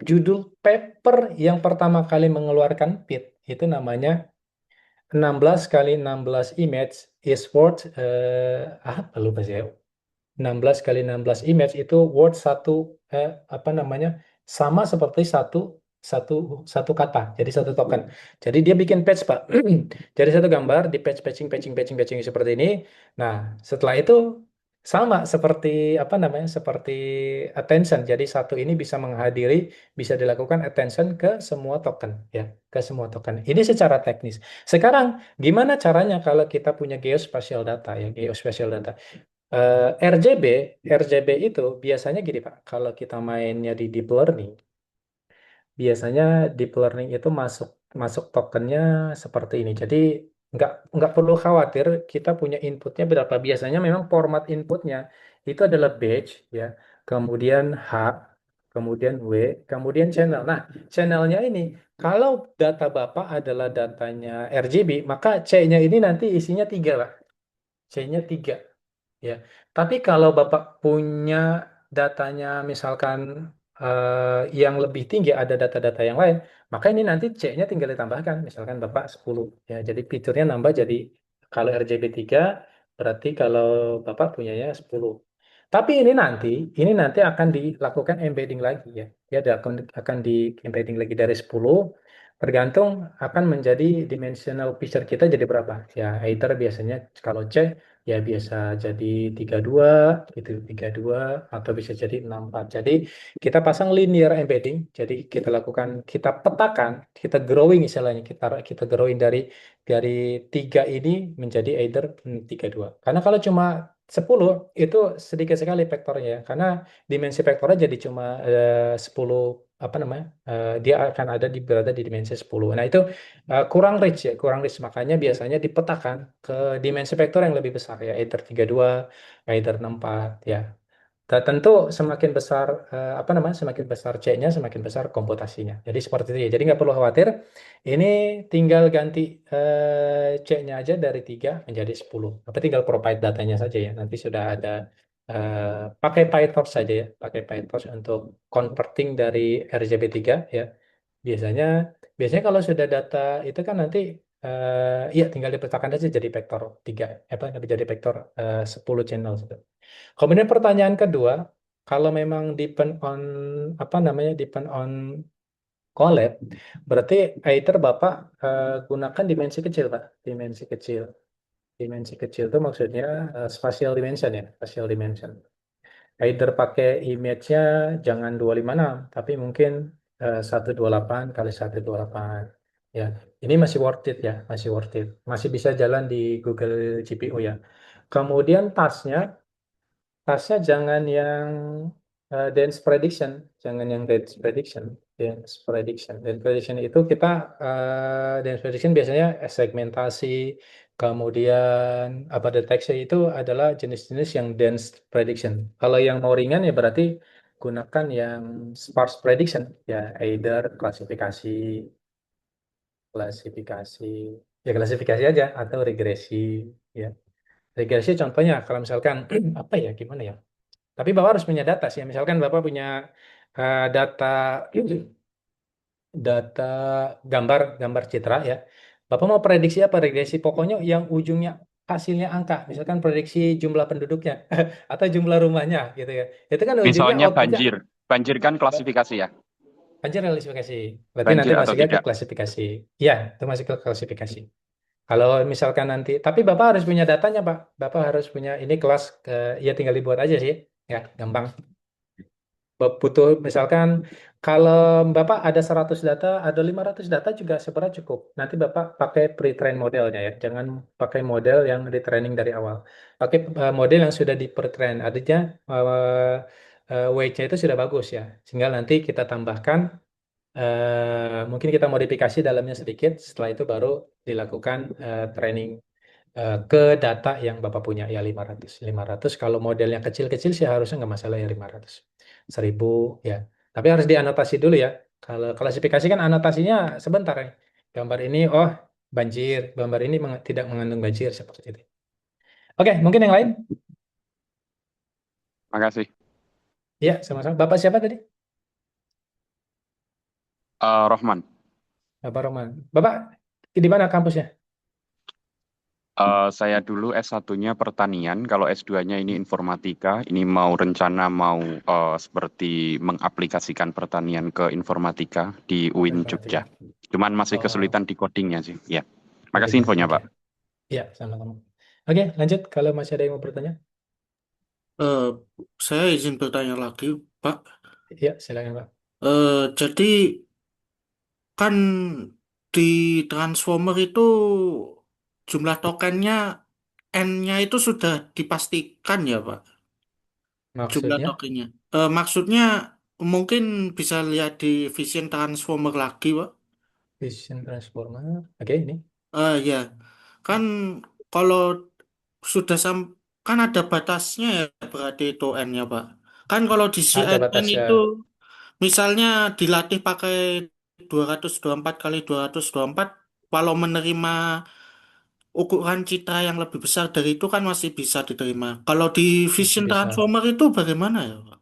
judul paper yang pertama kali mengeluarkan PIT itu namanya 16 kali 16 image is worth apa lupa saya. 16 kali 16 image itu worth satu apa namanya, sama seperti satu satu satu kata, jadi satu token. Jadi dia bikin patch, Pak. Jadi satu gambar di patch, patching seperti ini. Nah, setelah itu sama seperti apa namanya, seperti attention. Jadi satu ini bisa menghadiri, bisa dilakukan attention ke semua token ya, ke semua token. Ini secara teknis. Sekarang gimana caranya kalau kita punya geospatial data ya, geospatial data. RGB, RGB itu biasanya gini Pak, kalau kita mainnya di deep learning, biasanya deep learning itu masuk masuk tokennya seperti ini. Jadi nggak perlu khawatir kita punya inputnya berapa. Biasanya memang format inputnya itu adalah batch ya, kemudian H, kemudian W, kemudian channel. Nah, channelnya ini kalau data Bapak adalah datanya RGB, maka C-nya ini nanti isinya 3 Pak. C-nya 3. Ya, tapi kalau Bapak punya datanya misalkan yang lebih tinggi, ada data-data yang lain, maka ini nanti C-nya tinggal ditambahkan. Misalkan Bapak 10. Ya, jadi fiturnya nambah jadi kalau RGB 3 berarti kalau Bapak punyanya 10. Tapi ini nanti akan dilakukan embedding lagi ya. Ya, akan di embedding lagi dari 10, tergantung akan menjadi dimensional picture kita jadi berapa. Ya, either biasanya kalau C ya biasa jadi 32 gitu, 32 atau bisa jadi 64. Jadi kita pasang linear embedding, jadi kita petakan, kita growing istilahnya, kita growing dari 3 ini menjadi either 32. Karena kalau cuma 10 itu sedikit sekali vektornya ya. Karena dimensi vektornya jadi cuma 10, apa namanya? Dia akan berada di dimensi 10. Nah, itu kurang rich ya, kurang rich. Makanya biasanya dipetakan ke dimensi vektor yang lebih besar ya, either 32, either 64 ya. Tentu semakin besar apa namanya, semakin besar C-nya, semakin besar komputasinya. Jadi seperti itu ya. Jadi nggak perlu khawatir. Ini tinggal ganti C-nya aja dari 3 menjadi 10. Apa tinggal provide datanya saja ya. Nanti sudah ada pakai PyTorch saja ya, pakai PyTorch untuk converting dari RGB3 ya. Biasanya biasanya kalau sudah data itu kan nanti ya tinggal dipetakan aja jadi vektor 3, apa jadi vektor 10 channel. Kemudian pertanyaan kedua, kalau memang depend on apa namanya, depend on collab, berarti either Bapak gunakan dimensi kecil, Pak. Dimensi kecil. Dimensi kecil itu maksudnya spatial dimension ya, spatial dimension. Either pakai image-nya jangan 256, tapi mungkin 128 kali 128. Ya, ini masih worth it ya, masih worth it. Masih bisa jalan di Google GPU ya. Kemudian tasnya jangan yang Dense prediction, jangan yang dense prediction. Dense prediction. Dense prediction itu kita dense prediction biasanya segmentasi, kemudian apa deteksi itu adalah jenis-jenis yang dense prediction. Kalau yang mau ringan ya berarti gunakan yang sparse prediction, ya either klasifikasi, klasifikasi, ya klasifikasi aja atau regresi, ya. Regresi contohnya kalau misalkan apa ya gimana ya? Tapi Bapak harus punya data sih. Misalkan Bapak punya data data gambar gambar citra ya. Bapak mau prediksi apa? Regresi pokoknya yang ujungnya hasilnya angka. Misalkan prediksi jumlah penduduknya atau jumlah rumahnya gitu ya. Itu kan ujungnya Misalnya outputnya banjir. Banjir kan klasifikasi ya. anjir klasifikasi. Berarti nanti Banjir atau masuknya ke tidak. klasifikasi. Ya, itu masuk ke klasifikasi. Kalau misalkan nanti, tapi Bapak harus punya datanya, Pak. Bapak harus punya ini kelas ke, ya tinggal dibuat aja sih. Ya, gampang. Butuh misalkan kalau Bapak ada 100 data, ada 500 data juga sebenarnya cukup. Nanti Bapak pakai pre-train modelnya ya. Jangan pakai model yang di training dari awal. Pakai model yang sudah di pre-train. Artinya weight-nya itu sudah bagus ya. Sehingga nanti kita tambahkan mungkin kita modifikasi dalamnya sedikit. Setelah itu baru dilakukan training ke data yang Bapak punya ya 500. 500 kalau modelnya kecil-kecil sih harusnya nggak masalah ya 500. 1000 ya. Tapi harus dianotasi dulu ya. Kalau klasifikasi kan anotasinya sebentar ya. Gambar ini oh banjir, gambar ini tidak mengandung banjir seperti itu. Oke, mungkin yang lain? Makasih. Ya, sama-sama. Bapak siapa tadi? Rohman. Bapak Roman. Bapak di mana kampusnya? Saya dulu S1-nya pertanian, kalau S2-nya ini informatika, ini mau rencana mau seperti mengaplikasikan pertanian ke informatika di UIN Informatika. Jogja. Cuman masih Oh, kesulitan di codingnya sih. Ya. oh Makasih gitu. infonya, Oke. Pak. Ya, sama-sama. Oke, lanjut. Kalau masih ada yang mau bertanya? Eh, saya izin bertanya lagi, Pak. Ya, silakan Pak. Jadi kan di Transformer itu jumlah tokennya N-nya itu sudah dipastikan ya, Pak. Jumlah Maksudnya? tokennya. Maksudnya mungkin bisa lihat di Vision Transformer lagi, Pak. Vision Transformer. Oke, ini. Ya, kan kalau sudah kan ada batasnya ya berarti itu N-nya, Pak. Kan kalau di Ada CNN batasnya. itu misalnya dilatih pakai 224 kali 224, kalau menerima ukuran citra yang lebih besar dari itu kan masih bisa diterima. Kalau di Masih Vision bisa. Transformer itu bagaimana ya, Pak?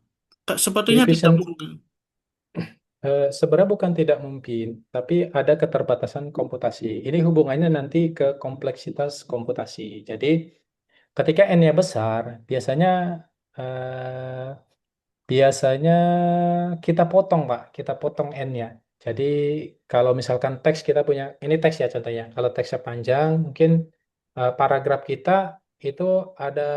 Di Sepertinya tidak Vision mungkin. sebenarnya bukan tidak mungkin, tapi ada keterbatasan komputasi. Ini hubungannya nanti ke kompleksitas komputasi. Jadi, ketika N-nya besar, eh, biasanya kita potong, Pak. Kita potong N-nya. Jadi, kalau misalkan teks kita punya, ini teks ya contohnya. Kalau teksnya panjang, mungkin paragraf kita itu ada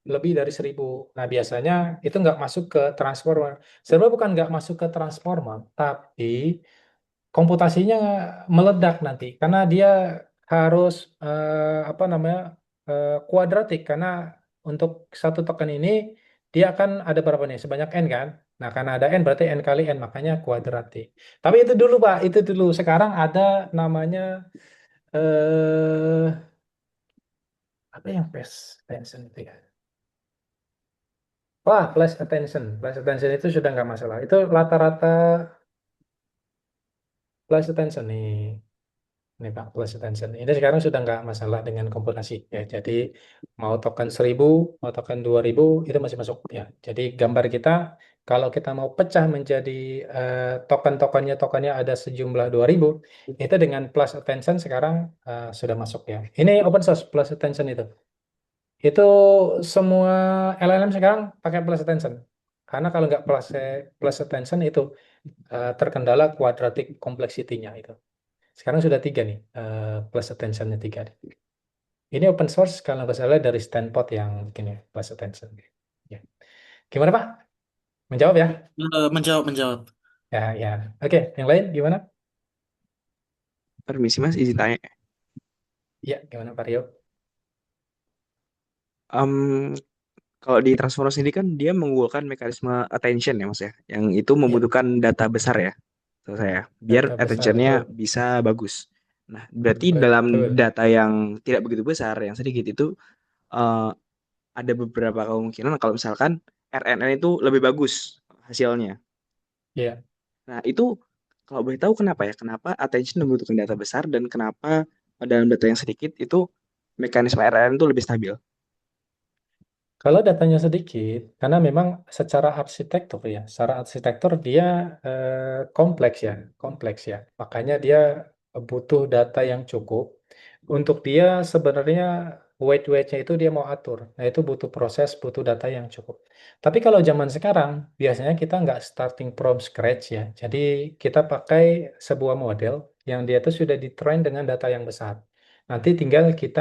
lebih dari 1000. Nah, biasanya itu nggak masuk ke transformer. Sebenarnya bukan nggak masuk ke transformer, tapi komputasinya meledak nanti karena dia harus apa namanya kuadratik karena untuk satu token ini dia akan ada berapa nih sebanyak n kan. Nah karena ada n berarti n kali n makanya kuadratik. Tapi itu dulu Pak, itu dulu. Sekarang ada namanya eh apa yang fast attention itu ya? Wah, flash attention. Flash attention itu sudah nggak masalah. Itu rata-rata flash attention nih. Ini Pak, plus attention. Ini sekarang sudah nggak masalah dengan komputasi ya. Jadi mau token 1000, mau token 2000 itu masih masuk ya. Jadi gambar kita kalau kita mau pecah menjadi tokennya ada sejumlah 2000 itu dengan plus attention sekarang sudah masuk ya. Ini open source plus attention itu. Itu semua LLM sekarang pakai plus attention. Karena kalau nggak plus attention itu terkendala quadratic complexity-nya itu. Sekarang sudah 3 nih, plus attention-nya 3. Ini open source kalau nggak salah dari Stanford yang bikin ya, plus attention. Ya. Gimana Pak? Menjawab ya? Menjawab. Ya, ya. Oke, yang lain gimana? Permisi Mas, izin tanya. Ya, gimana Pak Rio? Em, kalau di transformer sendiri kan dia mengunggulkan mekanisme attention ya Mas ya, yang itu Ya, membutuhkan data besar ya, menurut saya, biar data besar attentionnya betul. bisa bagus. Nah, berarti dalam Betul. data yang tidak begitu besar, yang sedikit itu eh, ada beberapa kemungkinan kalau misalkan RNN itu lebih bagus hasilnya. Ya. Nah, itu kalau boleh tahu kenapa ya? Kenapa attention membutuhkan data besar dan kenapa dalam data yang sedikit itu mekanisme RNN itu lebih stabil? Kalau datanya sedikit, karena memang secara arsitektur ya, secara arsitektur dia kompleks ya. Makanya dia butuh data yang cukup. Untuk dia sebenarnya weight-weightnya itu dia mau atur. Nah itu butuh proses, butuh data yang cukup. Tapi kalau zaman sekarang, biasanya kita nggak starting from scratch ya. Jadi kita pakai sebuah model yang dia itu sudah ditrain dengan data yang besar. Nanti tinggal kita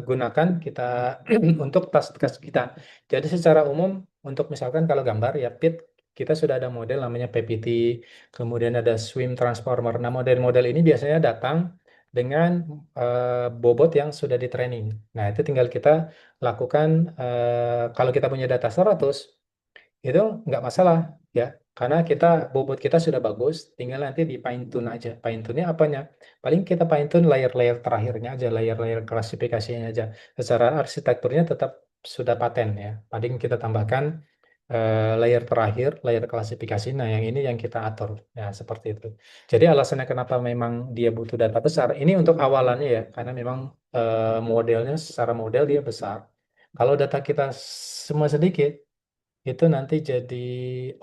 gunakan kita untuk tas-tas kita. Jadi secara umum untuk misalkan kalau gambar ya PIT kita sudah ada model namanya PPT, kemudian ada swim transformer. Nah, model-model ini biasanya datang dengan bobot yang sudah di training. Nah, itu tinggal kita lakukan kalau kita punya data 100 itu nggak masalah ya karena kita bobot kita sudah bagus tinggal nanti di fine tune aja fine tune-nya apanya paling kita fine tune layer-layer terakhirnya aja layer-layer klasifikasinya aja secara arsitekturnya tetap sudah paten ya paling kita tambahkan layer terakhir layer klasifikasi nah yang ini yang kita atur ya seperti itu jadi alasannya kenapa memang dia butuh data besar ini untuk awalannya ya karena memang modelnya secara model dia besar kalau data kita semua sedikit itu nanti jadi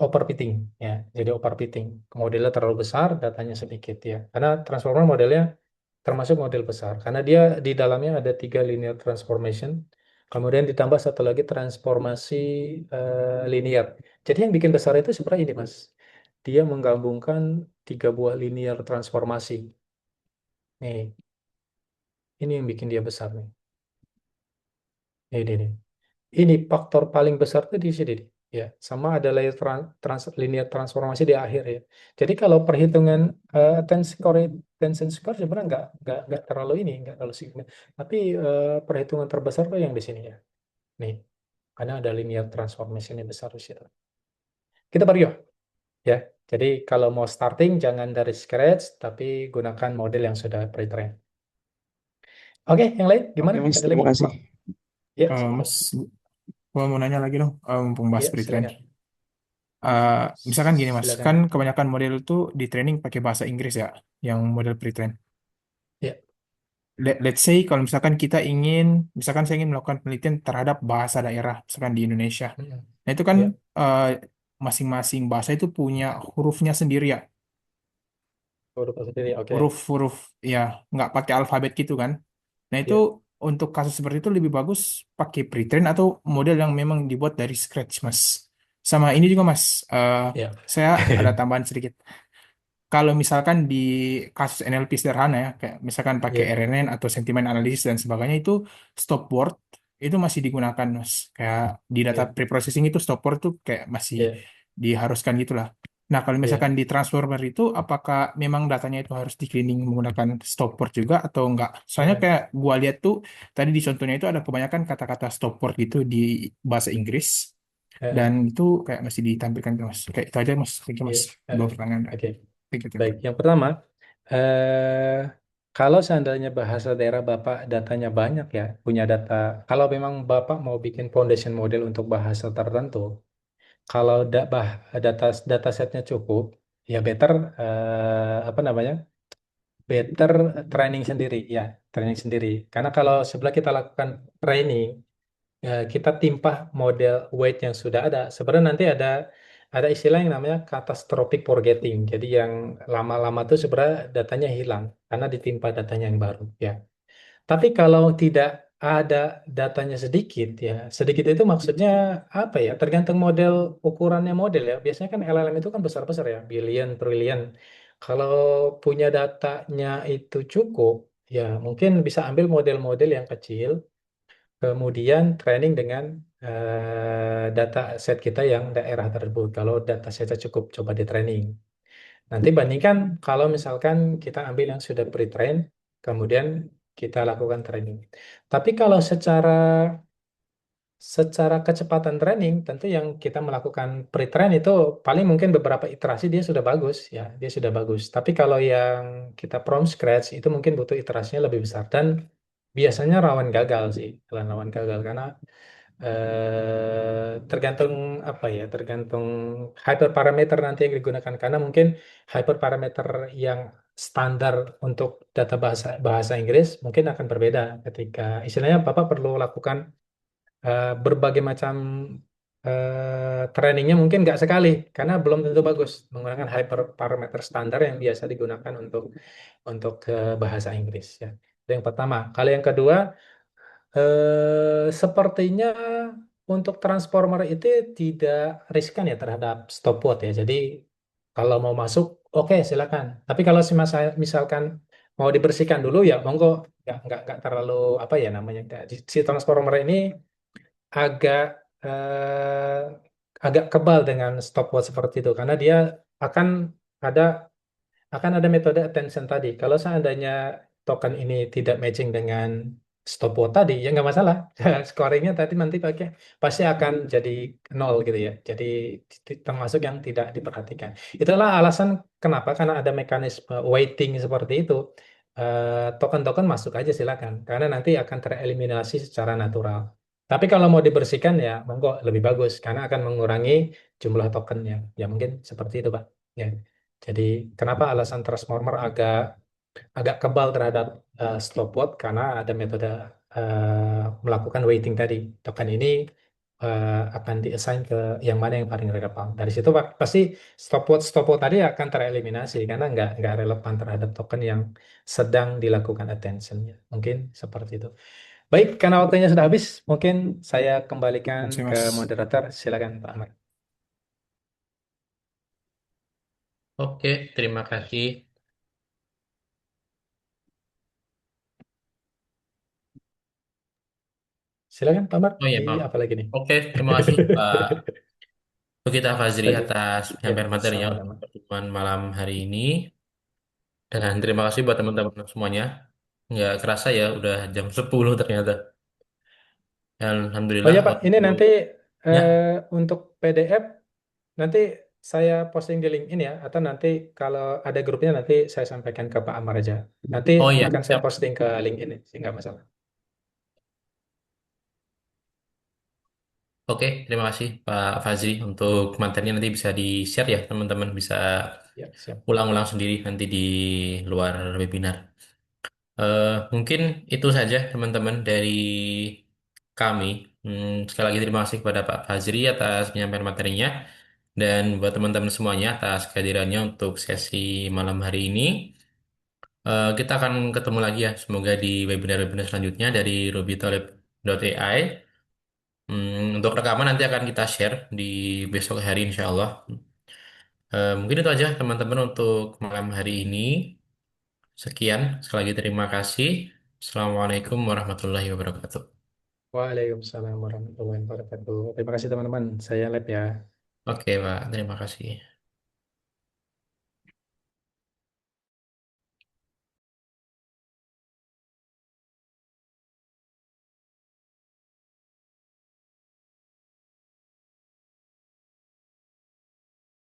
overfitting ya jadi overfitting modelnya terlalu besar datanya sedikit ya karena transformer modelnya termasuk model besar karena dia di dalamnya ada 3 linear transformation kemudian ditambah satu lagi transformasi linear jadi yang bikin besar itu sebenarnya ini mas dia menggabungkan 3 buah linear transformasi nih ini yang bikin dia besar nih ini nih. Ini faktor paling besar tuh di sini, nih. Ya, sama ada layer linear transformasi di akhir ya. Jadi kalau perhitungan tension score sebenarnya nggak terlalu ini, nggak terlalu signifikan. Tapi perhitungan terbesar tuh yang di sini ya. Nih, karena ada linear transformation yang besar di situ. Kita baru ya. Jadi kalau mau starting jangan dari scratch, tapi gunakan model yang sudah pre-train. Oke, yang lain Oke gimana? Mas, Ada lagi? terima kasih. Ya, Mas, gua mau nanya lagi dong, mumpung bahas ya pre-train. silakan. Misalkan gini mas, Silakan. kan kebanyakan model itu di training pakai bahasa Inggris ya, yang model pre-train. Ya. Let's say kalau misalkan kita ingin, misalkan saya ingin melakukan penelitian terhadap bahasa daerah, misalkan di Indonesia. Mm-mm. Nah itu kan Ya. eh, masing-masing bahasa itu punya hurufnya sendiri ya, Huruf sendiri. Oke. huruf-huruf ya, nggak pakai alfabet gitu kan. Nah itu Ya. untuk kasus seperti itu lebih bagus pakai pre-train atau model yang memang dibuat dari scratch mas. Sama ini juga mas, Ya. saya ada tambahan sedikit. Kalau misalkan di kasus NLP sederhana ya, kayak misalkan pakai Ya. RNN atau sentimen analisis dan sebagainya itu stop word itu masih digunakan mas. Kayak di data Ya. preprocessing itu stop word tuh kayak masih Ya. diharuskan gitulah. Nah kalau Ya. misalkan di transformer itu apakah memang datanya itu harus di cleaning menggunakan stop word juga atau enggak? Soalnya Ya. kayak gua lihat tuh tadi di contohnya itu ada kebanyakan kata-kata stop word gitu di bahasa Inggris dan Ya. itu kayak masih ditampilkan gitu, mas. Kayak itu aja mas. Thank you, Ya. mas. Dua pertanyaan. Oke. Thank you, thank Baik. you. Yang pertama, eh, kalau seandainya bahasa daerah Bapak datanya banyak ya, punya data. Kalau memang Bapak mau bikin foundation model untuk bahasa tertentu, kalau data data setnya cukup, ya better apa namanya? Better training sendiri ya, training sendiri. Karena kalau sebelah kita lakukan training kita timpah model weight yang sudah ada. Sebenarnya nanti ada istilah yang namanya catastrophic forgetting. Jadi yang lama-lama tuh sebenarnya datanya hilang karena ditimpa datanya yang baru ya. Tapi kalau tidak ada datanya sedikit ya, sedikit itu maksudnya apa ya? Tergantung model ukurannya model ya. Biasanya kan LLM itu kan besar-besar ya, billion, trillion. Kalau punya datanya itu cukup, ya mungkin bisa ambil model-model yang kecil kemudian training dengan data set kita yang daerah tersebut. Kalau data setnya cukup, coba di training. Nanti bandingkan kalau misalkan kita ambil yang sudah pre-train, kemudian kita lakukan training. Tapi kalau secara Secara kecepatan training, tentu yang kita melakukan pre-train itu paling mungkin beberapa iterasi dia sudah bagus, ya, dia sudah bagus. Tapi kalau yang kita from scratch itu mungkin butuh iterasinya lebih besar dan biasanya rawan gagal sih, rawan gagal karena tergantung apa ya, tergantung hyperparameter nanti yang digunakan karena mungkin hyperparameter yang standar untuk data bahasa bahasa Inggris mungkin akan berbeda ketika istilahnya Bapak perlu lakukan berbagai macam trainingnya mungkin nggak sekali karena belum tentu bagus menggunakan hyperparameter standar yang biasa digunakan untuk bahasa Inggris ya. Itu yang pertama. Kalau yang kedua sepertinya untuk transformer itu tidak riskan ya terhadap stopwatch ya. Jadi kalau mau masuk, oke silakan. Tapi kalau misalkan mau dibersihkan dulu ya monggo, nggak terlalu apa ya namanya. Si transformer ini agak eh, agak kebal dengan stopwatch seperti itu karena dia akan ada metode attention tadi. Kalau seandainya token ini tidak matching dengan stopwatch tadi, ya nggak masalah. Scoringnya tadi nanti pasti akan jadi nol gitu ya. Jadi termasuk yang tidak diperhatikan. Itulah alasan kenapa, karena ada mekanisme weighting seperti itu. Token-token masuk aja silakan, karena nanti akan tereliminasi secara natural. Tapi kalau mau dibersihkan ya monggo lebih bagus, karena akan mengurangi jumlah tokennya. Ya mungkin seperti itu Pak. Ya. Jadi kenapa alasan transformer agak agak kebal terhadap stopwatch karena ada metode melakukan weighting tadi. Token ini akan diassign ke yang mana yang paling relevan. Dari situ pasti stopwatch tadi akan tereliminasi karena nggak relevan terhadap token yang sedang dilakukan attentionnya. Mungkin seperti itu. Baik, karena waktunya sudah habis, mungkin saya kembalikan Terima kasih, ke Mas. moderator. Silakan Pak Ahmad. Oke, terima kasih. Silakan Pak Ahmad. Oh iya, Di maaf. apa lagi nih? Oke, terima kasih Pak Bukita Fazri Lagi. atas Ya, penyampaian materinya untuk sama-sama. pertemuan malam hari ini. Dan terima kasih buat teman-teman semuanya. Nggak kerasa ya, udah jam 10 ternyata. Dan Oh Alhamdulillah ya Pak, ini waktu nanti eh, ya. untuk PDF nanti saya posting di LinkedIn ya, atau nanti kalau ada grupnya nanti saya sampaikan ke Pak Amar aja. Nanti Oh iya, akan saya siap. posting ke LinkedIn sih nggak masalah. Oke, terima kasih Pak Fazri untuk materinya nanti bisa di-share ya teman-teman bisa Ya, siap. ulang-ulang sendiri nanti di luar webinar. Mungkin itu saja teman-teman dari kami. Sekali lagi terima kasih kepada Pak Fazri atas penyampaian materinya dan buat teman-teman semuanya atas kehadirannya untuk sesi malam hari ini. Kita akan ketemu lagi ya, semoga di webinar-webinar selanjutnya dari rubytaleb.ai. Untuk rekaman nanti akan kita share di besok hari insya Allah. Mungkin itu aja teman-teman untuk malam hari ini. Sekian, sekali lagi terima kasih. Assalamualaikum warahmatullahi wabarakatuh. Waalaikumsalam warahmatullahi wabarakatuh. Terima kasih teman-teman. Saya lab ya. Oke, Pak. Terima kasih.